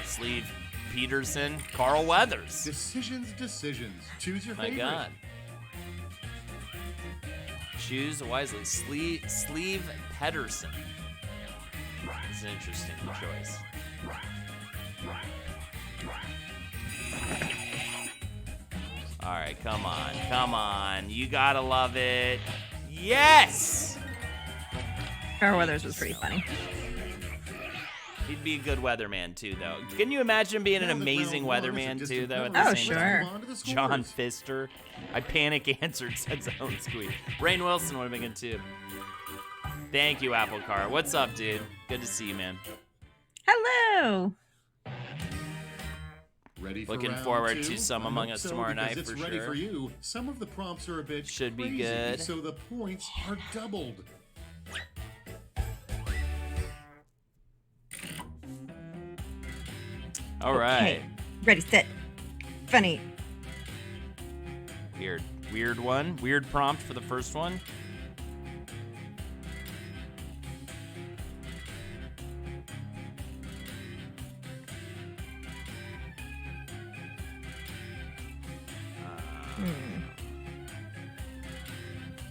Speaker 1: Sleeve Peterson, Carl Weathers.
Speaker 6: Decisions. Choose your
Speaker 1: My
Speaker 6: favorite.
Speaker 1: God. Choose wisely. Sleeve Pedersen. It's an interesting choice. All right, come on. You gotta love it. Yes!
Speaker 3: Carl Weathers was pretty funny.
Speaker 1: He'd be a good weatherman too, though. Can you imagine being an
Speaker 6: Now that
Speaker 1: amazing
Speaker 6: round one is a
Speaker 1: weatherman too,
Speaker 6: distant
Speaker 1: though? At
Speaker 6: memory,
Speaker 1: the
Speaker 3: Oh,
Speaker 1: same
Speaker 3: sure.
Speaker 1: time?
Speaker 6: move on to the
Speaker 1: John
Speaker 6: scores.
Speaker 1: Pfister. I panic answered, said Zone Squeak. Rainn Wilson would have been good too. Thank you, Apple Car. What's up, dude? Good to see you, man.
Speaker 3: Hello.
Speaker 6: Ready for
Speaker 1: Looking
Speaker 6: round
Speaker 1: forward
Speaker 6: two?
Speaker 1: to some
Speaker 6: I
Speaker 1: Among
Speaker 6: hope
Speaker 1: Us
Speaker 6: so,
Speaker 1: tomorrow
Speaker 6: because
Speaker 1: night
Speaker 6: it's
Speaker 1: for
Speaker 6: ready
Speaker 1: sure.
Speaker 6: for you. Some of the prompts are a bit
Speaker 1: Should be
Speaker 6: crazy,
Speaker 1: good.
Speaker 6: so the points are doubled.
Speaker 1: All right.
Speaker 3: Okay. Ready, set, funny.
Speaker 1: Weird one. Weird prompt for the first one.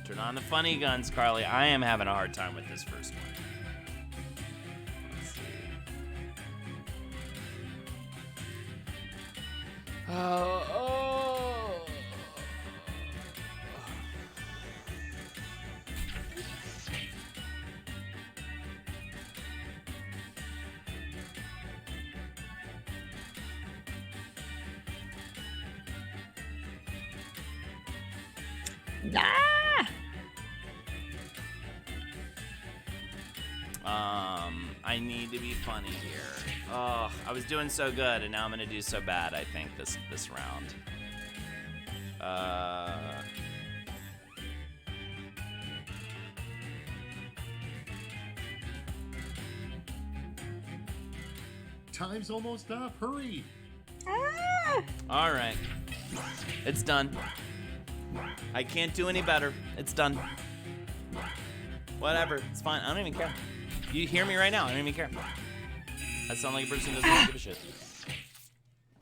Speaker 1: Turn on the funny guns, Carly. I am having a hard time with this first one. Let's see. Oh.
Speaker 3: Ah!
Speaker 1: I need to be funny here. Oh, I was doing so good, and now I'm gonna do so bad. I think this round.
Speaker 6: Time's almost up. Hurry.
Speaker 3: Ah!
Speaker 1: All right, it's done. I can't do any better. It's done. Whatever, it's fine. I don't even care. You hear me right now? I don't even care. I sound like a person who doesn't give a shit.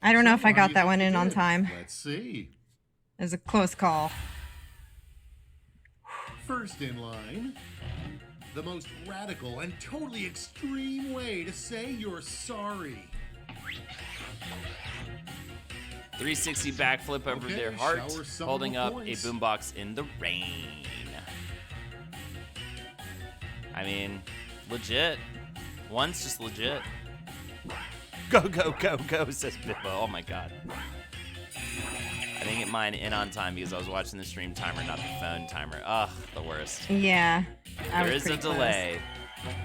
Speaker 3: I don't know if I
Speaker 6: How do
Speaker 3: got
Speaker 6: you
Speaker 3: that
Speaker 6: think
Speaker 3: one
Speaker 6: you
Speaker 3: in on
Speaker 6: did?
Speaker 3: time.
Speaker 6: Let's see.
Speaker 3: It was a close call.
Speaker 6: First in line, the most radical and totally extreme way to say you're sorry.
Speaker 1: 360 backflip over
Speaker 6: Okay,
Speaker 1: their heart,
Speaker 6: shower some
Speaker 1: holding
Speaker 6: more
Speaker 1: up
Speaker 6: points.
Speaker 1: a boombox in the rain. I mean, legit. One's just legit. Go, go, go, go, says Bippo. Oh my god. I didn't get mine in on time because I was watching the stream timer, not the phone timer. Ugh, the worst.
Speaker 3: Yeah. I
Speaker 1: There
Speaker 3: was
Speaker 1: is a
Speaker 3: pretty close.
Speaker 1: delay.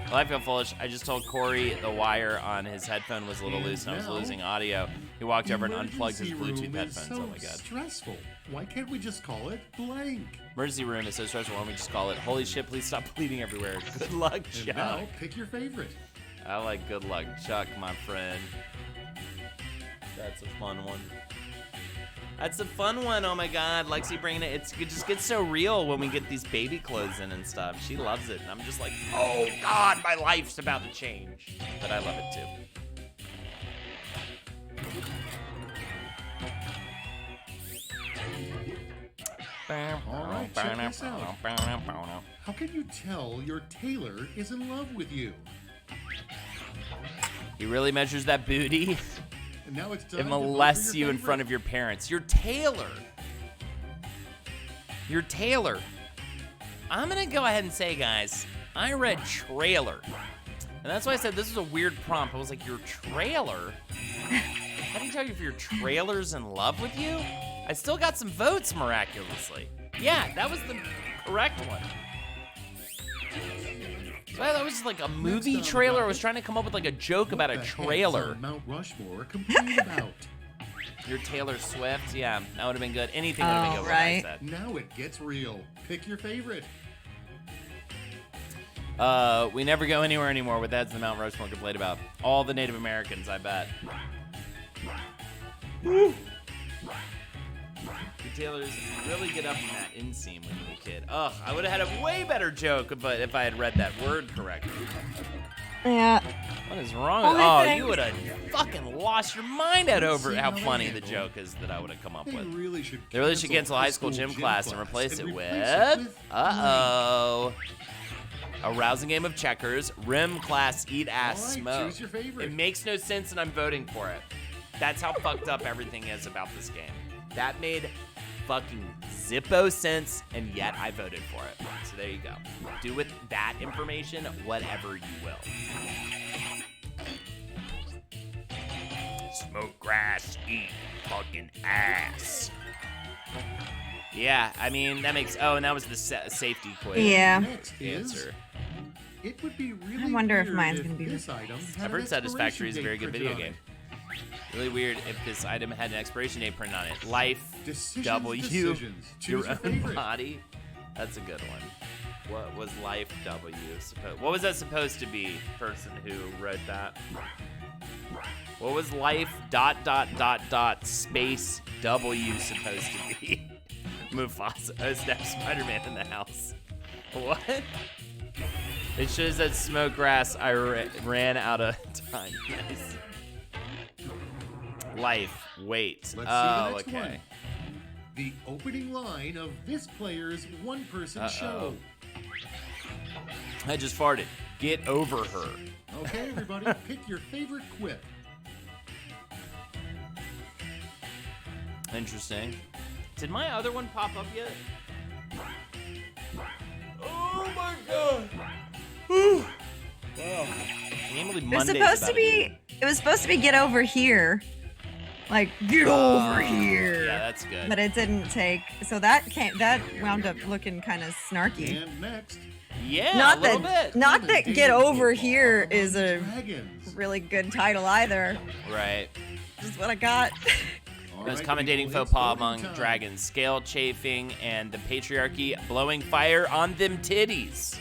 Speaker 1: Well, I feel foolish. I just told Corey the wire on his headphone was a little
Speaker 6: And
Speaker 1: loose and I was
Speaker 6: now,
Speaker 1: losing audio. He walked over and unplugged his
Speaker 6: Emergency
Speaker 1: Bluetooth
Speaker 6: room is
Speaker 1: headphones.
Speaker 6: so
Speaker 1: Oh my god.
Speaker 6: stressful. Why can't we just call it blank?
Speaker 1: Emergency room is so stressful. Why don't we just call it, holy shit, please stop bleeding everywhere. Good luck,
Speaker 6: And
Speaker 1: Chuck.
Speaker 6: now, pick your favorite.
Speaker 1: I like good luck, Chuck, my friend. That's a fun one. That's a fun one. Oh my god, Lexi bringing it. It just gets so real when we get these baby clothes in and stuff. She loves it. And I'm just like, oh god, my life's about to change. But I love it too.
Speaker 6: All right, check this out. How can you tell your tailor is in love with you?
Speaker 1: He really measures that booty.
Speaker 6: And now it's time
Speaker 1: It
Speaker 6: to vote for
Speaker 1: molests
Speaker 6: your
Speaker 1: you in
Speaker 6: favorite.
Speaker 1: front of your parents. You're Taylor. You're Taylor. I'm gonna go ahead and say, guys, I read trailer. And that's why I said this was a weird prompt. I was like, your trailer? How do you tell you if your trailer's in love with you? I still got some votes miraculously. Yeah, that was the correct one. So that was like a movie
Speaker 6: on the
Speaker 1: trailer. I was
Speaker 6: docket.
Speaker 1: trying to come up with like a joke about a
Speaker 6: What the heck's
Speaker 1: trailer.
Speaker 6: on Mount Rushmore complain about.
Speaker 1: Your Taylor Swift, yeah, that would have been good. Anything would have been
Speaker 3: Oh,
Speaker 1: good.
Speaker 3: right.
Speaker 1: What I
Speaker 6: Now it gets real. Pick your favorite.
Speaker 1: said. We never go anywhere anymore with that's the Mount Rushmore complained about. All the Native Americans, I bet. Woo. The Taylors really get up in that inseam when you were a kid. Ugh, I would have had a way better joke if I had read that word correctly.
Speaker 3: Yeah.
Speaker 1: What is wrong with
Speaker 3: Only
Speaker 1: Oh,
Speaker 3: thing-
Speaker 1: you would have fucking lost your mind out over
Speaker 6: See
Speaker 1: how
Speaker 6: how they
Speaker 1: funny the
Speaker 6: handle.
Speaker 1: joke is that I would have come up
Speaker 6: They
Speaker 1: with.
Speaker 6: really should
Speaker 1: Cancel high school gym class and replace it with uh-oh. A rousing game of checkers, rim class, eat ass,
Speaker 6: All right,
Speaker 1: smoke.
Speaker 6: choose your favorite.
Speaker 1: It makes no sense and I'm voting for it. That's how fucked up everything is about this game. That made fucking zippo sense and yet I voted for it. So there you go. Do with that information whatever you will. Smoke grass, eat fucking ass. Yeah, I mean, that makes... Oh, and that was the safety quiz.
Speaker 3: Yeah.
Speaker 6: Next is,
Speaker 1: Answer.
Speaker 6: it would be really
Speaker 3: I wonder if
Speaker 6: weird
Speaker 3: mine's gonna be
Speaker 6: this
Speaker 3: the-
Speaker 6: item had
Speaker 1: I've
Speaker 6: an
Speaker 1: heard Satisfactory is a very
Speaker 6: expiration
Speaker 1: good
Speaker 6: date
Speaker 1: video
Speaker 6: printed
Speaker 1: game. Really weird if this item had an expiration date printed on it. Life,
Speaker 6: Decisions,
Speaker 1: W,
Speaker 6: decisions. Choose
Speaker 1: your
Speaker 6: your
Speaker 1: own
Speaker 6: favorite.
Speaker 1: body. That's a good one. What was Life W supposed? What was that supposed to be? Person who wrote that. What was Life ... space W supposed to be? Mufasa. Oh snap! Spider-Man in the house. What? It should have said smoke grass. I ran out of time. Nice. Life. Wait.
Speaker 6: Let's see the
Speaker 1: Oh,
Speaker 6: next
Speaker 1: okay.
Speaker 6: one. The opening line of this player's one-person show.
Speaker 1: I just farted. Get over her.
Speaker 6: Okay, everybody, pick your favorite quip.
Speaker 1: Interesting. Did my other one pop up yet? Oh my god. Whew. Wow. Namely
Speaker 3: It was
Speaker 1: Monday's
Speaker 3: supposed
Speaker 1: about
Speaker 3: to be. It was supposed to be get over here. Like, get over here.
Speaker 1: Yeah, that's good.
Speaker 3: But it didn't take. So that wound up looking kind of snarky.
Speaker 6: And next,
Speaker 1: Yeah,
Speaker 3: Not
Speaker 1: a little
Speaker 3: that,
Speaker 1: bit.
Speaker 3: not that get over here is a
Speaker 6: Dragons.
Speaker 3: really good title either.
Speaker 1: Right.
Speaker 3: This is what I got.
Speaker 6: All
Speaker 1: Most
Speaker 6: right,
Speaker 1: commentating
Speaker 6: people,
Speaker 1: faux
Speaker 6: it's
Speaker 1: pas
Speaker 6: voting
Speaker 1: among
Speaker 6: time.
Speaker 1: dragons, scale chafing, and the patriarchy blowing fire on them titties.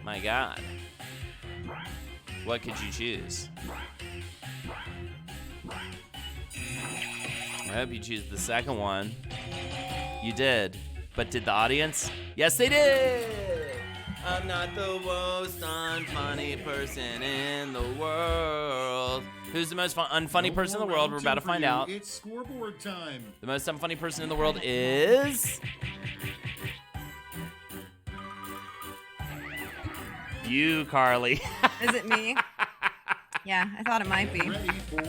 Speaker 1: My God. What could you choose? I hope you choose the second one. You did. But did the audience? Yes, they did! I'm not the most unfunny person in the world. Who's the most unfunny
Speaker 6: No
Speaker 1: person in the
Speaker 6: more
Speaker 1: world?
Speaker 6: round
Speaker 1: We're about
Speaker 6: two
Speaker 1: to
Speaker 6: for
Speaker 1: find
Speaker 6: you.
Speaker 1: out.
Speaker 6: It's scoreboard time.
Speaker 1: The most unfunny person in the world is... you, Carly.
Speaker 3: Is it me? Yeah, I thought it might be.
Speaker 6: Ready for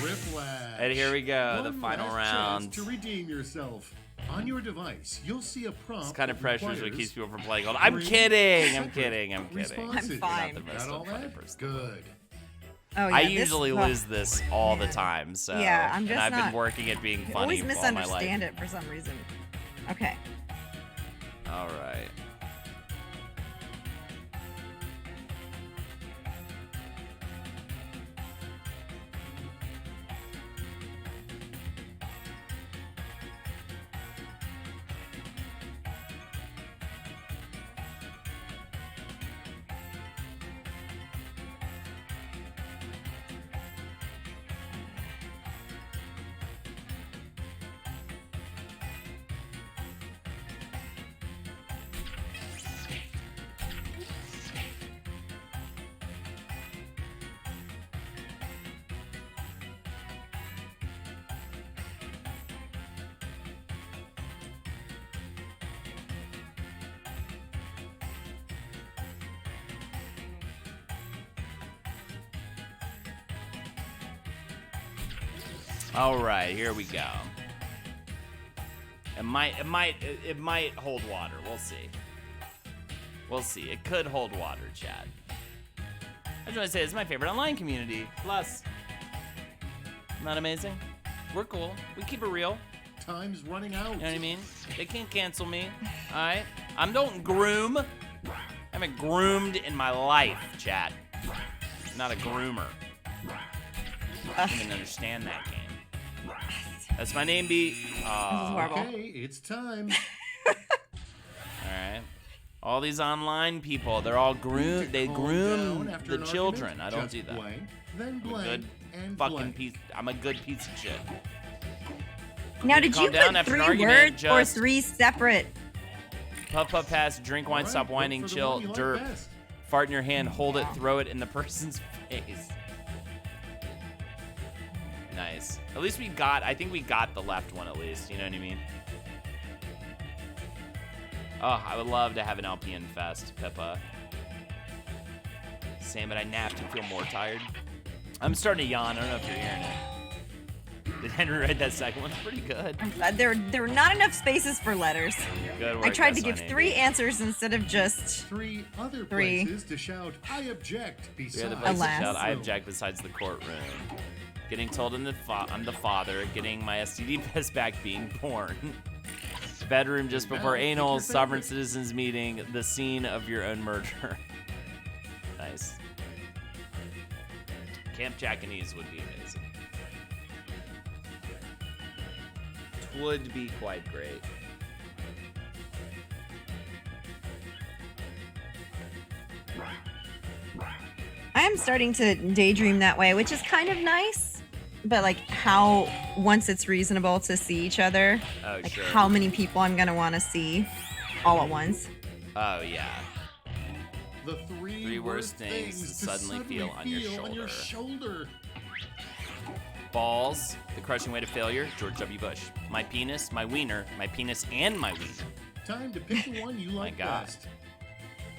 Speaker 6: Whiplash.
Speaker 1: And here we go, the
Speaker 6: One
Speaker 1: final
Speaker 6: last
Speaker 1: round.
Speaker 6: chance to redeem yourself. On your device, you'll see a prompt.
Speaker 1: This kind of
Speaker 6: that
Speaker 1: pressure is what
Speaker 6: requires
Speaker 1: keeps people from playing gold. I'm
Speaker 6: 3
Speaker 1: kidding. I'm
Speaker 6: separate
Speaker 1: kidding. I'm kidding.
Speaker 6: responses.
Speaker 3: I'm fine.
Speaker 1: Not the most
Speaker 6: Got all
Speaker 1: unfunny
Speaker 6: that?
Speaker 1: person.
Speaker 6: Good.
Speaker 3: Oh, yeah,
Speaker 1: I
Speaker 3: this-
Speaker 1: usually
Speaker 3: ugh.
Speaker 1: lose this all the time, so
Speaker 3: Yeah, I'm just
Speaker 1: and I've
Speaker 3: not-
Speaker 1: been working at being
Speaker 3: I
Speaker 1: funny
Speaker 3: always
Speaker 1: all my life.
Speaker 3: misunderstand it for some reason. Okay.
Speaker 1: All right. All right, here we go. It might hold water. We'll see. We'll see. It could hold water, Chad. I just want to say it's my favorite online community. Plus, not amazing. We're cool. We keep it real.
Speaker 6: Time's running out.
Speaker 1: You know what I mean? They can't cancel me. All right. I don't groom. I haven't groomed in my life, Chad. I'm not a groomer. I don't even understand that game. That's my name, B.
Speaker 3: horrible.
Speaker 6: Okay, it's time.
Speaker 1: All right. All these online people, they're all groomed. They
Speaker 6: Calm
Speaker 1: groom
Speaker 6: down after
Speaker 1: the
Speaker 6: an
Speaker 1: children.
Speaker 6: argument.
Speaker 1: I don't
Speaker 6: Just
Speaker 1: do that.
Speaker 6: Blank, then
Speaker 1: I'm a
Speaker 6: blank,
Speaker 1: good
Speaker 6: and
Speaker 1: fucking
Speaker 6: blank.
Speaker 1: piece. I'm a good piece of shit.
Speaker 3: Now, did
Speaker 1: calm
Speaker 3: you
Speaker 1: down
Speaker 3: put
Speaker 1: after an
Speaker 3: 3
Speaker 1: argument,
Speaker 3: words or
Speaker 1: just-
Speaker 3: 3 separate?
Speaker 1: Puff, puff, pass, drink wine,
Speaker 6: All right,
Speaker 1: stop
Speaker 6: vote
Speaker 1: whining,
Speaker 6: for the
Speaker 1: chill,
Speaker 6: one you like
Speaker 1: derp.
Speaker 6: best.
Speaker 1: Fart in your hand, hold it, throw it in the person's face. Nice. At least I think we got the left one at least, you know what I mean? Oh, I would love to have an LPN fest, Pippa. Same, but I napped and feel more tired. I'm starting to yawn. I don't know if you're hearing it. Did Henry write that second one? Pretty good.
Speaker 3: There were not enough spaces for letters.
Speaker 1: Good work.
Speaker 3: I tried to
Speaker 1: that's
Speaker 3: give
Speaker 1: on
Speaker 3: 3
Speaker 1: Amy.
Speaker 3: answers instead of just.
Speaker 6: 3 other
Speaker 3: 3.
Speaker 6: places to shout, I object,
Speaker 1: We
Speaker 6: besides
Speaker 1: had the place to
Speaker 3: Alas.
Speaker 1: shout, I object besides the courtroom. Getting told I'm the father. Getting my STD test back. Being born. Bedroom just
Speaker 6: Now,
Speaker 1: before
Speaker 6: pick
Speaker 1: anal.
Speaker 6: your
Speaker 1: Sovereign
Speaker 6: favorite.
Speaker 1: citizens meeting. The scene of your own murder. Nice. Camp Japanese would be amazing. Would be quite great.
Speaker 3: I am starting to daydream that way, which is kind of nice. But like how once it's reasonable to see each other,
Speaker 1: Oh,
Speaker 3: like
Speaker 1: sure.
Speaker 3: how many people I'm gonna want to see all at once.
Speaker 1: Oh, yeah.
Speaker 6: the 3
Speaker 1: worst things to suddenly feel on your
Speaker 6: shoulder.
Speaker 1: Balls, the crushing weight of failure, George W. Bush. My penis, my wiener, my penis and my wiener.
Speaker 6: Time to pick the one you like
Speaker 1: God.
Speaker 6: best.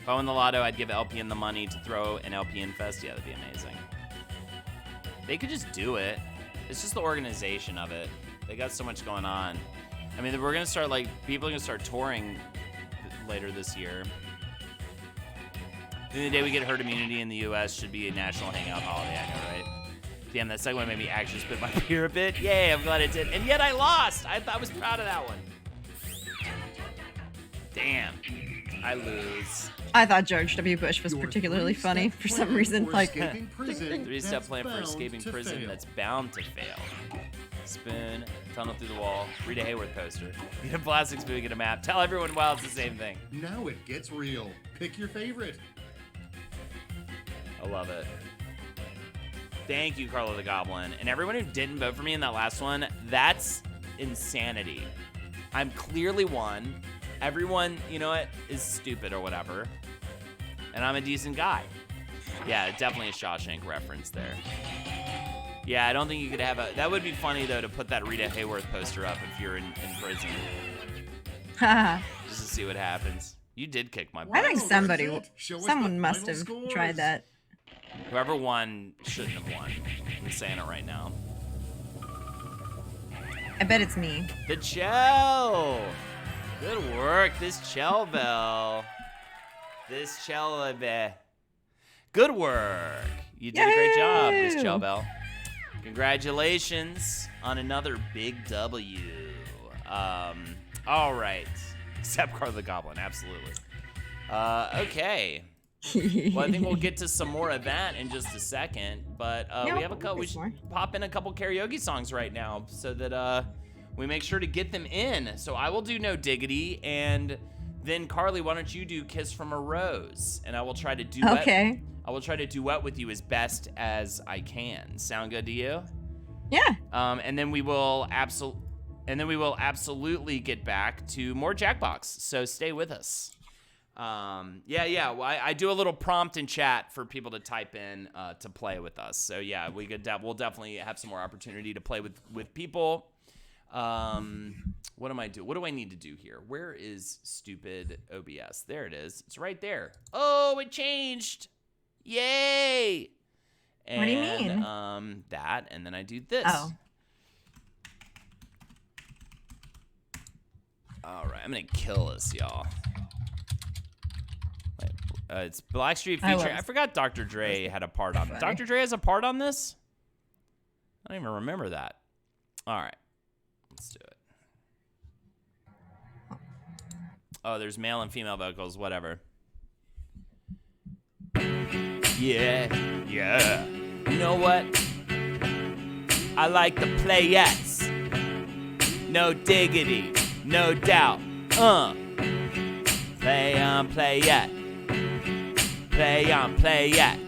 Speaker 1: If I won the lotto, I'd give LPN the money to throw an LPN fest. Yeah, that'd be amazing. They could just do it. It's just the organization of it. They got so much going on. I mean, we're gonna start people are gonna start touring later this year. The day we get herd immunity in the U.S. should be a national hangout holiday. I know, right? Damn, that second one made me actually spit my beer a bit. Yay, I'm glad it did. And yet I lost. I was proud of that one. Damn, I lose.
Speaker 3: I thought George W. Bush was
Speaker 6: Your
Speaker 3: particularly
Speaker 6: three-step
Speaker 3: funny for some
Speaker 6: plan
Speaker 3: reason.
Speaker 6: for
Speaker 3: Like,
Speaker 6: escaping prison
Speaker 1: Three-step
Speaker 6: that's
Speaker 1: plan for
Speaker 6: bound
Speaker 1: escaping
Speaker 6: to
Speaker 1: prison
Speaker 6: fail.
Speaker 1: that's bound to fail. Spoon, tunnel through the wall, Rita Hayworth poster. Get a plastic spoon, get a map. Tell everyone while it's the same thing.
Speaker 6: Now it gets real. Pick your favorite.
Speaker 1: I love it. Thank you, Carlo the Goblin. And everyone who didn't vote for me in that last one, that's insanity. I'm clearly won. Everyone, you know what, is stupid or whatever. And I'm a decent guy. Yeah, definitely a Shawshank reference there. Yeah, I don't think you could have a... That would be funny, though, to put that Rita Hayworth poster up if you're in prison.
Speaker 3: I
Speaker 1: Just to see what happens. You did kick my butt.
Speaker 3: think
Speaker 6: that's
Speaker 3: somebody,
Speaker 6: it. Show us
Speaker 3: someone
Speaker 6: the
Speaker 3: must
Speaker 6: final
Speaker 3: have
Speaker 6: scores.
Speaker 3: tried that.
Speaker 1: Whoever won shouldn't have won. I'm saying it right now.
Speaker 3: I bet it's me.
Speaker 1: The Chell! Good work, this Chell Bell. This Chell Bell. Good work. You did a great job, this
Speaker 3: Yahoo!
Speaker 1: Chell Bell. Congratulations on another big W. All right. Except Carl the Goblin, absolutely. Okay. Well, I think we'll get to some more of that in just a second. But
Speaker 3: Yeah,
Speaker 1: we have a couple. We
Speaker 3: there's
Speaker 1: should
Speaker 3: more.
Speaker 1: pop in a couple karaoke songs right now so that we make sure to get them in. So I will do No Diggity, and then Carly, why don't you do Kiss from a Rose, and I will try to duet.
Speaker 3: Okay.
Speaker 1: I will try to duet with you as best as I can. Sound good to you?
Speaker 3: Yeah.
Speaker 1: And then we will absolutely get back to more Jackbox. So stay with us. Yeah. Well, I do a little prompt in chat for people to type in to play with us. So yeah, we'll definitely have some more opportunity to play with people. What am I doing? What do I need to do here? Where is stupid OBS? There it is. It's right there. Oh, it changed. Yay! And,
Speaker 3: What do you mean?
Speaker 1: That, and then I do this.
Speaker 3: Oh.
Speaker 1: All right, I'm gonna kill this, y'all. Wait, it's Blackstreet
Speaker 3: I
Speaker 1: feature.
Speaker 3: love
Speaker 1: I forgot Dr. Dre had a part on it.
Speaker 3: funny.
Speaker 1: Dr. Dre has a part on this? I don't even remember that. All right, let's do it. Oh, there's male and female vocals, whatever. Yeah. You know what? I like the playettes. No diggity, no doubt. Play on, playette. Play on, playette.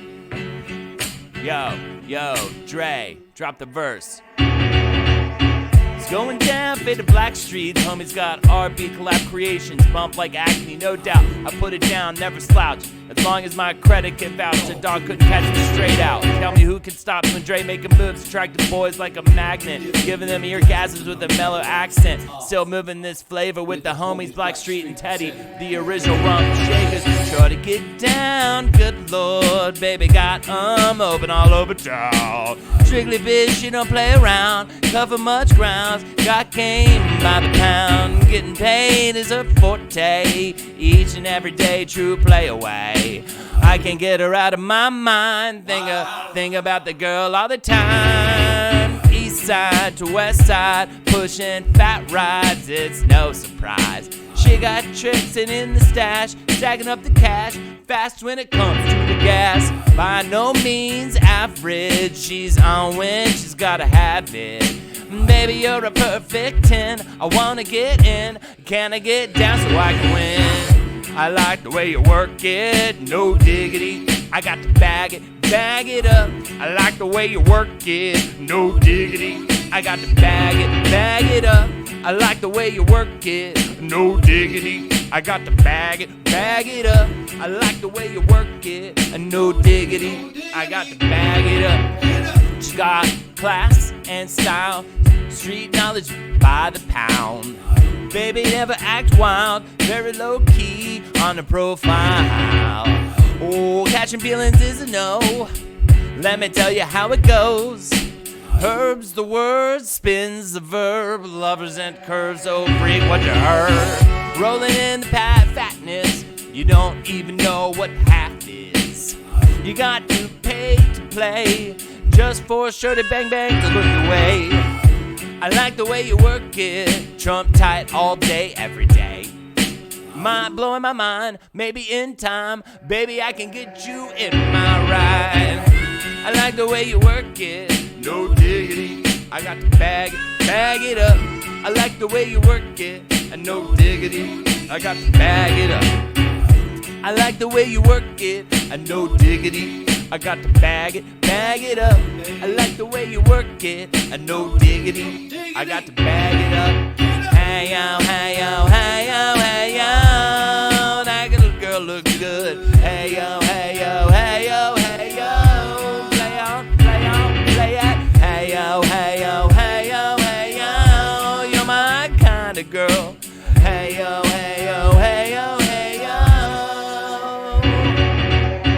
Speaker 1: Yo, Dre, drop the verse. It's going down, fade to Black Street. Homie's got RB collab creations, bump like acne, no doubt. I put it down, never slouch. As long as my credit can vouch, the dog couldn't catch me straight out. Tell me who can stop when Dre making moves, attracting boys like a magnet, giving them eargasms with a mellow accent. Still moving this flavor with the homies Black Street and Teddy, the original rump shakers. Try to get down, good lord, baby got open all over town. Strictly bitch, you don't play around, cover much grounds, got game by the pound. Getting paid is a forte, each and every day, true play away. I can't get her out of my mind, think about the girl all the time. East side to west side, pushing fat rides, it's no surprise. She got tricks and in the stash, stacking up the cash, fast when it comes to the gas. By no means average, she's on when she's gotta have it. Baby, you're a perfect 10, I wanna get in, can I get down so I can win? I like the way you work it, no diggity, I got to bag it up. I like the way you work it, no diggity, I got to bag it up. I like the way you work it, no diggity, I got to bag it up. I like the way you work it, no diggity, I got to bag it up. She's got class and style, street knowledge by the pound. Baby, never act wild, very low key on the profile. Oh, catching feelings is a no. Let me tell you how it goes. Herbs the word, spins the verb, lovers and curves, oh freak what you heard. Rolling in the fatness, you don't even know what half is. You got to pay to play, just for a shirt and bang bang to look away. I like the way you work it, trump tight all day, every day. Mind blowing my mind, maybe in time, baby, I can get you in my ride. I like the way you work it, no diggity. I got to bag it up. I like the way you work it, and no diggity. I got to bag it up. I like the way you work it, and no diggity. I got to bag it up. I like the way you work it, and no diggity. I got to bag it up. Hey yo, hey yo, hey yo, hey yo. That little girl looks good. Hey yo, hey yo, hey yo, hey yo. Play on, play on, play it. Hey yo, hey yo, hey yo, hey yo. You're my kind of girl. Hey yo, hey yo, hey yo, hey yo.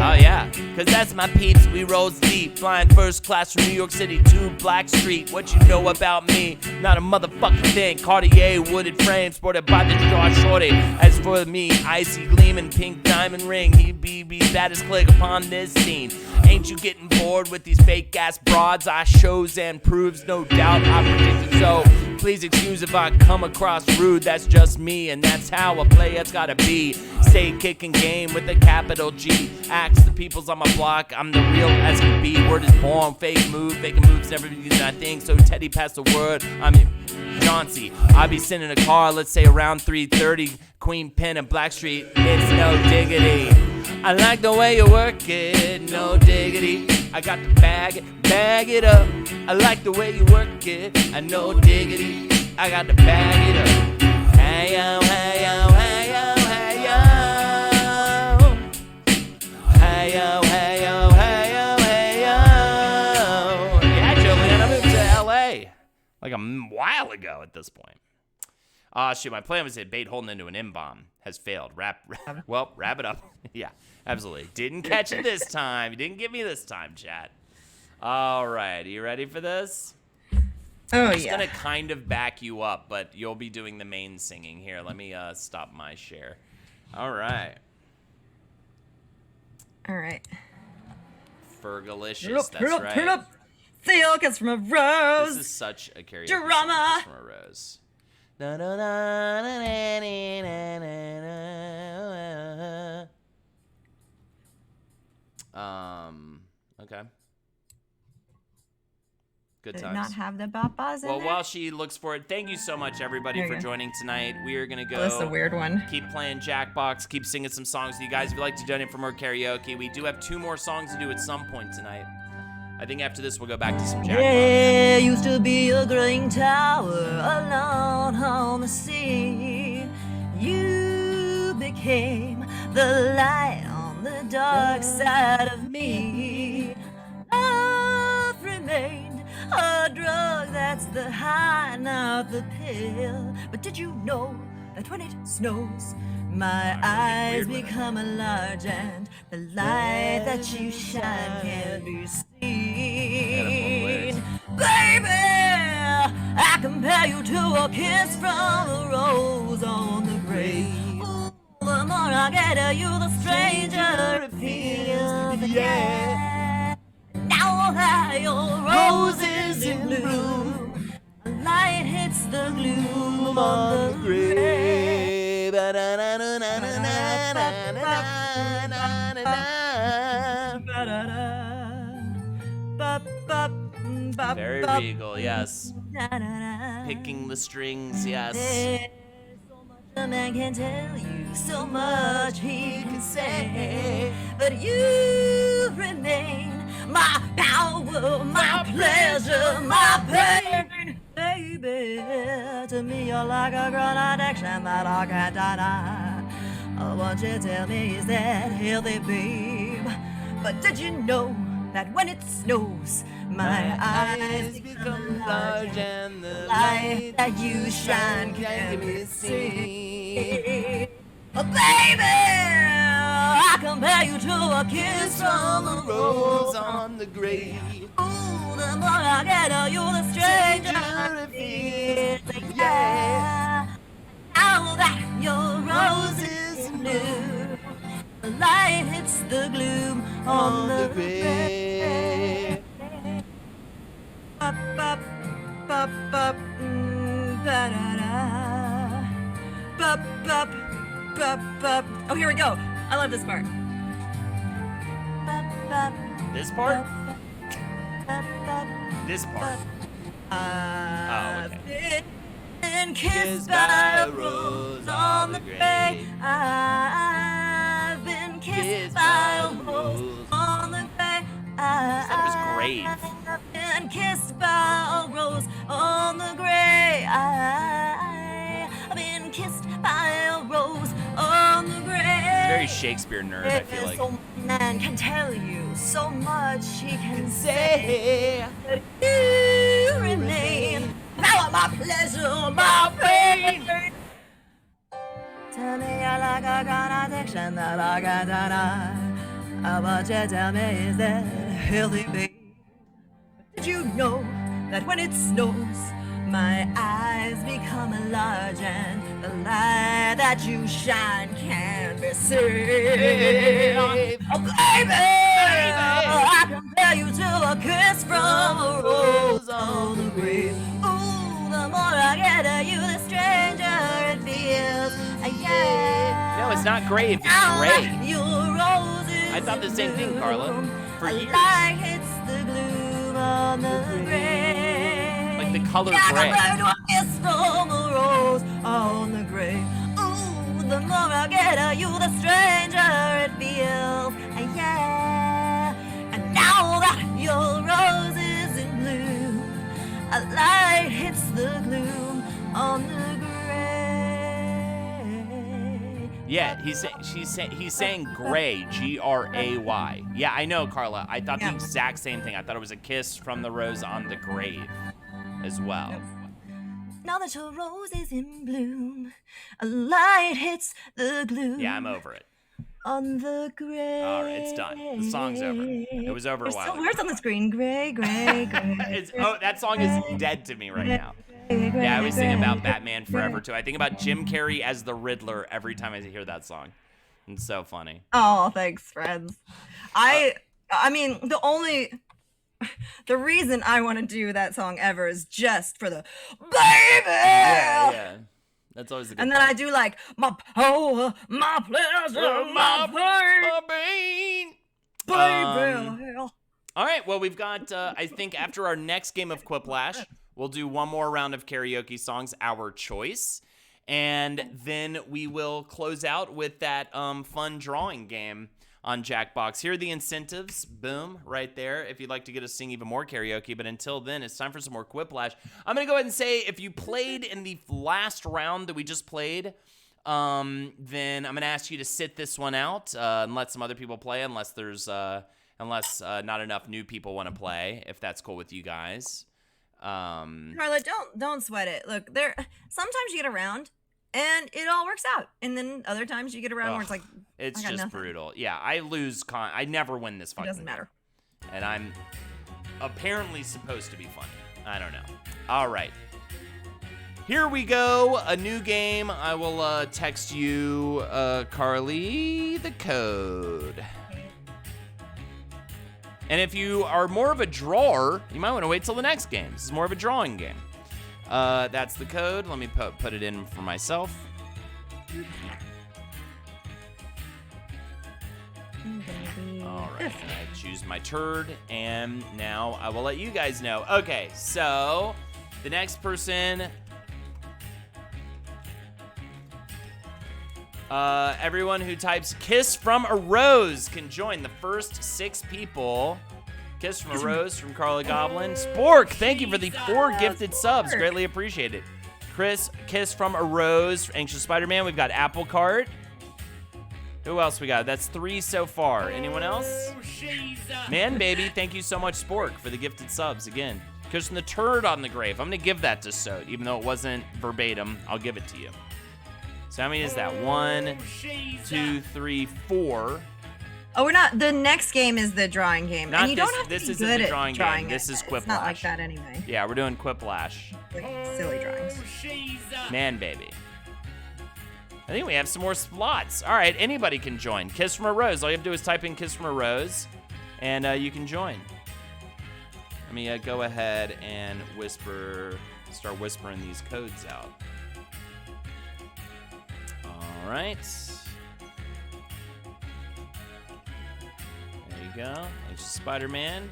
Speaker 1: Oh yeah, cause that's my peeps, we rose deep. Flying first class from New York City to Black Street. What you know about me? Not a motherfucking thing. Cartier wooded frame sported by the jaw shorty. As for me, icy gleaming pink diamond ring. He be baddest click upon this scene. Ain't you getting bored with these fake ass broads? I shows and proves, no doubt I predicted so. Please excuse if I come across rude, that's just me, and that's how a player's gotta be. Stay kicking game with a capital G. Ask the peoples on my block, I'm the real as can be. Word is born, faking moves never using I think. So Teddy passed the word, I'm Chauncey. I be sitting in a car, let's say around 3:30, Queen Pen and Black Street, it's no diggity. I like the way you work it, no diggity. I got to bag it up. I like the way you work it, and no diggity. I got to bag it up. Hey yo, hey yo, hey yo, hey yo. Hey yo, hey yo, hey yo, hey yo. Yeah, Julian, I moved to LA like a while ago at this point. Shoot, my plan was to bait holding into an M-bomb. Has failed. Wrap it up. Yeah, absolutely. Didn't catch it this time. You didn't get me this time, chat. All right, are you ready for this?
Speaker 3: Oh,
Speaker 1: I'm just
Speaker 3: yeah.
Speaker 1: gonna kind of back you up, but you'll be doing the main singing here. Let me stop my share. All right.
Speaker 3: All right.
Speaker 1: Fergalicious, that's right.
Speaker 4: Turn up. Theo gets from a rose.
Speaker 1: This is such a karaoke
Speaker 4: Drama.
Speaker 1: song from a rose. Na, na, na, na, na, na, na, na. Okay. Good
Speaker 3: Did it
Speaker 1: times.
Speaker 3: not have the babas in
Speaker 1: Well,
Speaker 3: there?
Speaker 1: while she looks for it, thank you so much, everybody,
Speaker 3: There
Speaker 1: for
Speaker 3: you go.
Speaker 1: joining tonight. We are going to go.
Speaker 3: That's the weird one.
Speaker 1: Keep playing Jackbox. Keep singing some songs. You guys, if you'd like to donate for more karaoke, we do have 2 more songs to do at some point tonight. I think after this, we'll go back to some Jackbox.
Speaker 4: There used to be a green tower alone on the sea. You became the light on the dark side of me. Love remained a drug that's the high, not the pill. But did you know that when it snows, my eyes become large and the light that you shine can be seen? Baby, I compare you to a kiss from a rose on the grave. Ooh, the more I get of you, the stranger it feels. Yeah. Now that your rose is in bloom, the light hits the gloom on the grave.
Speaker 1: Very regal, yes. Picking the strings, yes.
Speaker 4: There's so much a man can tell you, so much he can say, but you remain my power, my pleasure, my pain. Baby, to me you're like a girl addiction that I can't deny. Oh, won't you tell me, is that healthy, babe? But did you know that when it snows, my eyes become large and the light that you shine can be seen? Oh, baby, I compare you to a kiss from a rose on the grave. Ooh, the more I get of you, the stranger it feels. Yeah. Now that your rose is blue, the light hits the gloom on the grave. Ba ba ba ba da da. Ba ba ba ba. Oh, here we go. I love this part. Ba ba
Speaker 1: This part?
Speaker 4: ba ba.
Speaker 1: This part.
Speaker 4: I've
Speaker 1: okay.
Speaker 4: been kissed by a rose on the grave. I've been kissed by a rose on the grave.
Speaker 1: I thought it was grave.
Speaker 4: I've been kissed by a rose on the grave. I've been kissed by a rose on the grave.
Speaker 1: He's a very Shakespeare nerd, I feel like.
Speaker 4: So man can tell you so much he can say. But you remain. Now my pleasure, my pain. Tell me you like a contradiction that I got done. How about you tell me is that healthy, babe? Did you know that when it snows, my eyes become large and the light that you shine can be seen? Oh, baby, I compare you to a kiss from a rose on the grave. Ooh, the more I get of you, the stranger it feels. Yeah.
Speaker 1: No, it's not grave, it's
Speaker 4: Now
Speaker 1: gray.
Speaker 4: that your roses
Speaker 1: I thought the same thing, Carla, for
Speaker 4: a
Speaker 1: years.
Speaker 4: light hits the gloom on the grave.
Speaker 1: Like the color
Speaker 4: Yeah,
Speaker 1: gray.
Speaker 4: compared to a kiss from a rose on the grave. Ooh, the more I get of you, the stranger it feels. Yeah. And now that your rose is in bloom, a light hits the gloom on the grave.
Speaker 1: Yeah, he's saying gray, Gray. Yeah, I know, Carla. I thought the exact same thing. I thought it was a kiss from the rose on the grave as well.
Speaker 4: Now that your rose is in bloom, a light hits the gloom.
Speaker 1: Yeah, I'm over it.
Speaker 4: On the grave.
Speaker 1: All right, it's done. The song's over. It was over a
Speaker 4: There's
Speaker 1: while
Speaker 4: still
Speaker 1: ago.
Speaker 4: words on the screen. Gray, gray, gray.
Speaker 1: That song is dead to me right now. Yeah, I was thinking about Batman Forever too. I think about Jim Carrey as the Riddler every time I hear that song. It's so funny.
Speaker 3: Oh, thanks, friends. I mean, the reason I want to do that song ever is just for the baby.
Speaker 1: Yeah. That's always a good
Speaker 3: And then I do like my power, my pleasure, my pain, baby.
Speaker 1: All right, well, we've got, I think after our next game of Quiplash, we'll do one more round of karaoke songs, our choice. And then we will close out with that fun drawing game on Jackbox. Here are the incentives. Boom, right there, if you'd like to get us sing even more karaoke. But until then, it's time for some more Quiplash. I'm going to go ahead and say if you played in the last round that we just played, then I'm going to ask you to sit this one out and let some other people play unless not enough new people want to play, if that's cool with you guys.
Speaker 3: Carla, don't sweat it. Look, sometimes you get around and it all works out, and then other times you get around where it's like
Speaker 1: It's
Speaker 3: I got
Speaker 1: just
Speaker 3: nothing.
Speaker 1: brutal. Yeah, I lose I never win this
Speaker 3: It
Speaker 1: fucking
Speaker 3: doesn't
Speaker 1: game.
Speaker 3: matter.
Speaker 1: And I'm apparently supposed to be funny. I don't know. All right. Here we go. A new game. I will text you, Carly, the code. And if you are more of a drawer, you might want to wait till the next game. This is more of a drawing game. That's the code. Let me put it in for myself. All right, and I choose my turd, and now I will let you guys know. Okay, so the next person, everyone who types "Kiss from a Rose" can join. The first 6 people. Kiss from a Rose from Carla Goblin. Spork, thank you for the 4 gifted subs. Greatly appreciated. Chris, Kiss from a Rose. Anxious Spider-Man. We've got Apple Cart. Who else we got? That's 3 so far. Anyone else? Man Baby, thank you so much, Spork, for the gifted subs again. Kiss from the Turd on the Grave. I'm going to give that to Sote, even though it wasn't verbatim. I'll give it to you. So how many is that? 1, 2, 3, 4.
Speaker 3: Oh, we're not. The next game is the drawing game,
Speaker 1: Not
Speaker 3: and you don't
Speaker 1: this-
Speaker 3: have to
Speaker 1: this
Speaker 3: be
Speaker 1: isn't
Speaker 3: good
Speaker 1: the
Speaker 3: at
Speaker 1: drawing
Speaker 3: drawing
Speaker 1: game. This is
Speaker 3: It's not like
Speaker 1: Quiplash.
Speaker 3: that anyway.
Speaker 1: Yeah, we're doing Quiplash.
Speaker 3: Like silly drawings.
Speaker 1: Man Baby. I think we have some more slots. All right, anybody can join. Kiss from a Rose. All you have to do is type in Kiss from a Rose, and you can join. Let me go ahead and start whispering these codes out. All right. There you go. There's Spider-Man.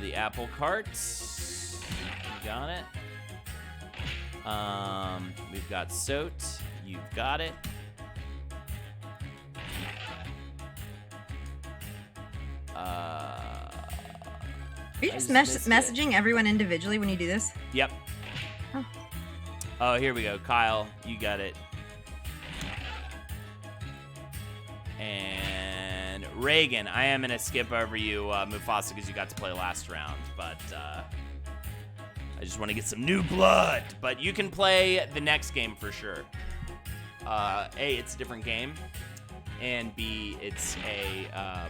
Speaker 1: The apple cart. Got it. We've got Soat. You've got it.
Speaker 3: Are you just
Speaker 1: missed it.
Speaker 3: messaging everyone individually when you do this?
Speaker 1: Yep.
Speaker 3: Oh.
Speaker 1: Oh, here we go. Kyle, you got it. And Reagan, I am going to skip over you, Mufasa, because you got to play last round. But I just want to get some new blood. But you can play the next game for sure. A, it's a different game. And B, it's a... I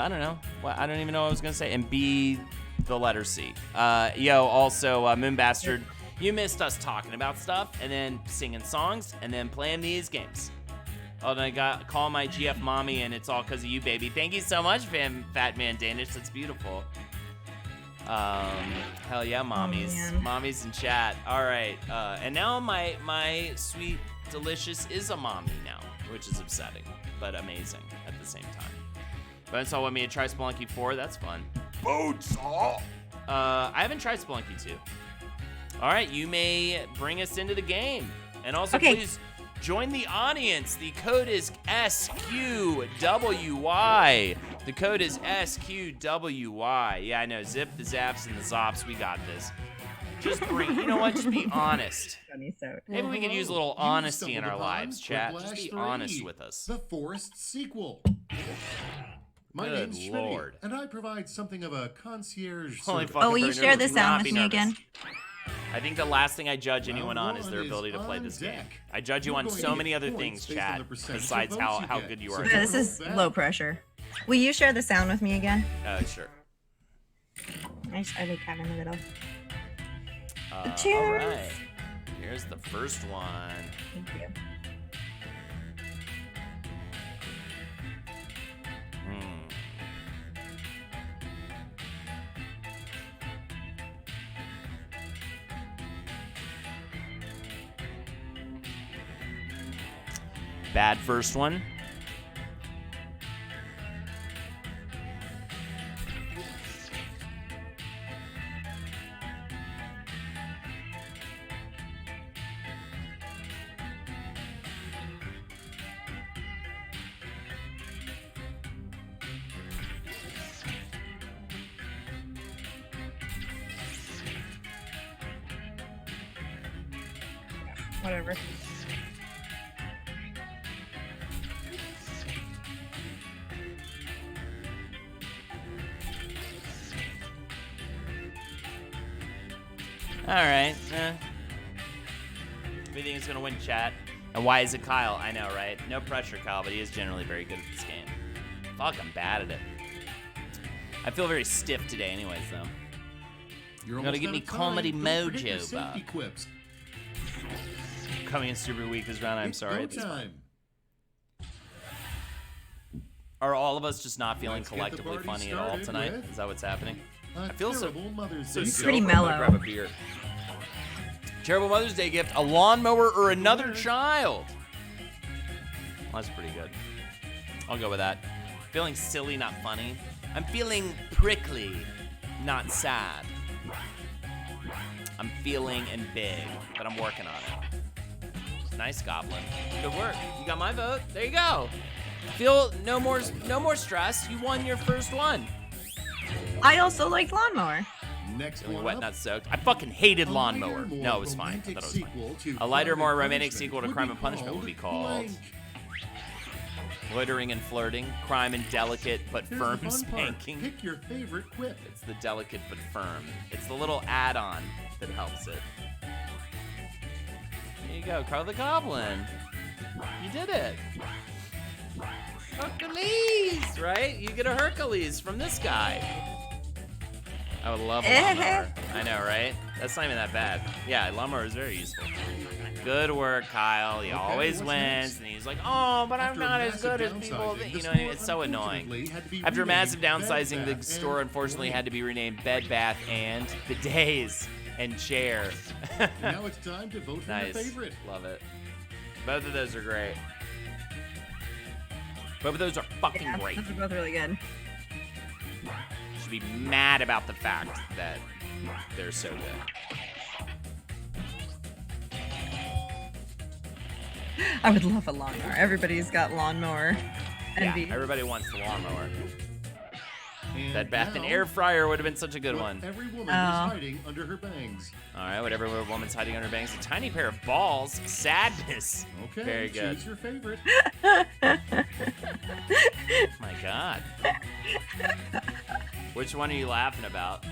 Speaker 1: don't know. Well, I don't even know what I was going to say. And B, the letter C. Also, Moon Bastard, you missed us talking about stuff and then singing songs and then playing these games. Oh, then I call my GF mommy and it's all because of you, baby. Thank you so much, Fat Man Danish. That's beautiful. Hell yeah, mommies.
Speaker 3: Oh,
Speaker 1: Mommies in chat. All right. And now my sweet delicious is a mommy now, which is upsetting, but amazing at the same time. But so want me to try Spelunky 4? That's fun.
Speaker 5: Bonesaw.
Speaker 1: I haven't tried Spelunky 2. All right, you may bring us into the game. And also,
Speaker 3: Okay.
Speaker 1: please join the audience. The code is SQWY. The code is SQWY. Yeah, I know. Zip, the Zaps, and the Zops. We got this. Just you know what? Just be honest. Maybe we can use a little honesty in our lives, chat. Just be honest with us.
Speaker 6: The Forest sequel. My
Speaker 1: Good
Speaker 6: name's
Speaker 1: Lord.
Speaker 6: Schmitty, and I provide something of a concierge
Speaker 1: Holy
Speaker 6: service.
Speaker 1: fucking
Speaker 3: will you
Speaker 1: very
Speaker 3: share
Speaker 1: nervous.
Speaker 3: the
Speaker 1: Do not
Speaker 3: sound
Speaker 1: be
Speaker 3: with me
Speaker 1: nervous.
Speaker 3: again?
Speaker 1: I think the last thing I judge anyone
Speaker 6: Round
Speaker 1: on is their
Speaker 6: one
Speaker 1: ability to play
Speaker 6: on
Speaker 1: this game.
Speaker 6: deck.
Speaker 1: I judge you
Speaker 6: You're
Speaker 1: on
Speaker 6: going
Speaker 1: so
Speaker 6: to
Speaker 1: many
Speaker 6: get
Speaker 1: other
Speaker 6: points
Speaker 1: things,
Speaker 6: based on
Speaker 1: chat,
Speaker 6: the percentage
Speaker 1: besides
Speaker 6: of
Speaker 1: how
Speaker 6: votes you
Speaker 1: how
Speaker 6: get.
Speaker 1: good you
Speaker 6: So
Speaker 1: are.
Speaker 3: Yeah, this is low pressure. Will you share the sound with me again?
Speaker 1: Sure.
Speaker 3: I like having a little.
Speaker 1: All
Speaker 3: Cheers.
Speaker 1: right. Here's the first one.
Speaker 3: Thank you.
Speaker 1: Bad first one.
Speaker 3: Whatever.
Speaker 1: All right. We think he's gonna win, chat. And why is it Kyle? I know, right? No pressure, Kyle, but he is generally very good at this game. Fuck, I'm bad at it. I feel very stiff today, anyways, though.
Speaker 6: You're
Speaker 1: Gotta
Speaker 6: almost
Speaker 1: give
Speaker 6: out
Speaker 1: me
Speaker 6: of time.
Speaker 1: comedy
Speaker 6: Don't forget your
Speaker 1: mojo,
Speaker 6: safety
Speaker 1: Bob.
Speaker 6: quips.
Speaker 1: Coming in super weak this round. I'm
Speaker 6: It's
Speaker 1: sorry.
Speaker 6: go
Speaker 1: That's fine.
Speaker 6: time.
Speaker 1: Are all of us just not feeling
Speaker 6: Let's get the
Speaker 1: collectively
Speaker 6: party
Speaker 1: funny at all
Speaker 6: started
Speaker 1: tonight?
Speaker 6: with
Speaker 1: Is that what's happening?
Speaker 6: A
Speaker 1: feel so-
Speaker 6: terrible Mother's
Speaker 1: So
Speaker 6: Day
Speaker 1: sober.
Speaker 3: pretty
Speaker 1: I'm gonna
Speaker 3: mellow.
Speaker 1: grab a beer. Terrible Mother's Day gift: a lawnmower or another child. Well, that's pretty good. I'll go with that. Feeling silly, not funny. I'm feeling prickly, not sad. I'm feeling and big, but I'm working on it. Nice, Goblin. Good work. You got my vote. There you go. Feel no more stress. You won your first one.
Speaker 3: I also like lawnmower.
Speaker 6: Next
Speaker 1: Feeling
Speaker 6: one
Speaker 1: wet,
Speaker 6: up,
Speaker 1: not soaked. I fucking hated
Speaker 6: a
Speaker 1: Lawnmower.
Speaker 6: lighter, more
Speaker 1: No, it was fine. I
Speaker 6: romantic
Speaker 1: thought it was fine.
Speaker 6: sequel to
Speaker 1: A lighter,
Speaker 6: Crime
Speaker 1: more
Speaker 6: and
Speaker 1: romantic
Speaker 6: Punishment
Speaker 1: sequel to
Speaker 6: would
Speaker 1: Crime
Speaker 6: be
Speaker 1: and Punishment would be called
Speaker 6: blank.
Speaker 1: Loitering and Flirting, Crime and Delicate but
Speaker 6: Here's
Speaker 1: Firm
Speaker 6: the fun part.
Speaker 1: Spanking.
Speaker 6: Pick your favorite quip.
Speaker 1: It's the delicate but firm. It's the little add-on that helps it. There you go, Carl the Goblin. You did it. Hercules, right? You get a Hercules from this guy. I would love a lawnmower. I know, right? That's not even that bad. Yeah, lawnmower is very useful. Good work, Kyle. He
Speaker 6: Okay,
Speaker 1: always
Speaker 6: what's
Speaker 1: wins.
Speaker 6: next?
Speaker 1: And he's like, oh, but I'm
Speaker 6: After
Speaker 1: not as
Speaker 6: massive
Speaker 1: good as people.
Speaker 6: downsizing,
Speaker 1: You
Speaker 6: the
Speaker 1: know, what I mean?
Speaker 6: store
Speaker 1: It's so annoying.
Speaker 6: unfortunately had to be
Speaker 1: After massive
Speaker 6: renamed Bed
Speaker 1: downsizing, the
Speaker 6: Bath
Speaker 1: store
Speaker 6: and
Speaker 1: unfortunately
Speaker 6: Blank.
Speaker 1: had to be renamed Bed Bath and Bidets and Chair.
Speaker 6: Now it's time to vote for your
Speaker 1: Nice.
Speaker 6: favorite.
Speaker 1: Love it. Both of those are great. Both of those are fucking
Speaker 3: Yeah,
Speaker 1: great.
Speaker 3: those are both really good.
Speaker 1: Should be mad about the fact that they're so good.
Speaker 3: I would love a lawnmower. Everybody's got lawnmower envy.
Speaker 1: Yeah, everybody wants the lawnmower.
Speaker 6: And
Speaker 1: Bed Bath and
Speaker 6: now,
Speaker 1: Air Fryer would have been such a good
Speaker 6: what
Speaker 1: one.
Speaker 6: every woman
Speaker 3: Oh.
Speaker 6: is hiding under her bangs.
Speaker 1: All right, whatever woman's hiding under her bangs. A tiny pair of balls. Sadness.
Speaker 6: Okay,
Speaker 1: Very good.
Speaker 6: choose your favorite.
Speaker 1: My God. Which one are you laughing about?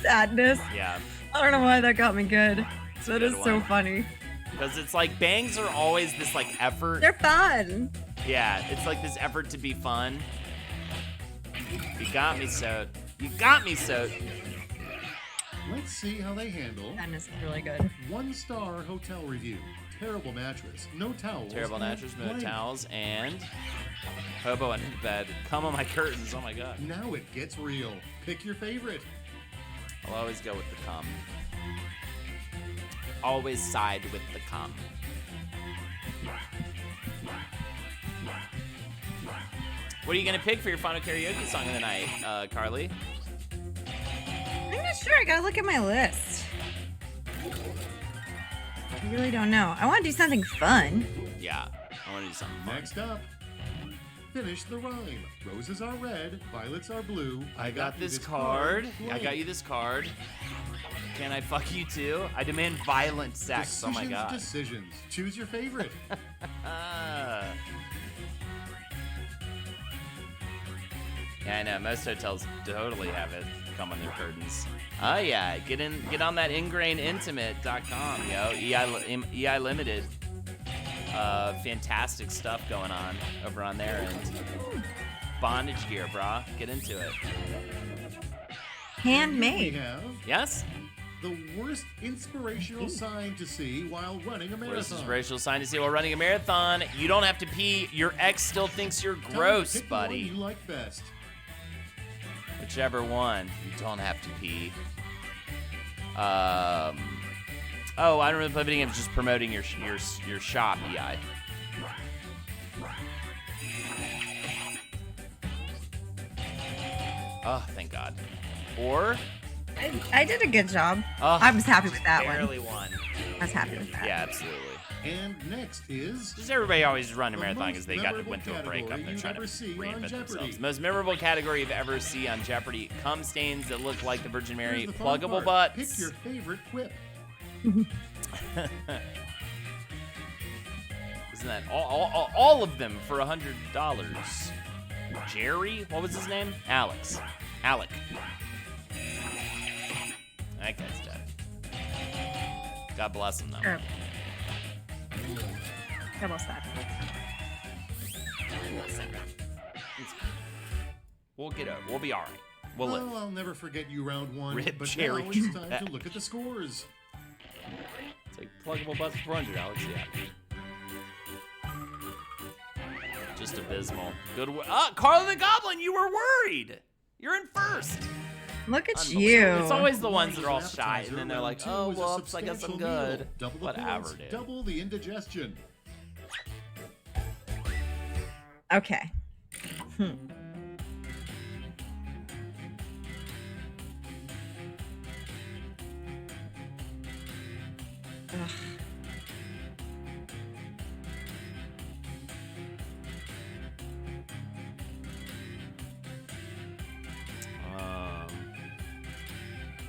Speaker 3: Sadness.
Speaker 1: Yeah,
Speaker 3: I don't know why that got me good. That
Speaker 1: good
Speaker 3: is so
Speaker 1: one.
Speaker 3: funny.
Speaker 1: because it's like bangs are always this like effort.
Speaker 3: They're fun.
Speaker 1: Yeah, it's like this effort to be fun. You got me so. You got me so.
Speaker 6: Let's see how they handle
Speaker 3: Sadness is really good.
Speaker 6: 1-star hotel review. Terrible mattress, no towels.
Speaker 1: Terrible
Speaker 6: and
Speaker 1: mattress, no
Speaker 6: blank.
Speaker 1: towels, and hobo under the bed. Come on my curtains. Oh my God.
Speaker 6: Now it gets real. Pick your favorite.
Speaker 1: I'll always go with the cum. Always side with the cum. What are you gonna pick for your final karaoke song of the night, Carly?
Speaker 3: I'm not sure. I gotta look at my list. I really don't know. I want to do something fun.
Speaker 1: Yeah, I want to do something fun.
Speaker 6: Next up, finish the rhyme. Roses are red, violets are blue.
Speaker 1: I got this card. I
Speaker 6: blank.
Speaker 1: got you this card. Can I fuck you too? I demand violent sex. Oh my
Speaker 6: Decisions,
Speaker 1: God.
Speaker 6: Decisions. Choose your favorite.
Speaker 1: Yeah, I know. Most hotels totally have it come on their curtains. Oh yeah, get on that ingrainintimate.com, yo. EI Limited. Fantastic stuff going on over on there, and bondage gear, brah. Get into it.
Speaker 6: We
Speaker 3: Handmade.
Speaker 6: have
Speaker 1: Yes.
Speaker 6: the worst inspirational sign to see while running a
Speaker 1: What is
Speaker 6: marathon.
Speaker 1: this racial sign to see while running a marathon? You don't have to pee. Your ex still thinks you're
Speaker 6: Tell me to
Speaker 1: gross,
Speaker 6: pick the one
Speaker 1: buddy.
Speaker 6: you like best.
Speaker 1: Whichever one. You don't have to pee. Oh, I don't really play video games. Just promoting your shop, EI. Oh, thank God. Or
Speaker 3: I did a good job.
Speaker 1: oh,
Speaker 3: I was happy with that
Speaker 1: barely
Speaker 3: one.
Speaker 1: won.
Speaker 3: I was happy with that.
Speaker 1: Yeah, absolutely.
Speaker 6: And next is
Speaker 1: Just everybody always run a
Speaker 6: The
Speaker 1: marathon
Speaker 6: most
Speaker 1: because they
Speaker 6: memorable
Speaker 1: went through a breakup.
Speaker 6: category
Speaker 1: They're
Speaker 6: you've
Speaker 1: trying to
Speaker 6: ever seen on
Speaker 1: reinvent
Speaker 6: Jeopardy.
Speaker 1: themselves. The most memorable category you've ever seen on Jeopardy: cum stains that look like the Virgin Mary,
Speaker 6: Here's the fun
Speaker 1: pluggable
Speaker 6: part.
Speaker 1: butts.
Speaker 6: Pick your favorite quip.
Speaker 1: Isn't that all of them for $100? Jerry? What was his name? Alex. Alec. That guy's dead. God bless him, though.
Speaker 3: Sure. Double sad.
Speaker 1: We'll get over. We'll be all right. We'll live.
Speaker 6: Well, I'll never forget you round one.
Speaker 1: Rip
Speaker 6: but
Speaker 1: Jerry.
Speaker 6: now it's time to look at the scores.
Speaker 1: It's like pluggable butts for $400, Alex. Yeah. Just abysmal. Good. Carla the Goblin, you were worried. You're in first.
Speaker 3: Look at
Speaker 1: Unbelievable.
Speaker 3: you.
Speaker 1: It's always the ones that are all
Speaker 6: Appetizer,
Speaker 1: shy, and then they're like,
Speaker 6: round
Speaker 1: "Oh,
Speaker 6: two was a
Speaker 1: whoops, I guess I'm
Speaker 6: substantial meal.
Speaker 1: good."
Speaker 6: Double the
Speaker 1: Whatever,
Speaker 6: points,
Speaker 1: dude.
Speaker 6: double the indigestion.
Speaker 3: Okay. Ugh.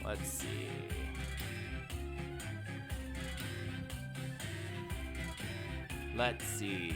Speaker 1: Let's see. Let's see.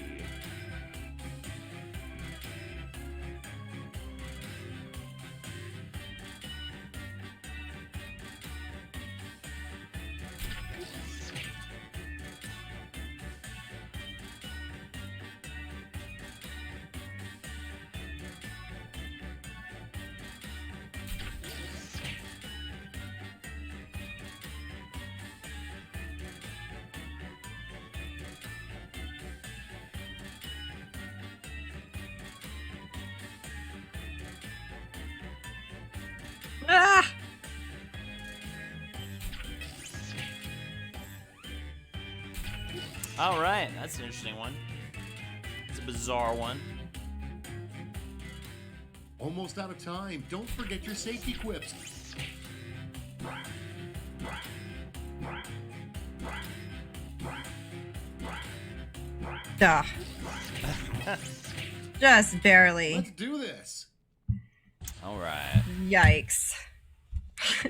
Speaker 1: All right, that's an interesting one. It's a bizarre one.
Speaker 6: Almost out of time. Don't forget your safety quips.
Speaker 3: Duh. Just barely.
Speaker 6: Let's do this.
Speaker 1: All right.
Speaker 3: Yikes.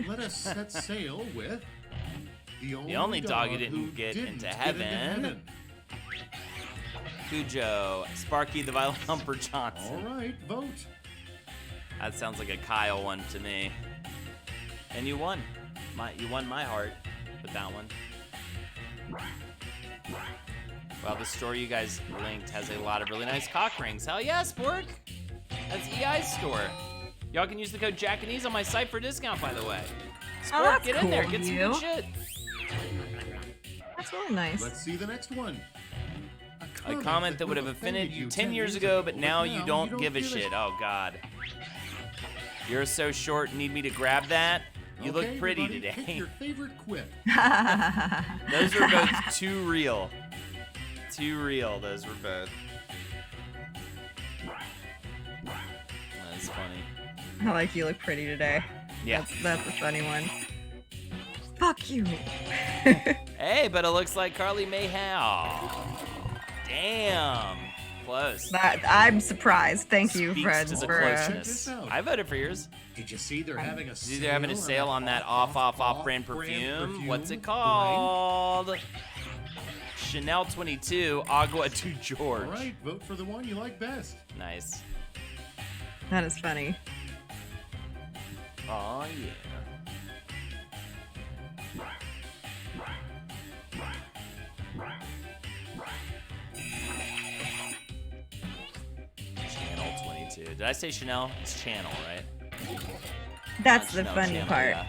Speaker 6: Let us set sail with the
Speaker 1: only dog who didn't
Speaker 6: who
Speaker 1: get
Speaker 6: didn't
Speaker 1: into
Speaker 6: get
Speaker 1: heaven. Cujo, Sparky the Violent Humper Johnson.
Speaker 6: All right, vote.
Speaker 1: That sounds like a Kyle one to me. And you won. You won my heart with that one. Well, the store you guys linked has a lot of really nice cock rings. Hell yeah, Spork! That's EI's store. Y'all can use the code Jack and Ease on my site for a discount, by the way. Spork,
Speaker 3: that's
Speaker 1: get in there,
Speaker 3: cool
Speaker 1: get
Speaker 3: of
Speaker 1: some
Speaker 3: you.
Speaker 1: good shit.
Speaker 3: That's really nice.
Speaker 6: Let's see the next one.
Speaker 1: A comment that would have offended you 10 years ago, but now you don't give a shit. Oh, God. You're so short, need me to grab that? You look
Speaker 6: Okay,
Speaker 1: pretty
Speaker 6: everybody, pick
Speaker 1: today.
Speaker 6: your favorite quip.
Speaker 1: Those were both too real. Too real, those were both. That's funny.
Speaker 3: I like you look pretty today.
Speaker 1: Yeah.
Speaker 3: That's a funny one. Fuck you.
Speaker 1: Hey, but it looks like Carly may have. Damn. Close.
Speaker 3: I'm surprised. Thank you,
Speaker 1: Speaks
Speaker 3: Fred,
Speaker 1: to the
Speaker 3: for
Speaker 1: closeness.
Speaker 6: this out.
Speaker 1: I voted for yours.
Speaker 6: Did you see they're having a sale?
Speaker 1: They're having a sale on that off-brand perfume. What's it called? Chanel 22 Agua to George.
Speaker 6: All right, vote for the one you like best.
Speaker 1: Nice.
Speaker 3: That is funny.
Speaker 1: Oh yeah. Channel 22. Did I say Chanel? It's Channel, right?
Speaker 3: That's the
Speaker 1: Chanel
Speaker 3: funny
Speaker 1: Channel,
Speaker 3: part.
Speaker 1: yeah.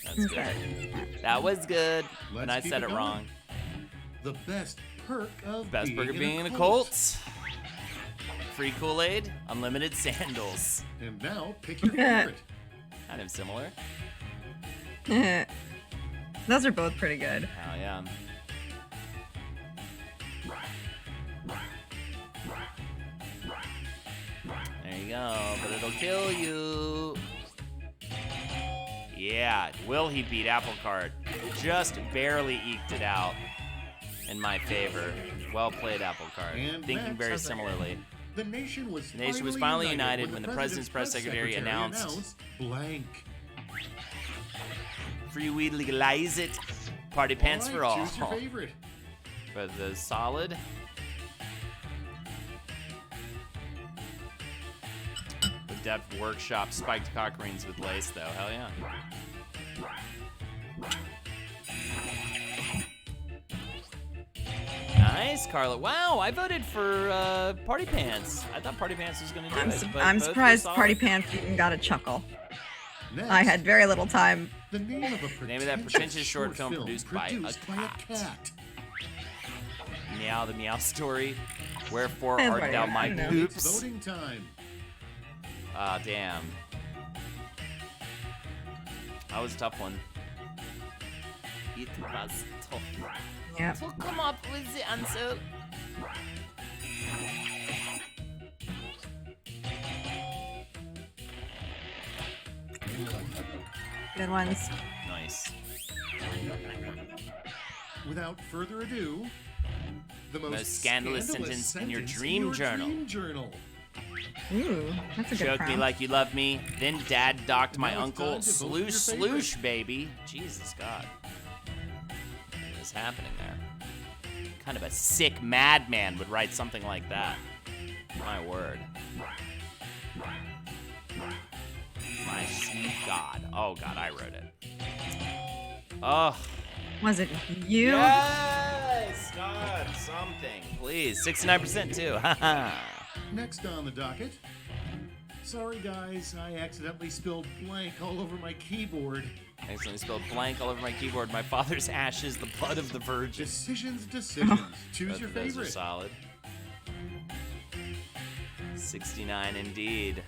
Speaker 1: That's
Speaker 3: Is
Speaker 1: good.
Speaker 3: that-
Speaker 1: That was good.
Speaker 6: Let's
Speaker 1: And I
Speaker 6: keep
Speaker 1: said it
Speaker 6: going.
Speaker 1: wrong.
Speaker 6: The best perk of
Speaker 1: Best
Speaker 6: being
Speaker 1: burger
Speaker 6: in
Speaker 1: being
Speaker 6: a
Speaker 1: in a
Speaker 6: cult.
Speaker 1: cult. Free Kool-Aid, unlimited sandals.
Speaker 6: And now pick your favorite.
Speaker 1: Kind of similar.
Speaker 3: Those are both pretty good.
Speaker 1: Hell yeah. There you go, but it'll kill you. Yeah, will he beat Apple Cart? Just barely eked it out in my favor. Well played, Apple Cart.
Speaker 6: And
Speaker 1: Thinking
Speaker 6: Max
Speaker 1: very
Speaker 6: has it.
Speaker 1: similarly.
Speaker 6: The nation was
Speaker 1: finally united when the president's press secretary announced
Speaker 6: blank.
Speaker 1: Free weed, legalize it. Party pants
Speaker 6: All
Speaker 1: for
Speaker 6: right,
Speaker 1: all.
Speaker 6: choose your favorite.
Speaker 1: For the solid. The Depth Workshop spiked cock rings with lace, though. Hell yeah. Nice, Carla. Wow, I voted for Party Pants. I thought Party Pants was going to do it. but
Speaker 3: I'm
Speaker 1: both were
Speaker 3: surprised
Speaker 1: solid.
Speaker 3: Party Pants even got a chuckle.
Speaker 6: Next,
Speaker 3: I had very little time.
Speaker 6: the name of a
Speaker 1: Name of that pretentious short film produced by a cat. Meow the Meow Story. Wherefore
Speaker 3: That's
Speaker 1: art
Speaker 3: right,
Speaker 1: thou
Speaker 3: I
Speaker 1: my
Speaker 3: don't know.
Speaker 1: poops?
Speaker 6: Voting time.
Speaker 1: Ah, damn. That was a tough one. It was tough.
Speaker 3: Yeah.
Speaker 1: To come up with the answer.
Speaker 3: Good ones.
Speaker 1: Nice.
Speaker 6: Without further ado, the
Speaker 1: Most scandalous sentence in your dream journal.
Speaker 6: Dream journal.
Speaker 3: Ooh, that's a good
Speaker 1: Choke me
Speaker 3: prompt.
Speaker 1: like you love me. Then dad docked my
Speaker 6: Now it's
Speaker 1: uncle.
Speaker 6: time to vote for your
Speaker 1: Sloosh,
Speaker 6: favorite.
Speaker 1: sloosh, baby. Jesus God. What is happening there? Kind of a sick madman would write something like that. My word. My sweet God. Oh God, I wrote it. Oh.
Speaker 3: Was it you?
Speaker 1: Yes! God, something. Please. 69% too. Haha.
Speaker 6: Next on the docket. Sorry guys, I accidentally spilled blank all over my keyboard.
Speaker 1: I accidentally spelled blank all over my keyboard. My father's ashes, the blood of the virgin.
Speaker 6: Decisions. Choose
Speaker 1: Both
Speaker 6: your
Speaker 1: of those are
Speaker 6: favorite.
Speaker 1: solid. 69 indeed.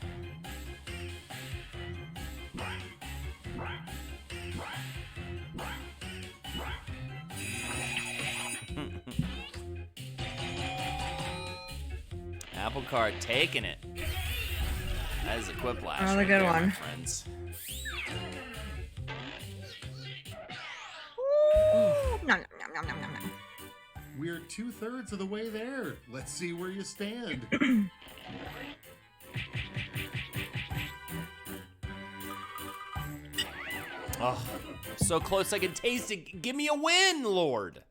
Speaker 1: Apple Cart taking it. That is a quiplash.
Speaker 3: Another
Speaker 1: right
Speaker 3: good
Speaker 1: there,
Speaker 3: one.
Speaker 1: my friends.
Speaker 3: Nom, nom, nom, nom, nom, nom.
Speaker 6: We're 2/3 of the way there. Let's see where you stand.
Speaker 1: Oh, so close I can taste it. Give me a win, Lord.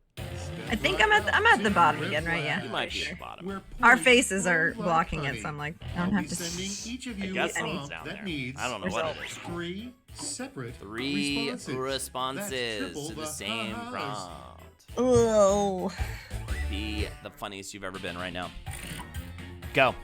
Speaker 3: I think I'm at the bottom again, right? Yeah.
Speaker 1: You might be at the bottom.
Speaker 6: Where
Speaker 3: Our
Speaker 6: points
Speaker 3: faces
Speaker 6: flow
Speaker 3: are
Speaker 6: like
Speaker 3: blocking
Speaker 6: honey.
Speaker 3: it, so I'm like, I
Speaker 6: I'll
Speaker 3: don't
Speaker 6: be
Speaker 3: have to.
Speaker 6: sending each of
Speaker 1: I
Speaker 6: you
Speaker 1: guess
Speaker 6: a
Speaker 1: it needs
Speaker 6: prompt
Speaker 1: down
Speaker 6: that
Speaker 1: there.
Speaker 6: needs
Speaker 1: I don't know what it is.
Speaker 6: 3 separate
Speaker 1: Three
Speaker 6: responses.
Speaker 1: responses
Speaker 6: That's triple
Speaker 1: to the
Speaker 6: the
Speaker 1: same
Speaker 6: ha-has.
Speaker 1: prompt.
Speaker 3: Oh.
Speaker 1: Be the funniest you've ever been right now. Go.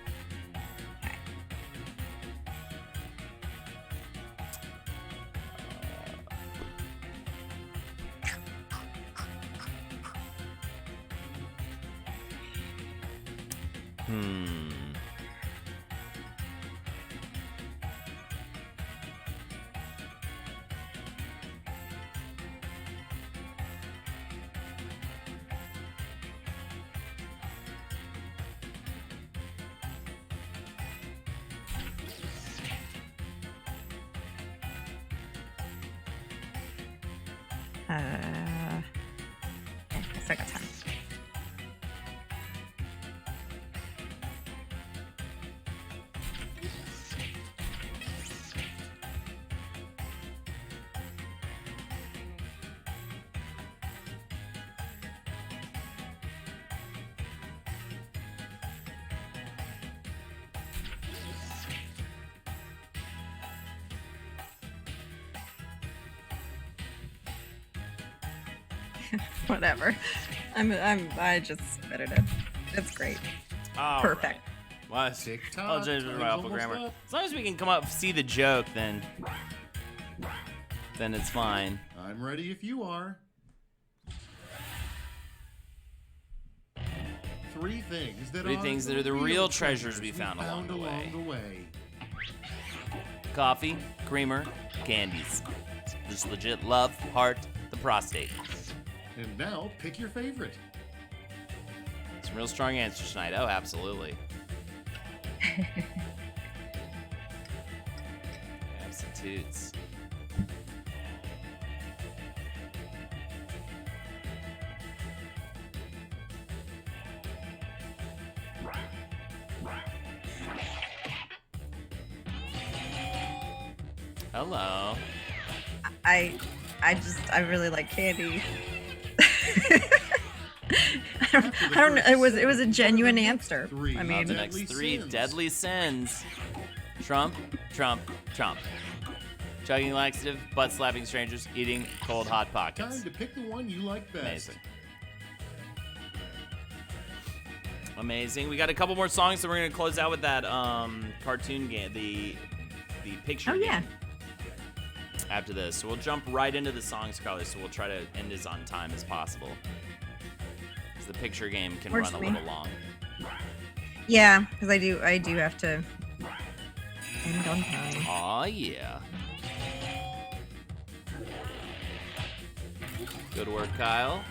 Speaker 3: Guess I got time. Whatever. I just spit it in. It's great.
Speaker 1: All
Speaker 3: Perfect.
Speaker 1: right. Well,
Speaker 6: Tick-tock,
Speaker 1: I'll change
Speaker 6: time's
Speaker 1: my awful
Speaker 6: almost
Speaker 1: grammar.
Speaker 6: up.
Speaker 1: As long as we can come up see the joke, then it's fine.
Speaker 6: I'm ready if you are. 3 things that
Speaker 1: are the real treasures we found along the way. Coffee, creamer, candies. Just legit love, heart, the prostate.
Speaker 6: And now pick your favorite.
Speaker 1: Some real strong answers tonight. Oh, absolutely. Absolutes. Hello.
Speaker 3: I really like candy. I don't know. It was a genuine answer. I
Speaker 1: The
Speaker 3: mean,
Speaker 1: next
Speaker 6: Deadly
Speaker 1: 3
Speaker 6: sins.
Speaker 1: deadly sins. Trump, Trump, Trump. Chugging laxative, butt slapping strangers, eating cold hot pockets.
Speaker 6: Time to pick the one you like best.
Speaker 1: Amazing. Amazing. We got a couple more songs, so we're gonna close out with that cartoon game, the picture
Speaker 3: oh yeah.
Speaker 1: game after this. So we'll jump right into the songs, Carly, so we'll try to end as on time as possible. Because the picture game can
Speaker 3: Works
Speaker 1: run a
Speaker 3: for me.
Speaker 1: little long.
Speaker 3: Yeah, because I do have to end on time.
Speaker 1: Aw, yeah. Good work, Kyle.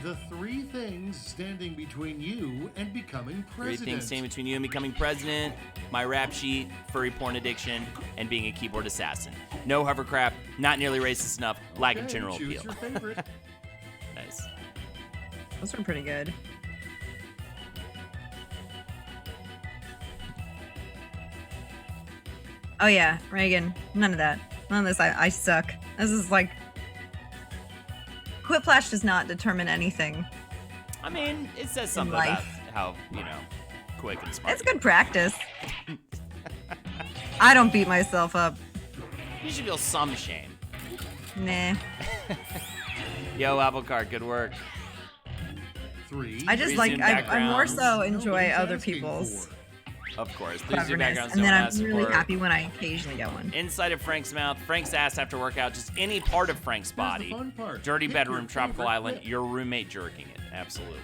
Speaker 6: The 3 things standing between you and becoming
Speaker 1: 3
Speaker 6: president.
Speaker 1: things standing between you and becoming president: my rap sheet, furry porn addiction, and being a keyboard assassin. No hovercraft, not nearly racist enough, lack of
Speaker 6: Okay,
Speaker 1: general
Speaker 6: choose
Speaker 1: appeal.
Speaker 6: your favorite.
Speaker 1: Nice.
Speaker 3: Those were pretty good. Oh yeah, Reagan. None of that. None of this. I suck. This is like. Quiplash does not determine anything.
Speaker 1: I mean, it says something
Speaker 3: life.
Speaker 1: about how, quick and smart.
Speaker 3: It's good practice. I don't beat myself up.
Speaker 1: You should feel some shame.
Speaker 3: Nah.
Speaker 1: Yo, Apple Cart, good work.
Speaker 6: 3.
Speaker 3: I just
Speaker 1: Resume
Speaker 3: like I more
Speaker 1: backgrounds.
Speaker 3: so enjoy
Speaker 6: Nobody's
Speaker 3: other
Speaker 6: asking
Speaker 3: people's
Speaker 6: for.
Speaker 1: Of course. Please do
Speaker 3: cleverness,
Speaker 1: backgrounds.
Speaker 3: and
Speaker 1: No
Speaker 3: then
Speaker 1: one
Speaker 3: I'm
Speaker 1: asks
Speaker 3: really
Speaker 1: for
Speaker 3: happy when I occasionally get one.
Speaker 1: inside of Frank's mouth, Frank's ass after workout, just any part of Frank's
Speaker 6: Here's the
Speaker 1: body.
Speaker 6: fun part.
Speaker 1: Dirty
Speaker 6: Pick
Speaker 1: bedroom,
Speaker 6: your
Speaker 1: tropical
Speaker 6: favorite
Speaker 1: island,
Speaker 6: clip.
Speaker 1: your roommate jerking it. Absolutely.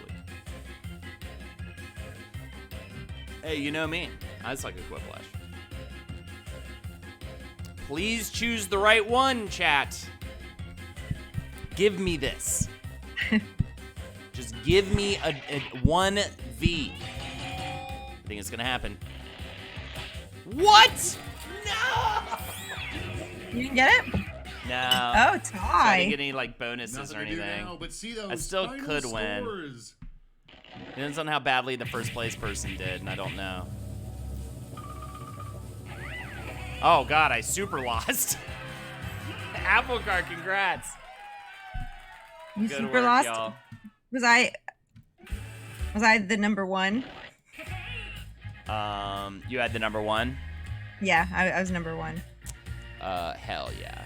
Speaker 1: Hey, you know me. I just like a quiplash. Please choose the right one, chat. Give me this. Just Give me a 1v. I think it's gonna happen. What? No!
Speaker 3: You didn't get it?
Speaker 1: No.
Speaker 3: Oh,
Speaker 1: So I
Speaker 3: tie.
Speaker 1: didn't get any like bonuses
Speaker 6: Nothing
Speaker 1: or
Speaker 6: to do
Speaker 1: anything.
Speaker 6: now, but see those
Speaker 1: I still
Speaker 6: final
Speaker 1: could win.
Speaker 6: scores.
Speaker 1: Depends on how badly the first place person did, and I don't know. Oh God, I super lost. Apple Cart, congrats.
Speaker 3: You
Speaker 1: Good
Speaker 3: super
Speaker 1: work,
Speaker 3: lost?
Speaker 1: y'all.
Speaker 3: Was I the number one?
Speaker 1: You had the number 1.
Speaker 3: Yeah, I was number one.
Speaker 1: Hell yeah.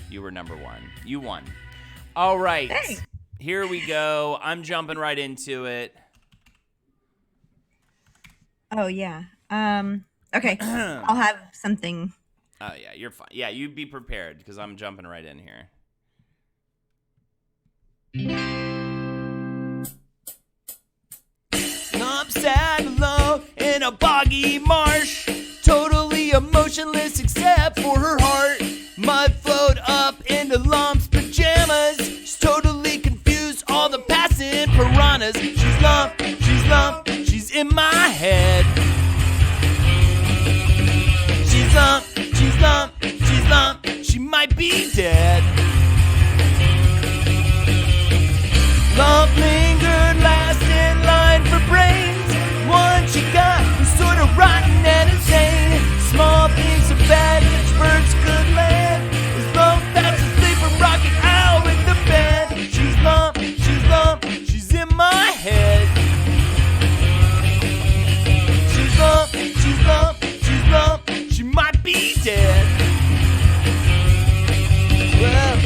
Speaker 1: You were number 1. You won. All right.
Speaker 3: Thanks.
Speaker 1: Here we go. I'm jumping right into it.
Speaker 3: Oh yeah. Okay. I'll have something.
Speaker 1: Oh yeah, you're fine. Yeah, you be prepared because I'm jumping right in here. I'm sad alone in a boggy marsh, totally emotionless except for her heart. Mud flowed up into Lump's pajamas. She's totally confused, all the passing piranhas. She's Lump, she's in my head. She's Lump, she might be dead. Lump lingered last in line for brains. One she got was sort of rotten and insane. Small things are bad, birds could land. As long that's asleep and rocking out with the band. She's Lump, she's in my head. She's Lump, she might be dead. Well,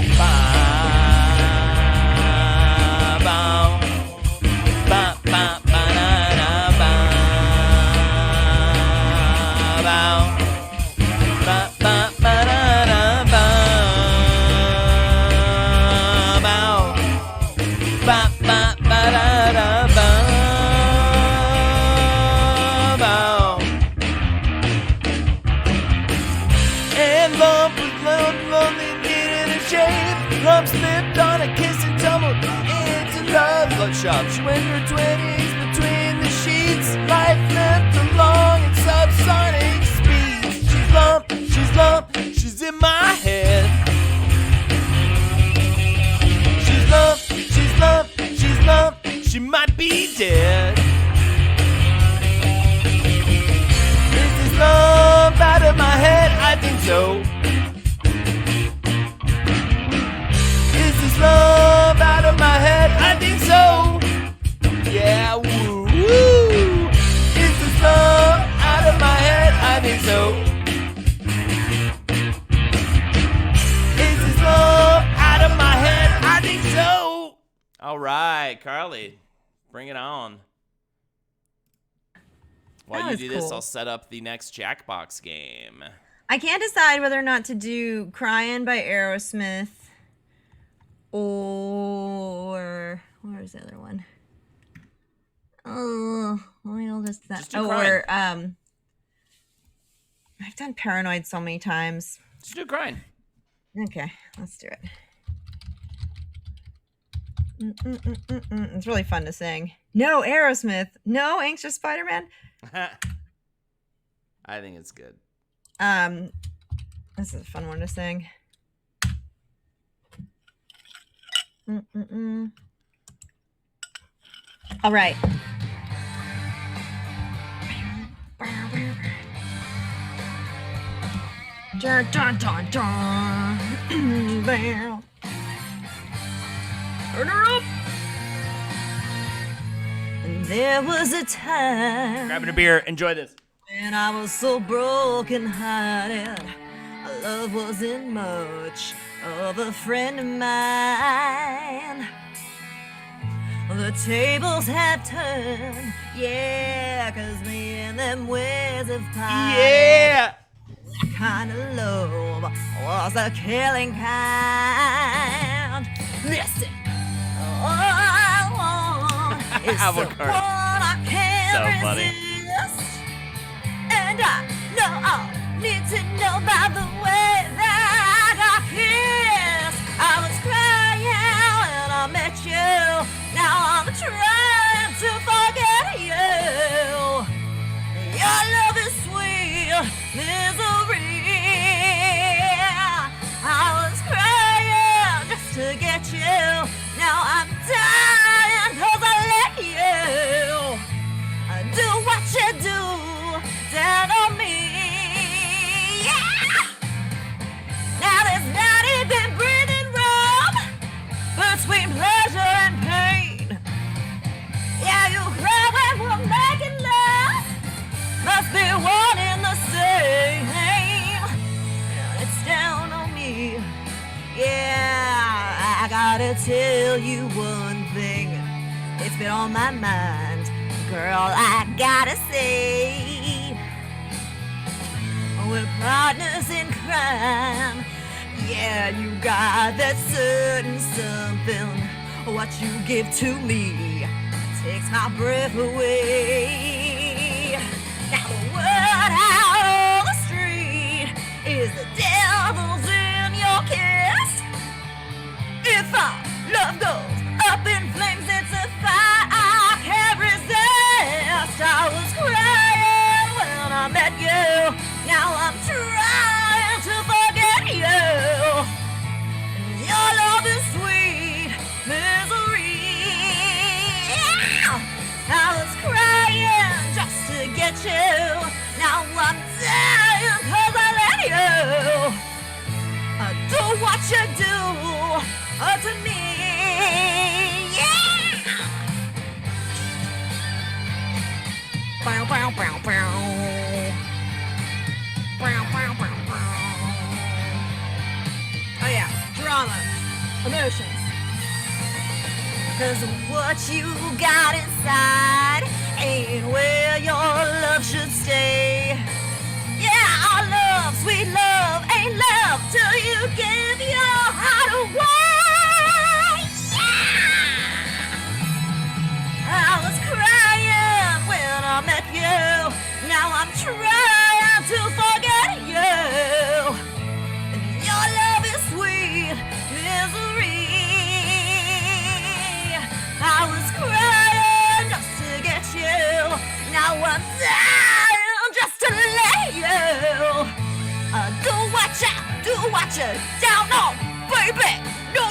Speaker 1: and Lump was lonely, needed a shave. Lump slipped on a kiss and tumbled into love. Bloodshot, she went her 20s between the sheets. Life limped along in subsonic speeds. She's Lump, she's in my head. She's Lump, she might be dead. Is this lump out of my head? I think so. Is this lump out of my head? I think so. Yeah, woo, woo. Is this lump out of my head? I think so. Is this lump out of my head? I think so. All right, Carly, bring it on. While
Speaker 3: That
Speaker 1: you
Speaker 3: was
Speaker 1: do this,
Speaker 3: cool.
Speaker 1: I'll set up the next Jackbox game.
Speaker 3: I can't decide whether or not to do "Crying" by Aerosmith or where's the other one? Oh, well, just that.
Speaker 1: Just do
Speaker 3: Or I've done "Paranoid" so many times.
Speaker 1: Just do Crying.
Speaker 3: Okay, let's do it. It's really fun to sing. No Aerosmith. No Anxious Spider-Man.
Speaker 1: I think it's good.
Speaker 3: This is a fun one to sing. All right. Dun, dun, dun, dun. Bam. Turn her up. And there was a time
Speaker 1: Grabbing a beer. Enjoy this.
Speaker 4: when I was so broken hearted. Love wasn't much of a friend of mine. The tables have turned, yeah, 'cause me and them ways of pine.
Speaker 1: Yeah.
Speaker 4: That kind of love was a killing kind. Listen, all I want is the
Speaker 1: Apple
Speaker 4: one
Speaker 1: cart.
Speaker 4: I can't
Speaker 1: So funny.
Speaker 4: resist. And I know I'll need to know by the way that I kiss. I was crying when I met you. Now gotta tell you one thing. It's been on my mind, girl, I gotta say. We're partners in crime. Yeah, you got that certain something. What you give to me takes my breath away. Now the word out on the street is the devil's in your kiss. If our love goes up in flames, it's a fire I can't resist. I was crying when I met you. Now I'm trying to forget you. Your love is sweet misery. I was crying just to get you. Now I'm dying 'cause I let you. Do what you do to me. Yeah. Bow, bow, bow, bow. Bow, bow, bow, bow. Oh yeah, drama, emotions. 'Cause what you got inside ain't where your love should stay. Yeah, our love, sweet love, ain't love till you give your heart away. Yeah. I was crying when I met you. Now I'm trying to forget you. And your love is sweet misery. I was crying just to get you. Now I'm dying just to let you. Do what you down on, baby. No,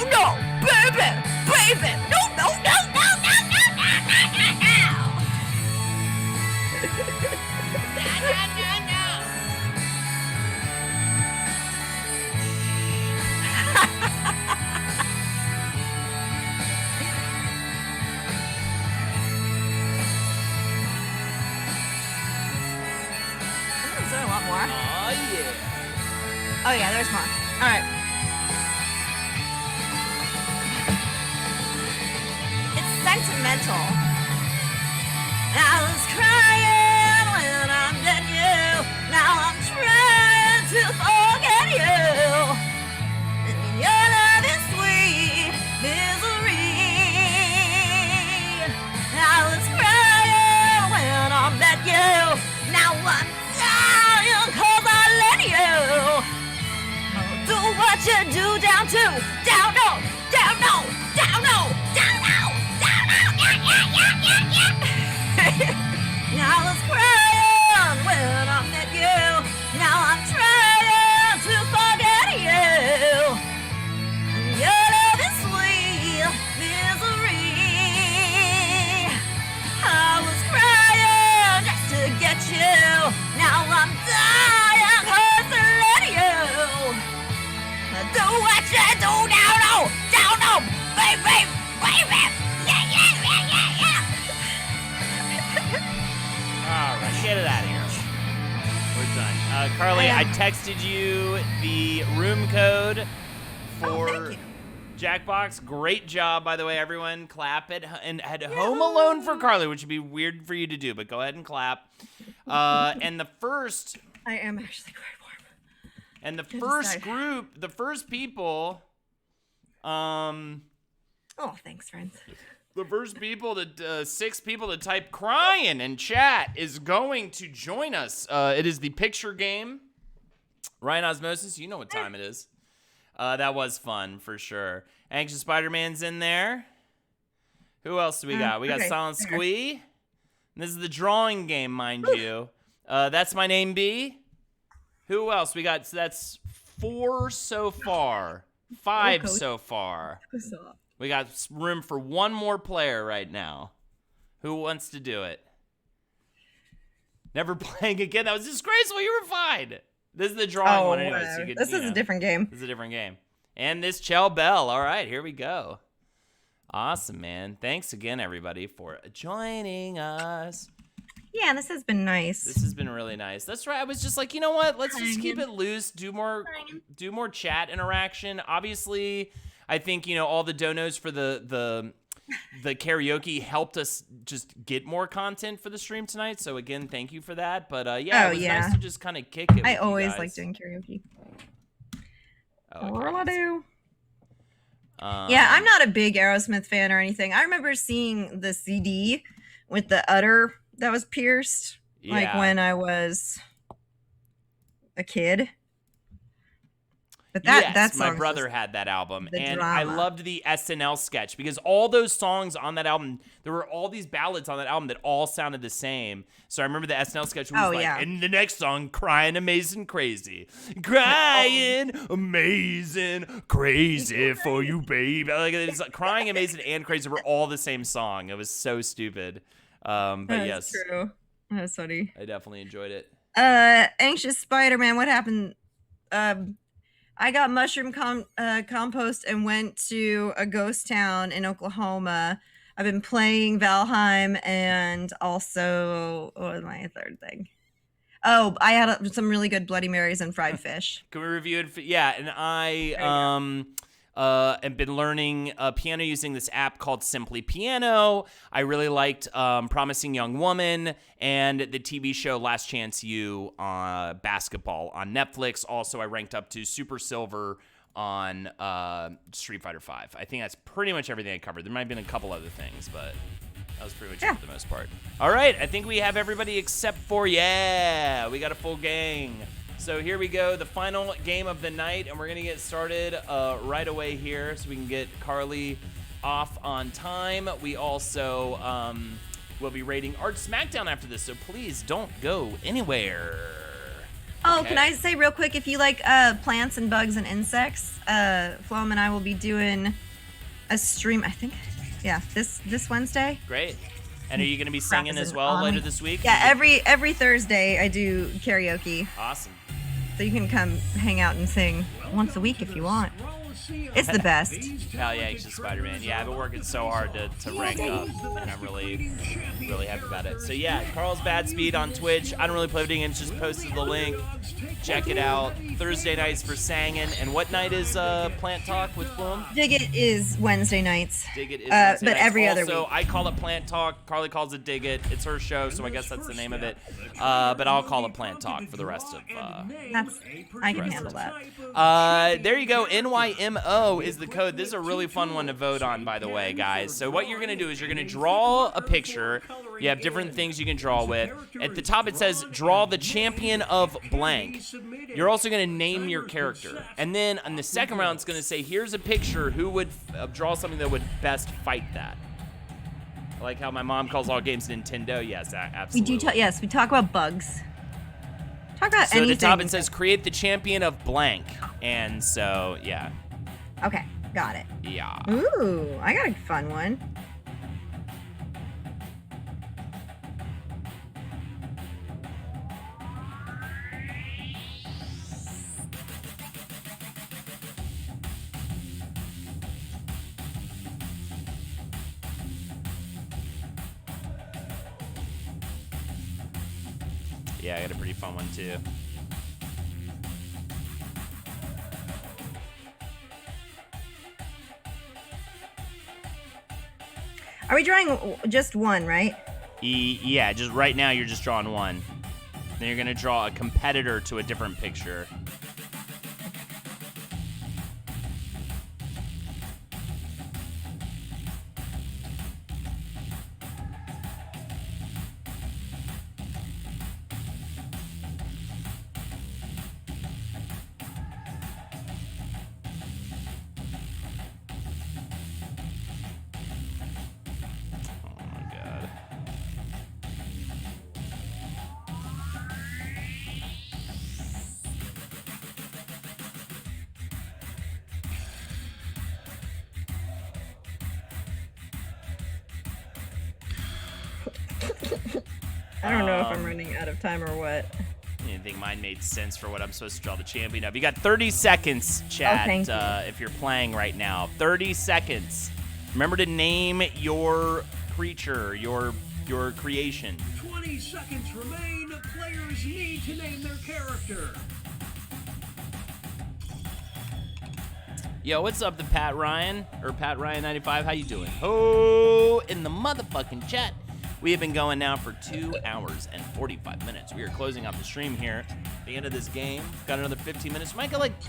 Speaker 4: baby, baby. No. Is there a lot more?
Speaker 1: Oh, yeah.
Speaker 4: Oh yeah, there's more. All right. It's sentimental. I was crying when I met you. Now I'm trying to forget you. And your love is sweet misery. I was crying when I met you. Now I'm dying 'cause I let you. Do what you do down to, down low, down low, down low, down low, down low, yeah. Now I was crying when I met you. Now I'm trying to forget you. Your love is sweet misery. I was crying just to get you. Now I'm dying 'cause I let you. Do what you do down low, baby, yeah.
Speaker 1: All right, get it out of here. We're done. Carly, I texted you the room code for
Speaker 3: thank you.
Speaker 1: Jackbox. Great job, by the way, everyone. Clap it and at Home Alone for Carly, which would be weird for you to do, but go ahead and clap. And the first
Speaker 4: I am actually quite warm.
Speaker 1: And the
Speaker 4: Good
Speaker 1: first
Speaker 4: decide.
Speaker 1: group, the first people,
Speaker 4: Oh, thanks, friends.
Speaker 1: the first people to 6 people to type crying in chat is going to join us. It is the picture game. Ryan Osmosis, you know what time it is. That was fun for sure. Anxious Spider-Man's in there. Who else do we got? We got
Speaker 3: okay.
Speaker 1: Silent Squee. And this is the drawing game, mind you. That's my name, B. Who else? We got, so that's 4 so far. 5 so far. We got room for one more player right now. Who wants to do it? Never playing again. That was disgraceful. You were fine. This is the drawing one anyway. So you could,
Speaker 3: This is a different game.
Speaker 1: This is a different game. And this Chell Bell. All right, here we go. Awesome, man. Thanks again, everybody, for joining us.
Speaker 3: Yeah, this has been nice.
Speaker 1: This has been really nice. That's right. I was just like, you know what? Let's just keep it loose. Do more chat interaction. Obviously, I think, all the donos for the karaoke helped us just get more content for the stream tonight. So again, thank you for that. But it was nice to just kind of kick it.
Speaker 3: I
Speaker 1: with you
Speaker 3: always
Speaker 1: guys.
Speaker 3: like doing karaoke.
Speaker 1: Oh,
Speaker 3: What I do?
Speaker 1: Um,
Speaker 3: Yeah, I'm not a big Aerosmith fan or anything. I remember seeing the CD with the udder that was pierced, like
Speaker 1: Yeah.
Speaker 3: when I was a kid. But that
Speaker 1: yes,
Speaker 3: song
Speaker 1: my brother had that album,
Speaker 3: the
Speaker 1: and I
Speaker 3: drama.
Speaker 1: loved the SNL sketch because all those songs on that album, there were all these ballads on that album that all sounded the same. So I remember the SNL sketch was like,
Speaker 3: yeah.
Speaker 1: and the next song, Crying Amazing Crazy. Crying Amazing Crazy for you, baby. Like, it's like Crying Amazing and Crazy were all the same song. It was so stupid. But
Speaker 3: That's
Speaker 1: yes,
Speaker 3: true. That's funny.
Speaker 1: I definitely enjoyed it.
Speaker 3: Anxious Spider-Man, what happened? I got mushroom compost and went to a ghost town in Oklahoma. I've been playing Valheim and also, what was my third thing? Oh, I had some really good Bloody Marys and fried fish.
Speaker 1: Can we review it? Yeah, and I have been learning piano using this app called Simply Piano. I really liked Promising Young Woman and the TV show Last Chance U basketball on Netflix. Also, I ranked up to Super Silver on Street Fighter V. I think that's pretty much everything I covered. There might have been a couple other things, but that was pretty much it for the most part. All right, I think we have everybody except for, we got a full gang. So here we go, the final game of the night, and we're going to get started right away here so we can get Carly off on time. We also will be rating Art Smackdown after this, so please don't go anywhere.
Speaker 3: Oh,
Speaker 1: Okay.
Speaker 3: can I say real quick, if you like plants and bugs and insects, Flom and I will be doing a stream, I think, this Wednesday.
Speaker 1: Great. And are you going to be singing
Speaker 3: Crap, is
Speaker 1: as
Speaker 3: it
Speaker 1: well
Speaker 3: on?
Speaker 1: later this week?
Speaker 3: Yeah, every Thursday I do karaoke.
Speaker 1: Awesome.
Speaker 3: So you can come hang out and sing once a week if you want. It's the best.
Speaker 1: Hell yeah, Anxious Spider-Man. Yeah, I've been working so hard to rank up, and I'm really happy about it. So yeah, Carl's Bad Speed on Twitch. I don't really play video games, just posted the link. Check it out. Thursday nights for Sangin'. And what night is Plant Talk with Bloom?
Speaker 3: Dig It is Wednesday nights.
Speaker 1: Dig It is Wednesday
Speaker 3: but
Speaker 1: nights.
Speaker 3: every other
Speaker 1: Also,
Speaker 3: week.
Speaker 1: I call it Plant Talk. Carly calls it Dig It. It's her show, so I guess that's the name of it. But I'll call it Plant Talk for the rest of
Speaker 3: I can handle that.
Speaker 1: there you go. NYMO is the code. This is a really fun one to vote on, by the way, guys. So what you're going to do is you're going to draw a picture. You have different things you can draw with. At the top it says, draw the champion of blank. You're also going to name your character. And then on the second round, it's going to say, here's a picture. Who would draw something that would best fight that? I like how my mom calls all games Nintendo. Yes, absolutely.
Speaker 3: We talk about bugs. Talk about
Speaker 1: So
Speaker 3: anything.
Speaker 1: at the top it says, create the champion of blank. And so, yeah.
Speaker 3: Okay, got it.
Speaker 1: Yeah.
Speaker 3: Ooh, I got a fun one.
Speaker 1: Yeah, I got a pretty fun one too.
Speaker 3: Are we drawing just one, right?
Speaker 1: Yeah, just right now you're just drawing one. Then you're gonna draw a competitor to a different picture. Oh my god.
Speaker 3: I don't know if I'm running out of time or what.
Speaker 1: I didn't think mine made sense for what I'm supposed to draw the champion of. You got 30 seconds, chat,
Speaker 3: thank you.
Speaker 1: if you're playing right now. 30 seconds. Remember to name your creature, your creation.
Speaker 7: 20 seconds remain. Players need to name their character.
Speaker 1: Yo, what's up, the Pat Ryan, or Pat Ryan 95? How you doing? Oh, in the motherfucking chat. We have been going now for 2 hours and 45 minutes. We are closing out the stream here. At the end of this game, got another 15 minutes. Might go like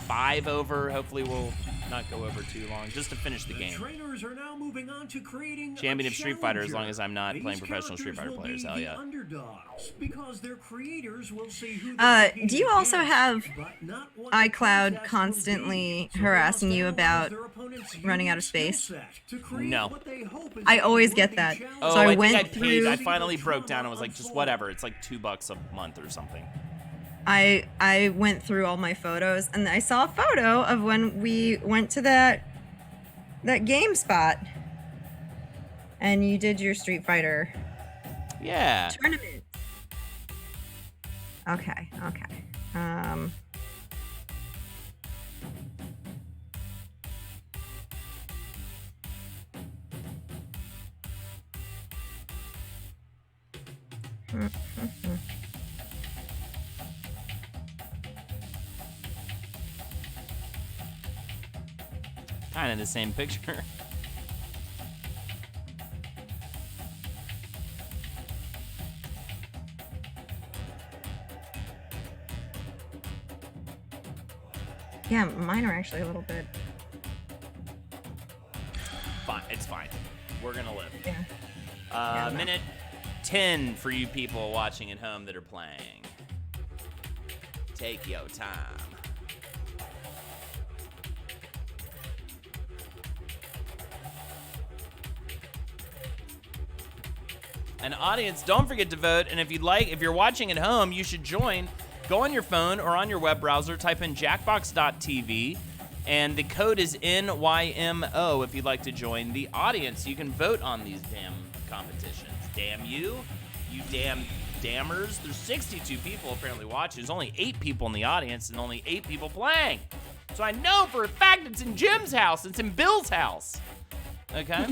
Speaker 1: 5 over. Hopefully we'll not go over too long, just to finish the game.
Speaker 7: Trainers are now moving on to creating
Speaker 1: Champion
Speaker 7: a
Speaker 1: of Street Fighter, as
Speaker 7: challenger.
Speaker 1: long as I'm not playing
Speaker 7: These
Speaker 1: professional Street Fighter
Speaker 7: characters
Speaker 1: players.
Speaker 7: will
Speaker 1: Hell
Speaker 7: be
Speaker 1: yeah.
Speaker 7: the underdogs, because their creators will see who they're
Speaker 3: Do
Speaker 7: competing
Speaker 3: you also
Speaker 7: against,
Speaker 3: have
Speaker 7: but not what the
Speaker 3: iCloud
Speaker 7: contest will
Speaker 3: constantly
Speaker 7: be. So
Speaker 3: harassing
Speaker 7: they
Speaker 3: you
Speaker 7: must
Speaker 3: about
Speaker 7: analyze their opponent's
Speaker 3: running out
Speaker 7: unique
Speaker 3: of space?
Speaker 7: skill set to create
Speaker 1: No.
Speaker 7: what they hope is
Speaker 3: I
Speaker 7: a
Speaker 3: always get
Speaker 7: worthy
Speaker 3: that.
Speaker 7: challenge.
Speaker 1: Oh,
Speaker 3: So I
Speaker 1: think
Speaker 3: went
Speaker 1: I paid.
Speaker 3: through-
Speaker 1: I finally broke down and was like, just whatever. It's like $2 a month or something.
Speaker 3: I went through all my photos and I saw a photo of when we went to that game spot and you did your Street Fighter
Speaker 1: Yeah.
Speaker 3: tournament. Okay.
Speaker 1: Kind of the same picture.
Speaker 3: Yeah, mine are actually a little bit.
Speaker 1: Fine. It's fine. We're gonna live.
Speaker 3: Yeah. Yeah, no.
Speaker 1: Minute 10 for you people watching at home that are playing. Take your time. And audience, don't forget to vote. And if you're watching at home, you should join. Go on your phone or on your web browser, type in jackbox.tv, and the code is NYMO if you'd like to join the audience. You can vote on these damn competitions. Damn you damn dammers. There's 62 people apparently watching. There's only 8 people in the audience and only 8 people playing. So I know for a fact it's in Jim's house. It's in Bill's house. Okay?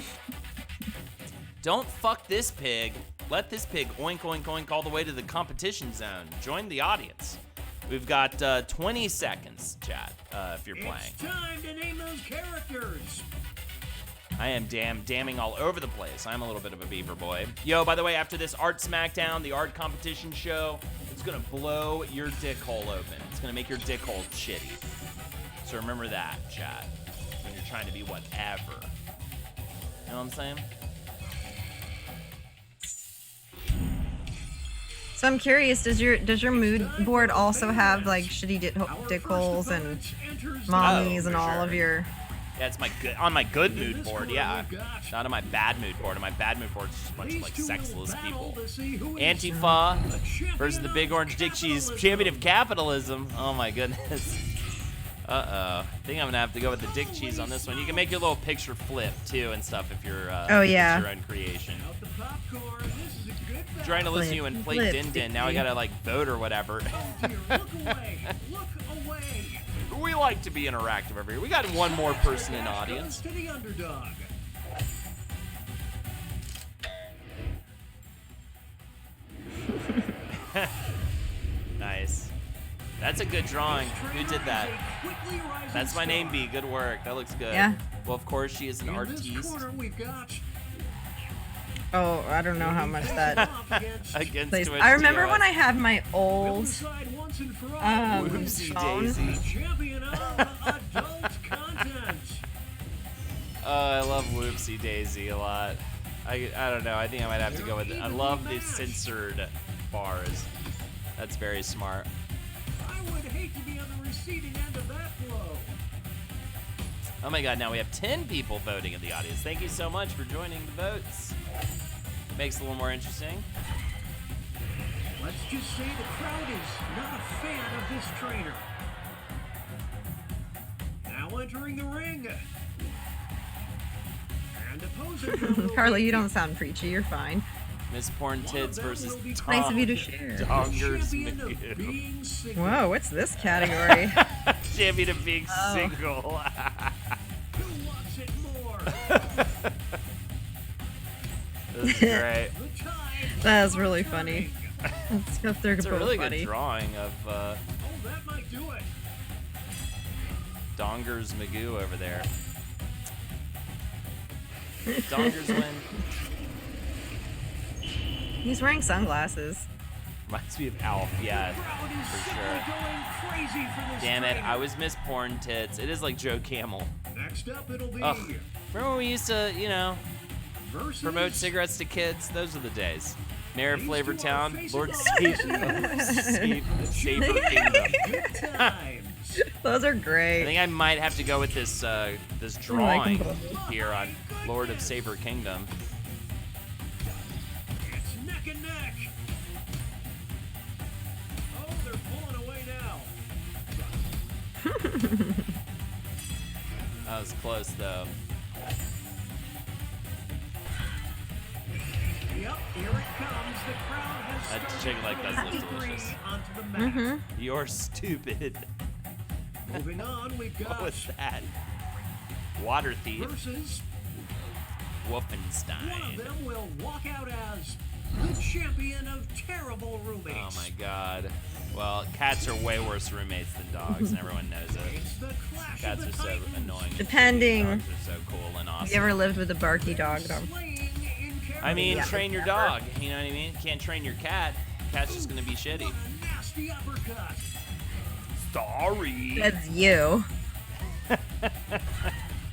Speaker 1: Don't fuck this pig. Let this pig oink, oink, oink all the way to the competition zone. Join the audience. We've got 20 seconds, chat, if you're playing.
Speaker 7: It's time to name those characters.
Speaker 1: I am damning all over the place. I'm a little bit of a beaver boy. Yo, by the way, after this art smackdown, the art competition show, it's gonna blow your dick hole open. It's gonna make your dick hole shitty. So remember that, chat, when you're trying to be whatever. You know what I'm saying?
Speaker 3: So I'm curious, does your mood board also have like shitty dick holes and mommies
Speaker 1: Oh,
Speaker 3: and
Speaker 1: for
Speaker 3: all
Speaker 1: sure.
Speaker 3: of your?
Speaker 1: Yeah, it's on my good mood board, yeah. Not on my bad mood board. On my bad mood board, it's just a bunch of like sexless people. Antifa versus the big orange dick cheese, champion of capitalism. Oh my goodness. Uh-oh. I think I'm gonna have to go with the dick cheese on this one. You can make your little picture flip too and stuff if you're
Speaker 3: Oh,
Speaker 1: if it's
Speaker 3: yeah.
Speaker 1: your own creation.
Speaker 7: Out the popcorn. This is a good battle.
Speaker 1: Trying to listen to you
Speaker 3: Flip,
Speaker 1: and play
Speaker 3: flip,
Speaker 1: Din Din. Now I gotta like vote or whatever.
Speaker 7: Here, look away. Look away.
Speaker 1: We like to be interactive over here. We got one more person in audience.
Speaker 7: Goes to the underdog.
Speaker 1: Nice. That's a good drawing. Who did that?
Speaker 7: Quickly rising
Speaker 1: That's my name,
Speaker 7: star.
Speaker 1: B. Good work. That looks good.
Speaker 3: Yeah.
Speaker 1: Well, of course, she is an
Speaker 7: In this
Speaker 1: artiste.
Speaker 7: corner, we've got
Speaker 3: Oh, I don't know how much that
Speaker 1: Against
Speaker 3: plays.
Speaker 1: Twitch
Speaker 3: I remember
Speaker 1: TOS.
Speaker 3: when I had my
Speaker 7: we'll
Speaker 3: old
Speaker 7: decide once and for all
Speaker 1: Whoopsie
Speaker 3: phone.
Speaker 1: daisy.
Speaker 7: champion of adult content.
Speaker 1: Oh, I love Whoopsie Daisy a lot. I don't know. I think I might have to go with it. I love the censored bars. That's very smart.
Speaker 7: I would hate to be on the receiving end of that blow.
Speaker 1: Oh my god, now we have 10 people voting in the audience. Thank you so much for joining the votes. Makes it a little more interesting.
Speaker 7: Let's just say the crowd is not a fan of this trainer. Now entering the ring. And opposing
Speaker 3: Carly, you don't sound preachy. You're fine.
Speaker 1: Miss Porn Tits versus
Speaker 3: Nice of you to share.
Speaker 1: Dongers
Speaker 7: champion of
Speaker 1: Magoo.
Speaker 7: being single.
Speaker 3: Whoa, what's this category?
Speaker 1: Champion of being single.
Speaker 7: Who wants it more?
Speaker 1: This is great.
Speaker 7: The tide
Speaker 3: That was really funny. Let's go through
Speaker 1: It's a
Speaker 3: both
Speaker 1: really
Speaker 3: funny.
Speaker 1: good drawing of
Speaker 7: Oh, that might do it.
Speaker 1: Dongers Magoo over there. Dongers win.
Speaker 3: He's wearing sunglasses.
Speaker 1: Reminds me of Alf, yeah,
Speaker 7: Crowd is
Speaker 1: for
Speaker 7: simply
Speaker 1: sure.
Speaker 7: going crazy for this
Speaker 1: Damn it,
Speaker 7: trainer.
Speaker 1: I was Miss Porn Tits. It is like Joe Camel.
Speaker 7: Next up, it'll be
Speaker 1: Ugh. Remember when we used to,
Speaker 7: versus
Speaker 1: promote cigarettes to kids? Those are the days. Mayor of
Speaker 7: These
Speaker 1: Flavor
Speaker 7: two are
Speaker 1: Town,
Speaker 7: facing
Speaker 1: Lord
Speaker 7: off
Speaker 1: Saber Kingdom.
Speaker 7: Good times.
Speaker 3: Those are
Speaker 1: I
Speaker 3: great.
Speaker 1: think I might have to go with this this
Speaker 3: like
Speaker 1: drawing
Speaker 3: them both.
Speaker 1: here on Lord of Saber Kingdom.
Speaker 7: It's neck and neck. Oh, they're pulling away now.
Speaker 1: That was close though.
Speaker 7: Yep, here it comes. The crowd has
Speaker 1: That
Speaker 7: started
Speaker 1: chicken leg does
Speaker 7: to
Speaker 1: look
Speaker 7: bring
Speaker 1: delicious.
Speaker 7: onto the mat.
Speaker 1: You're stupid.
Speaker 7: Moving on, we've
Speaker 1: What
Speaker 7: got
Speaker 1: was that? Water thief.
Speaker 7: versus one of
Speaker 1: Wolfenstein.
Speaker 7: them will walk out as the champion of terrible roommates.
Speaker 1: Oh my god. Well, cats are way worse roommates than dogs, and everyone knows it.
Speaker 7: It's the clash
Speaker 1: Cats
Speaker 7: of
Speaker 1: are
Speaker 7: the
Speaker 1: so
Speaker 7: Titans.
Speaker 1: annoying.
Speaker 3: Depending.
Speaker 1: Dogs are so cool and awesome.
Speaker 3: You ever lived with a barky dog, though?
Speaker 7: Slaying in
Speaker 1: I mean,
Speaker 3: Yeah.
Speaker 1: train your dog. You know what I mean? Can't train your cat. Cat's just gonna be shitty.
Speaker 7: What a nasty uppercut.
Speaker 1: Sorry.
Speaker 3: That's you.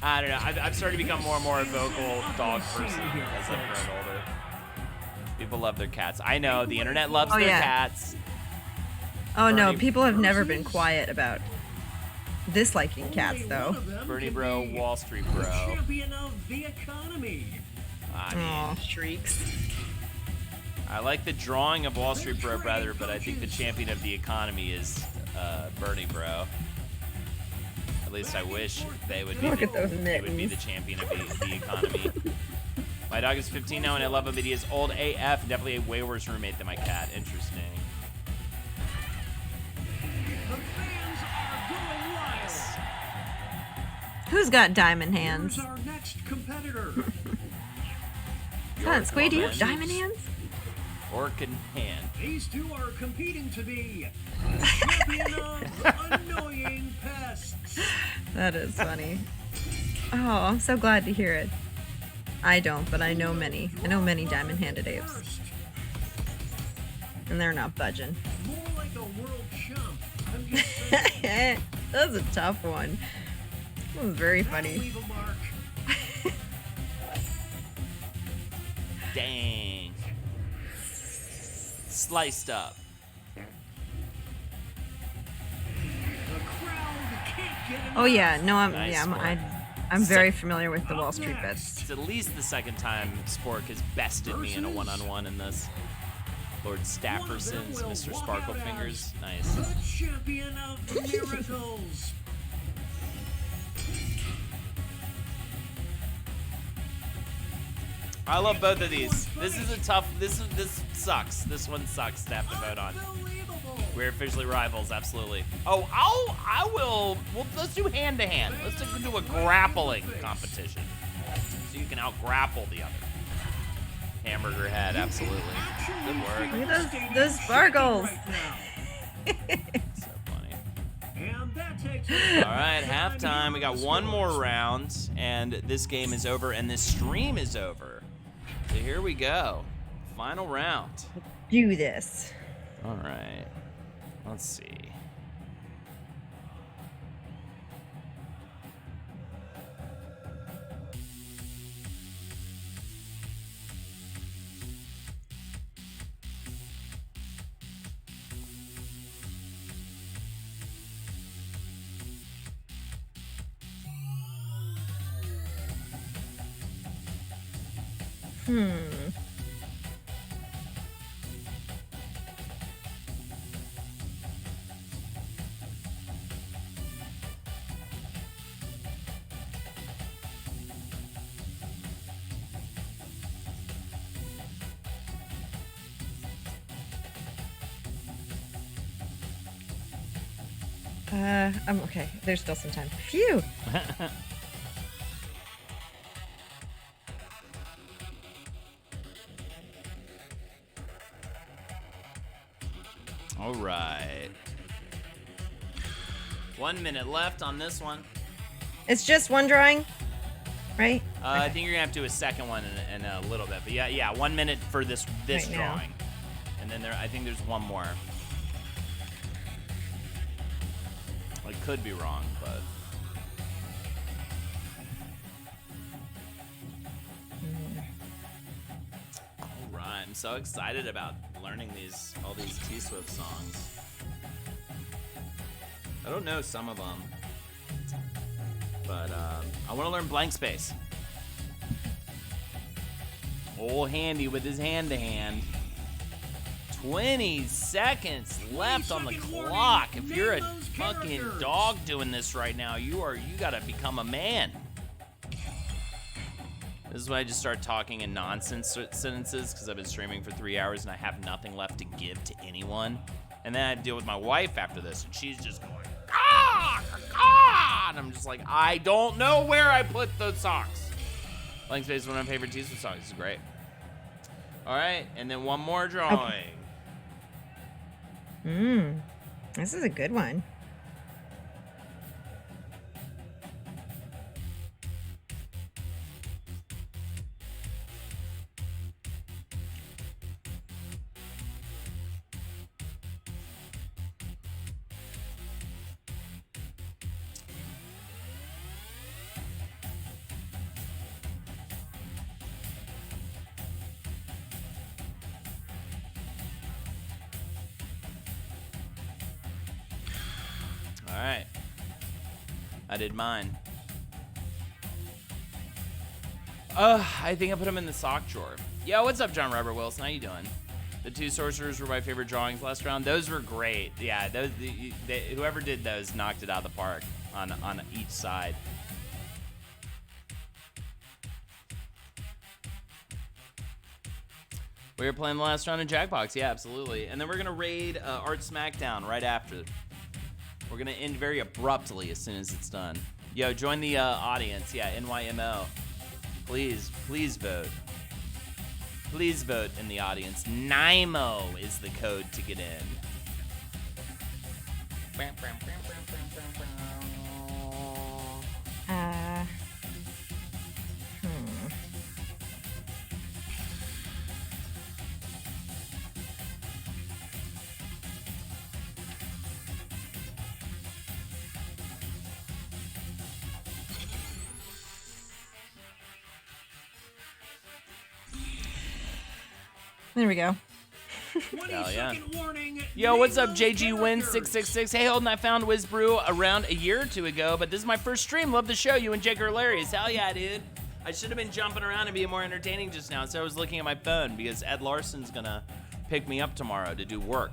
Speaker 1: I don't know. I've started to become more and more a vocal dog person as I've grown older. People love their cats. I know the internet loves
Speaker 3: Oh,
Speaker 1: their
Speaker 3: yeah.
Speaker 1: cats.
Speaker 3: Oh no,
Speaker 1: Bernie
Speaker 3: people have never been
Speaker 7: versus-
Speaker 3: quiet about disliking cats,
Speaker 7: Only
Speaker 3: though.
Speaker 7: one of them
Speaker 1: Bernie
Speaker 7: can
Speaker 1: Bro,
Speaker 7: be
Speaker 1: Wall Street
Speaker 7: the
Speaker 1: Bro.
Speaker 7: champion of the economy.
Speaker 1: I mean,
Speaker 3: Aw, shrieks.
Speaker 1: I like the drawing of Wall Street Bro, brother, but I think the champion of the economy is Bernie Bro. At least I wish they would be.
Speaker 3: Look at those
Speaker 1: They would be the
Speaker 3: mittens.
Speaker 1: champion of the economy. My dog is 15 now, and I love him, but he is old AF. Definitely a way worse roommate than my cat. Interesting.
Speaker 7: The fans are going wild.
Speaker 3: Who's got diamond hands?
Speaker 7: Here's our next competitor.
Speaker 3: Come on, Squee, do you have
Speaker 1: York
Speaker 3: diamond hands?
Speaker 1: Orc in hand.
Speaker 7: These two are competing to be the champion of annoying pests.
Speaker 3: That is funny. Oh, I'm so glad to hear it. I don't, but I know many. I know many diamond-handed apes,
Speaker 7: First,
Speaker 3: and they're not budging.
Speaker 7: more like a world champ. I'm just saying.
Speaker 3: That was a tough one. That was very
Speaker 7: That'll
Speaker 3: funny.
Speaker 7: leave a mark.
Speaker 1: Dang. Sliced up.
Speaker 7: The crowd can't get enough.
Speaker 3: Oh yeah, no,
Speaker 1: Nice
Speaker 3: I'm
Speaker 1: one.
Speaker 3: I'm very familiar with the Wall Street bets.
Speaker 1: It's at least the second time Spork has bested me in a one-on-one in this. Lord Stafferson's
Speaker 7: will
Speaker 1: Mr.
Speaker 7: walk
Speaker 1: Sparkle
Speaker 7: out
Speaker 1: Fingers.
Speaker 7: as
Speaker 1: Nice.
Speaker 7: The champion of miracles.
Speaker 1: I love both of these. This is a tough. This sucks. This one sucks to have to vote on.
Speaker 7: Unbelievable.
Speaker 1: We're officially rivals, absolutely. Oh, I will. Well, let's do hand to hand. Let's do a grappling competition, so you can out grapple the other. Hamburger head, absolutely. Good work.
Speaker 3: Look at those sparkles.
Speaker 7: Right now.
Speaker 1: So funny.
Speaker 7: And that takes
Speaker 1: All right, halftime. We got one more round, and this game is over, and this stream is over. So here we go. Final round.
Speaker 3: Do this.
Speaker 1: All right. Let's see.
Speaker 3: I'm okay. There's still some time. Phew.
Speaker 1: All right. 1 minute left on this one.
Speaker 3: It's just one drawing, right?
Speaker 1: I think you're gonna have to do a second one in a little bit, but yeah, 1 minute for this
Speaker 3: Right now.
Speaker 1: drawing, and then I think there's one more. I could be wrong, but all right, I'm so excited about learning all these T-Swift songs. I don't know some of them, but I want to learn Blank Space. Old Handy with his hand-to-hand. 20 seconds left on the clock. If you're a fucking dog doing this right now, you gotta become a man. This is when I just start talking in nonsense sentences because I've been streaming for 3 hours and I have nothing left to give to anyone. And then I deal with my wife after this, and she's just going, and I'm just like, I don't know where I put the socks. Blank Space is one of my favorite T-Swift songs. It's great. All right, and then one more drawing.
Speaker 3: This is a good one.
Speaker 1: All right. I did mine. I think I put them in the sock drawer. Yo, what's up, John Robert Wilson? How you doing? The two sorcerers were my favorite drawings last round. Those were great. Yeah, whoever did those knocked it out of the park on each side. We were playing the last round in Jackbox. Yeah, absolutely. And then we're going to raid Art Smackdown right after. We're going to end very abruptly as soon as it's done. Yo, join the audience. Yeah, NYMO. Please vote. Please vote in the audience. NYMO is the code to get in.
Speaker 3: There we go.
Speaker 1: Hell yeah.
Speaker 7: Warning,
Speaker 1: Yo, what's up,
Speaker 7: name
Speaker 1: JG
Speaker 7: those
Speaker 1: Win
Speaker 7: characters.
Speaker 1: 666? Hey, Holden, I found WizBrew around a year or two ago, but this is my first stream. Love the show. You and Jake are hilarious. Hell yeah, dude. I should have been jumping around and being more entertaining just now, so I was looking at my phone because Ed Larson's gonna pick me up tomorrow to do work,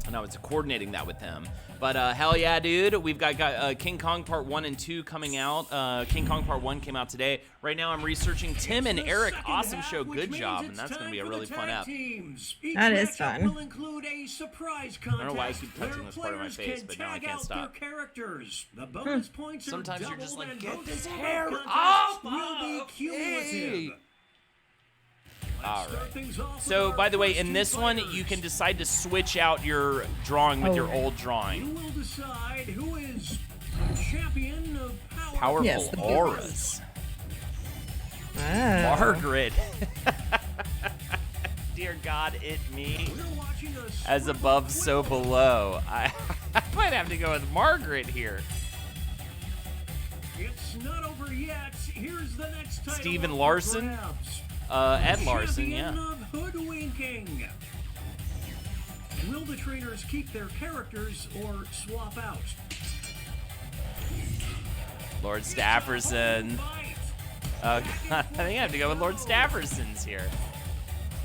Speaker 1: and I was coordinating that with him. But hell yeah, dude. We've got King Kong Part 1 and 2 coming out. King Kong Part 1 came out today. Right now I'm researching Tim and
Speaker 7: The
Speaker 1: Eric.
Speaker 7: second
Speaker 1: Awesome
Speaker 7: half,
Speaker 1: show.
Speaker 7: which
Speaker 1: Good
Speaker 7: means
Speaker 1: job.
Speaker 7: it's
Speaker 1: And that's going to
Speaker 7: time
Speaker 1: be a
Speaker 7: for
Speaker 1: really
Speaker 7: the
Speaker 1: fun
Speaker 7: tag
Speaker 1: app.
Speaker 7: teams. Each
Speaker 3: That is
Speaker 7: matchup
Speaker 3: fun.
Speaker 7: will include a surprise
Speaker 1: I don't know why I
Speaker 7: contest
Speaker 1: keep touching
Speaker 7: where
Speaker 1: this part of my
Speaker 7: players
Speaker 1: face,
Speaker 7: can
Speaker 1: but now I
Speaker 7: tag
Speaker 1: can't
Speaker 7: out
Speaker 1: stop.
Speaker 7: their characters. The bonus points are
Speaker 1: Sometimes you're
Speaker 7: doubled
Speaker 1: just like,
Speaker 7: and
Speaker 1: get
Speaker 7: most
Speaker 1: this
Speaker 7: of the
Speaker 1: hair
Speaker 7: contests
Speaker 1: off
Speaker 7: will be
Speaker 1: of
Speaker 7: cumulative.
Speaker 1: me.
Speaker 7: Let's
Speaker 1: All
Speaker 7: start
Speaker 1: right.
Speaker 7: things off with
Speaker 1: So,
Speaker 7: our
Speaker 1: by the way,
Speaker 7: first
Speaker 1: in
Speaker 7: two
Speaker 1: this one,
Speaker 7: fighters.
Speaker 1: you can decide to switch out your drawing with your old
Speaker 7: You
Speaker 1: drawing.
Speaker 7: will decide who is champion of power.
Speaker 1: Powerful
Speaker 3: Yes, the
Speaker 1: auras.
Speaker 3: Oh.
Speaker 1: Margaret. Dear God, it me.
Speaker 7: We're watching a
Speaker 1: As
Speaker 7: swivel
Speaker 1: above, so
Speaker 7: quill.
Speaker 1: below. I might have to go with Margaret here.
Speaker 7: It's not over yet. Here's the next title.
Speaker 1: Steven
Speaker 7: up for
Speaker 1: Larson?
Speaker 7: grabs.
Speaker 1: Ed Larson,
Speaker 7: Champion
Speaker 1: yeah.
Speaker 7: of hoodwinking. Will the trainers keep their characters or swap out?
Speaker 1: Lord Stafferson.
Speaker 7: Fight.
Speaker 1: I think I have to go with Lord Stafferson's here.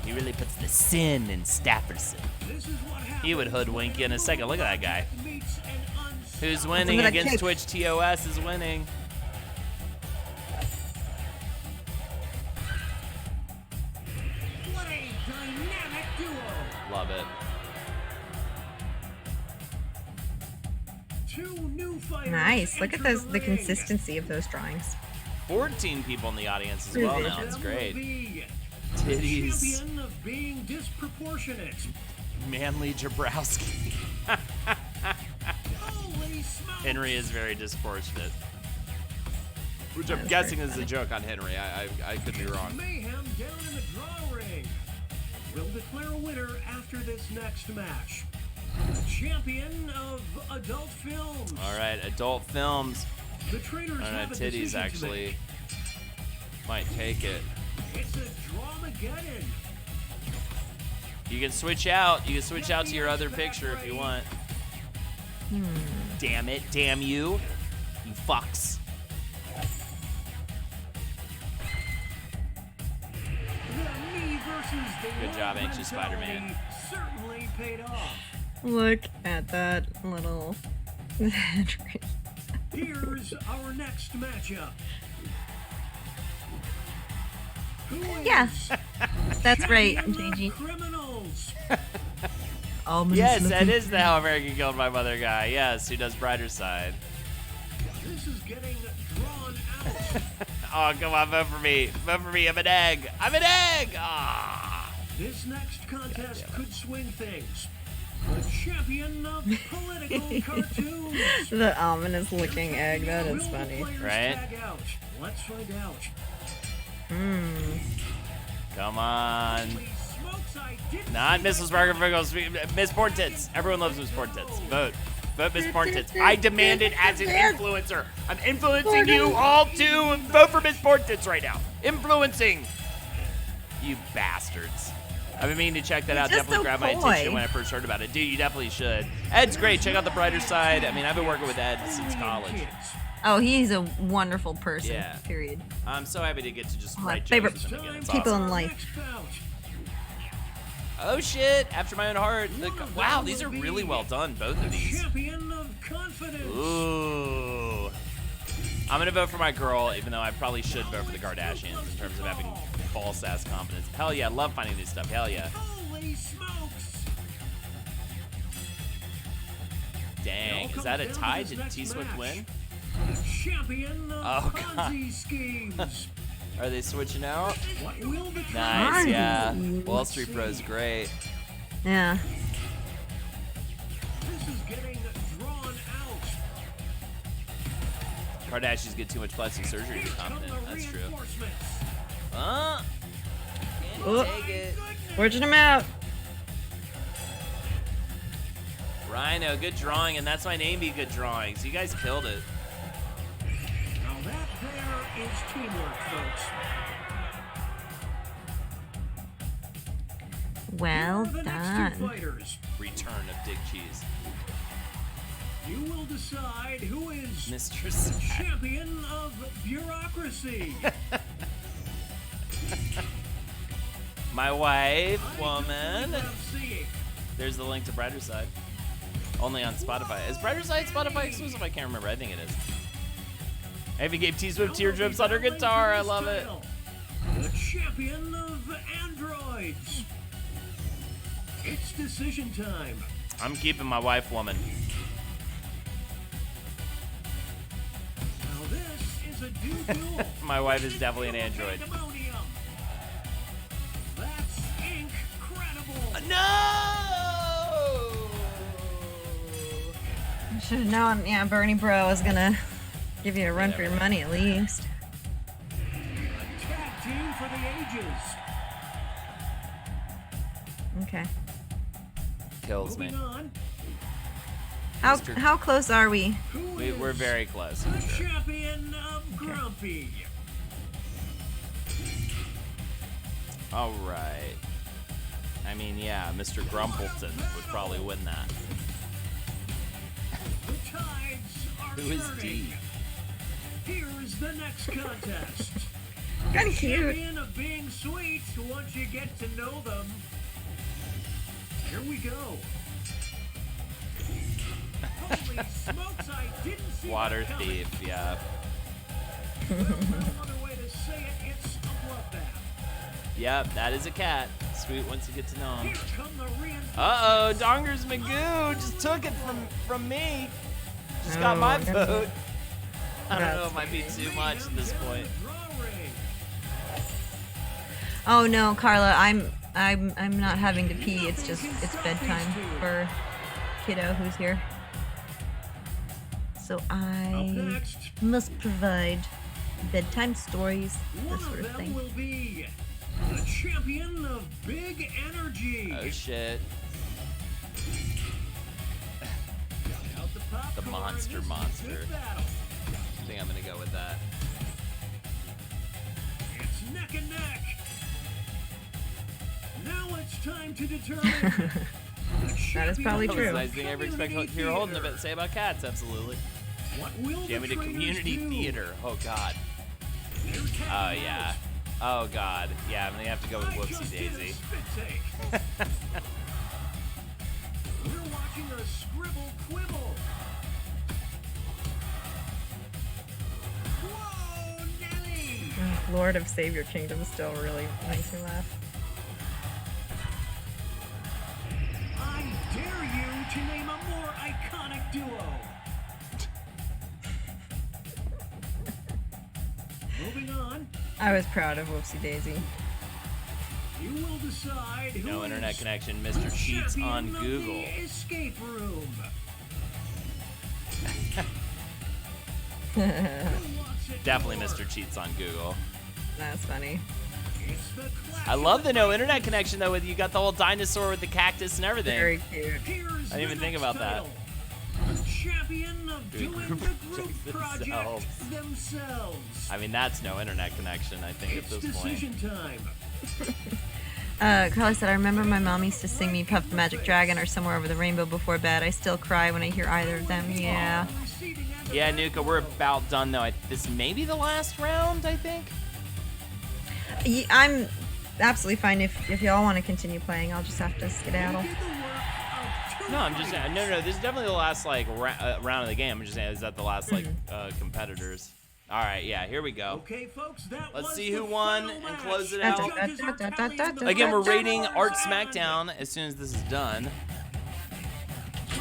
Speaker 1: He really puts the sin in Stafferson.
Speaker 7: This is what
Speaker 1: He would
Speaker 7: happens
Speaker 1: hoodwink
Speaker 7: when
Speaker 1: you in a second. Look at that guy.
Speaker 7: meets an
Speaker 1: Who's
Speaker 7: unstoppable-
Speaker 1: winning
Speaker 3: gonna
Speaker 1: against
Speaker 3: kick.
Speaker 1: Twitch TOS is winning.
Speaker 7: What a dynamic duo.
Speaker 1: Love it.
Speaker 7: Two new fighters.
Speaker 3: Nice. Look at
Speaker 7: enter
Speaker 3: those, the
Speaker 7: ring.
Speaker 3: consistency of those drawings.
Speaker 1: 14 people in the audience as well now. It's
Speaker 7: Them
Speaker 1: great.
Speaker 7: will be
Speaker 1: Titties.
Speaker 7: Champion of being disproportionate.
Speaker 1: Manly Jabrowski.
Speaker 7: Holy smokes.
Speaker 1: Henry is very disproportionate. Which I'm
Speaker 3: That's
Speaker 1: guessing
Speaker 3: very
Speaker 1: is a joke on Henry. I could be wrong.
Speaker 7: Mayhem down in the draw ring. We'll declare a winner after this next match. The champion of adult films.
Speaker 1: All right, adult films.
Speaker 7: The trainers
Speaker 1: I don't know,
Speaker 7: have a
Speaker 1: titties
Speaker 7: decision to
Speaker 1: actually
Speaker 7: make.
Speaker 1: might take it.
Speaker 7: It's a Dramageddon.
Speaker 1: You can switch out. You can switch out to your other picture if you want. Damn it! Damn you! You fucks!
Speaker 7: The me versus the
Speaker 1: Good
Speaker 7: world
Speaker 1: job, Anxious Spider-Man.
Speaker 7: mentality certainly paid off.
Speaker 3: Look at that little.
Speaker 7: Here's our next matchup. Who is
Speaker 3: Yeah, that's right,
Speaker 7: champion of
Speaker 3: JG.
Speaker 7: Criminals?
Speaker 1: Yes, that is the How American Killed My Mother guy. Yes, who does Brighter Side.
Speaker 7: This is getting drawn out.
Speaker 1: Oh, come on, vote for me. Vote for me. I'm an egg. I'm an egg. Ah.
Speaker 7: This next contest could swing things. The champion of political cartoons.
Speaker 3: The ominous looking egg. That is
Speaker 7: Will the
Speaker 3: funny.
Speaker 7: players
Speaker 1: Right?
Speaker 7: tag out? Let's find out.
Speaker 1: Come on.
Speaker 7: Holy smokes, I didn't
Speaker 1: Not
Speaker 7: see
Speaker 1: Mrs.
Speaker 7: that
Speaker 1: Barker Figgles. Miss Porn Tits. Everyone loves Miss Porn Tits. Vote. Vote Miss Porn Tits. I demand it as an influencer. I'm influencing you all to vote for Miss Porn Tits right now. Influencing. You bastards. I've been meaning to check that out.
Speaker 3: just
Speaker 1: Definitely
Speaker 3: so
Speaker 1: grabbed my
Speaker 3: coy.
Speaker 1: attention when I first heard about it. Dude, you definitely should. Ed's great. Check out the Brighter Side. I mean, I've been working with Ed since college.
Speaker 7: kids.
Speaker 3: Oh, he's a wonderful person.
Speaker 1: Yeah.
Speaker 3: Period.
Speaker 1: I'm so happy to get to just
Speaker 3: My
Speaker 1: write
Speaker 3: favorite
Speaker 1: jokes with him again. It's
Speaker 3: people
Speaker 1: awesome.
Speaker 3: in life.
Speaker 7: Next bout.
Speaker 1: Oh shit! After my own heart. Wow, these are really well done. Both of these.
Speaker 7: Champion of confidence.
Speaker 1: Ooh. I'm gonna vote for my girl, even though I probably should vote for the Kardashians in terms of having false ass confidence. Hell yeah, love finding new stuff. Hell yeah.
Speaker 7: Holy smokes.
Speaker 1: Dang, is that a tie? Did T Swift win?
Speaker 7: The champion of
Speaker 1: Oh, God.
Speaker 7: Ponzi schemes.
Speaker 1: Are they switching out?
Speaker 7: What will the
Speaker 1: Nice,
Speaker 3: Ponzi
Speaker 1: yeah.
Speaker 3: schemes.
Speaker 1: Wall Street Bro's great.
Speaker 3: Yeah.
Speaker 7: This is getting drawn out.
Speaker 1: Kardashians get too much plastic surgery to
Speaker 7: Here
Speaker 1: be
Speaker 7: come
Speaker 1: confident.
Speaker 7: the
Speaker 1: That's true.
Speaker 7: reinforcements.
Speaker 1: Can't
Speaker 3: Oh.
Speaker 1: take it.
Speaker 3: Forging him out.
Speaker 1: Rhino, good drawing, and that's my name, be good drawings. You guys killed it.
Speaker 7: Now that there is teamwork, folks.
Speaker 3: Well
Speaker 7: For the next two
Speaker 3: done.
Speaker 7: fighters,
Speaker 1: Return of Dick Cheese.
Speaker 7: you will decide who is
Speaker 1: Mr. Sack.
Speaker 7: champion of bureaucracy.
Speaker 1: My wife,
Speaker 7: I
Speaker 1: woman.
Speaker 7: don't believe I'm seeing.
Speaker 1: There's the link to Brighter Side. Only on Spotify. Is Brighter Side Spotify exclusive? I can't remember. I think it is. I even gave T Swift teardrops on her guitar. I love it.
Speaker 7: The champion of androids. It's decision time.
Speaker 1: I'm keeping my wife, woman.
Speaker 7: Now this is a duel.
Speaker 1: My wife is definitely an android.
Speaker 7: Pandemonium. That's incredible.
Speaker 1: No!
Speaker 3: Should have known. Yeah, Bernie Bro was gonna give you a run for your money at least.
Speaker 7: Tag team for the ages.
Speaker 3: Okay.
Speaker 1: Kills me.
Speaker 7: Moving on.
Speaker 3: How close are we?
Speaker 7: Who
Speaker 1: We're
Speaker 7: is
Speaker 1: very close.
Speaker 7: the
Speaker 1: I'm sure.
Speaker 7: champion of Grumpy?
Speaker 1: All right. I mean, yeah, Mr. Grumpleton would probably win that.
Speaker 7: The tides are
Speaker 1: Who is
Speaker 7: turning.
Speaker 1: D?
Speaker 7: Here's the next contest.
Speaker 3: Kind of cute.
Speaker 7: Champion of being sweet once you get to know them. Here we go. Holy smokes, I didn't see
Speaker 1: Water
Speaker 7: that coming.
Speaker 1: thief, yeah.
Speaker 7: No other way to say it, it's a bloodbath.
Speaker 1: Yep, that is a cat. Sweet once you get to know
Speaker 7: Here
Speaker 1: him.
Speaker 7: come the reinforcements.
Speaker 1: Uh-oh, Dongers Magoo just took it from me. Just got my
Speaker 3: Oh, that's-
Speaker 1: vote. I don't know,
Speaker 3: that's-
Speaker 1: it might be too much at this point.
Speaker 3: Oh no, Carla, I'm not having to pee. It's bedtime for kiddo who's here. So
Speaker 7: Up
Speaker 3: I
Speaker 7: next,
Speaker 3: must provide
Speaker 4: bedtime stories,
Speaker 7: One
Speaker 4: this sort
Speaker 7: of
Speaker 4: of
Speaker 7: them
Speaker 4: thing.
Speaker 7: will be the champion of big energy.
Speaker 1: Oh shit.
Speaker 7: Out the popcorn,
Speaker 1: monster
Speaker 7: this is a
Speaker 1: monster.
Speaker 7: good battle.
Speaker 1: I think I'm gonna go with that.
Speaker 7: It's neck and neck. Now it's time to determine.
Speaker 4: That is probably
Speaker 1: That was
Speaker 4: true.
Speaker 1: the nicest thing I ever expected to hear Holden to say about cats. Absolutely.
Speaker 7: What will
Speaker 1: Jamie
Speaker 7: the
Speaker 1: to
Speaker 7: trainers
Speaker 1: community
Speaker 7: do?
Speaker 1: theater. Oh god.
Speaker 7: There's cat
Speaker 1: Oh
Speaker 7: and
Speaker 1: yeah.
Speaker 7: mouse.
Speaker 1: Oh god. Yeah, I'm gonna have to go with
Speaker 7: I
Speaker 1: Whoopsie
Speaker 7: just did a
Speaker 1: Daisy.
Speaker 7: spit take. We're watching a scribble quibble. Whoa, Nelly!
Speaker 4: Lord of Savior Kingdom still really makes me laugh.
Speaker 7: I dare you to name a more iconic duo. Moving on,
Speaker 4: I was proud of Whoopsie Daisy.
Speaker 7: you will decide who
Speaker 1: No
Speaker 7: is
Speaker 1: internet connection.
Speaker 7: the
Speaker 1: Mr. Cheats
Speaker 7: champion
Speaker 1: on
Speaker 7: of
Speaker 1: Google.
Speaker 7: the escape room. Who wants it
Speaker 1: Definitely
Speaker 7: more?
Speaker 1: Mr. Cheats on Google.
Speaker 4: That's funny.
Speaker 7: It's the clash
Speaker 1: I love
Speaker 7: of
Speaker 1: the no internet connection though. With you got the whole dinosaur with the cactus and everything.
Speaker 4: Very cute.
Speaker 7: Here's
Speaker 1: I didn't even
Speaker 7: the
Speaker 1: think
Speaker 7: next
Speaker 1: about that.
Speaker 7: title. The champion of
Speaker 1: Doing
Speaker 7: doing
Speaker 1: group
Speaker 7: the group
Speaker 1: projects
Speaker 7: project themselves.
Speaker 1: I mean, that's no internet connection. I think
Speaker 7: It's
Speaker 1: at this point.
Speaker 7: decision time.
Speaker 4: Carly said, I remember my mom used to sing me Puff the Magic Dragon or Somewhere Over the Rainbow before bed. I still cry when I hear either of them. Yeah.
Speaker 7: Receiving end of
Speaker 1: Yeah,
Speaker 7: that
Speaker 1: Nuka, we're about done though. This may be the last round. I think.
Speaker 4: I'm absolutely fine if y'all want to continue playing. I'll just have to skedaddle.
Speaker 7: did the work of two
Speaker 1: No, I'm just
Speaker 7: fighters.
Speaker 1: no. This is definitely the last like round of the game. I'm just saying, is that the last like competitors? All right, yeah, here we go.
Speaker 7: Okay, folks, that
Speaker 1: Let's
Speaker 7: was
Speaker 1: see
Speaker 7: the
Speaker 1: who won
Speaker 7: final
Speaker 1: and
Speaker 7: match.
Speaker 1: close it
Speaker 7: The
Speaker 1: out.
Speaker 7: judges are tallying the
Speaker 1: Again, we're
Speaker 7: votes.
Speaker 1: rating Art
Speaker 7: And
Speaker 1: SmackDown as soon as this is done.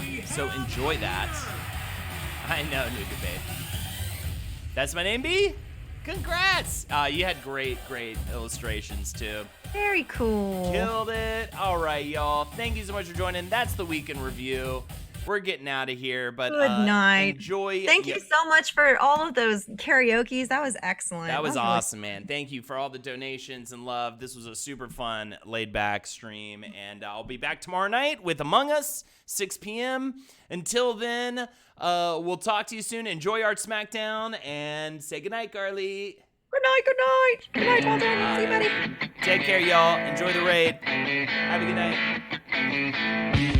Speaker 7: we
Speaker 1: So
Speaker 7: have
Speaker 1: enjoy
Speaker 7: the
Speaker 1: that.
Speaker 7: winner.
Speaker 1: I know, Nuka Babe. That's my name, B. Congrats! You had great illustrations too.
Speaker 4: Very cool.
Speaker 1: Killed it. All right, y'all. Thank you so much for joining. That's the week in review. We're getting out of here, but
Speaker 4: Good night.
Speaker 1: enjoy.
Speaker 4: Thank you so much for all of those karaoke's. That was excellent.
Speaker 1: That was
Speaker 4: really-
Speaker 1: awesome, man. Thank you for all the donations and love. This was a super fun, laid back stream. And I'll be back tomorrow night with Among Us, 6 p.m. Until then, we'll talk to you soon. Enjoy Art SmackDown and say goodnight, Carly.
Speaker 4: Good night, good night. Good night, Walter. See you, buddy.
Speaker 1: Take care, y'all. Enjoy the raid. Have a good night.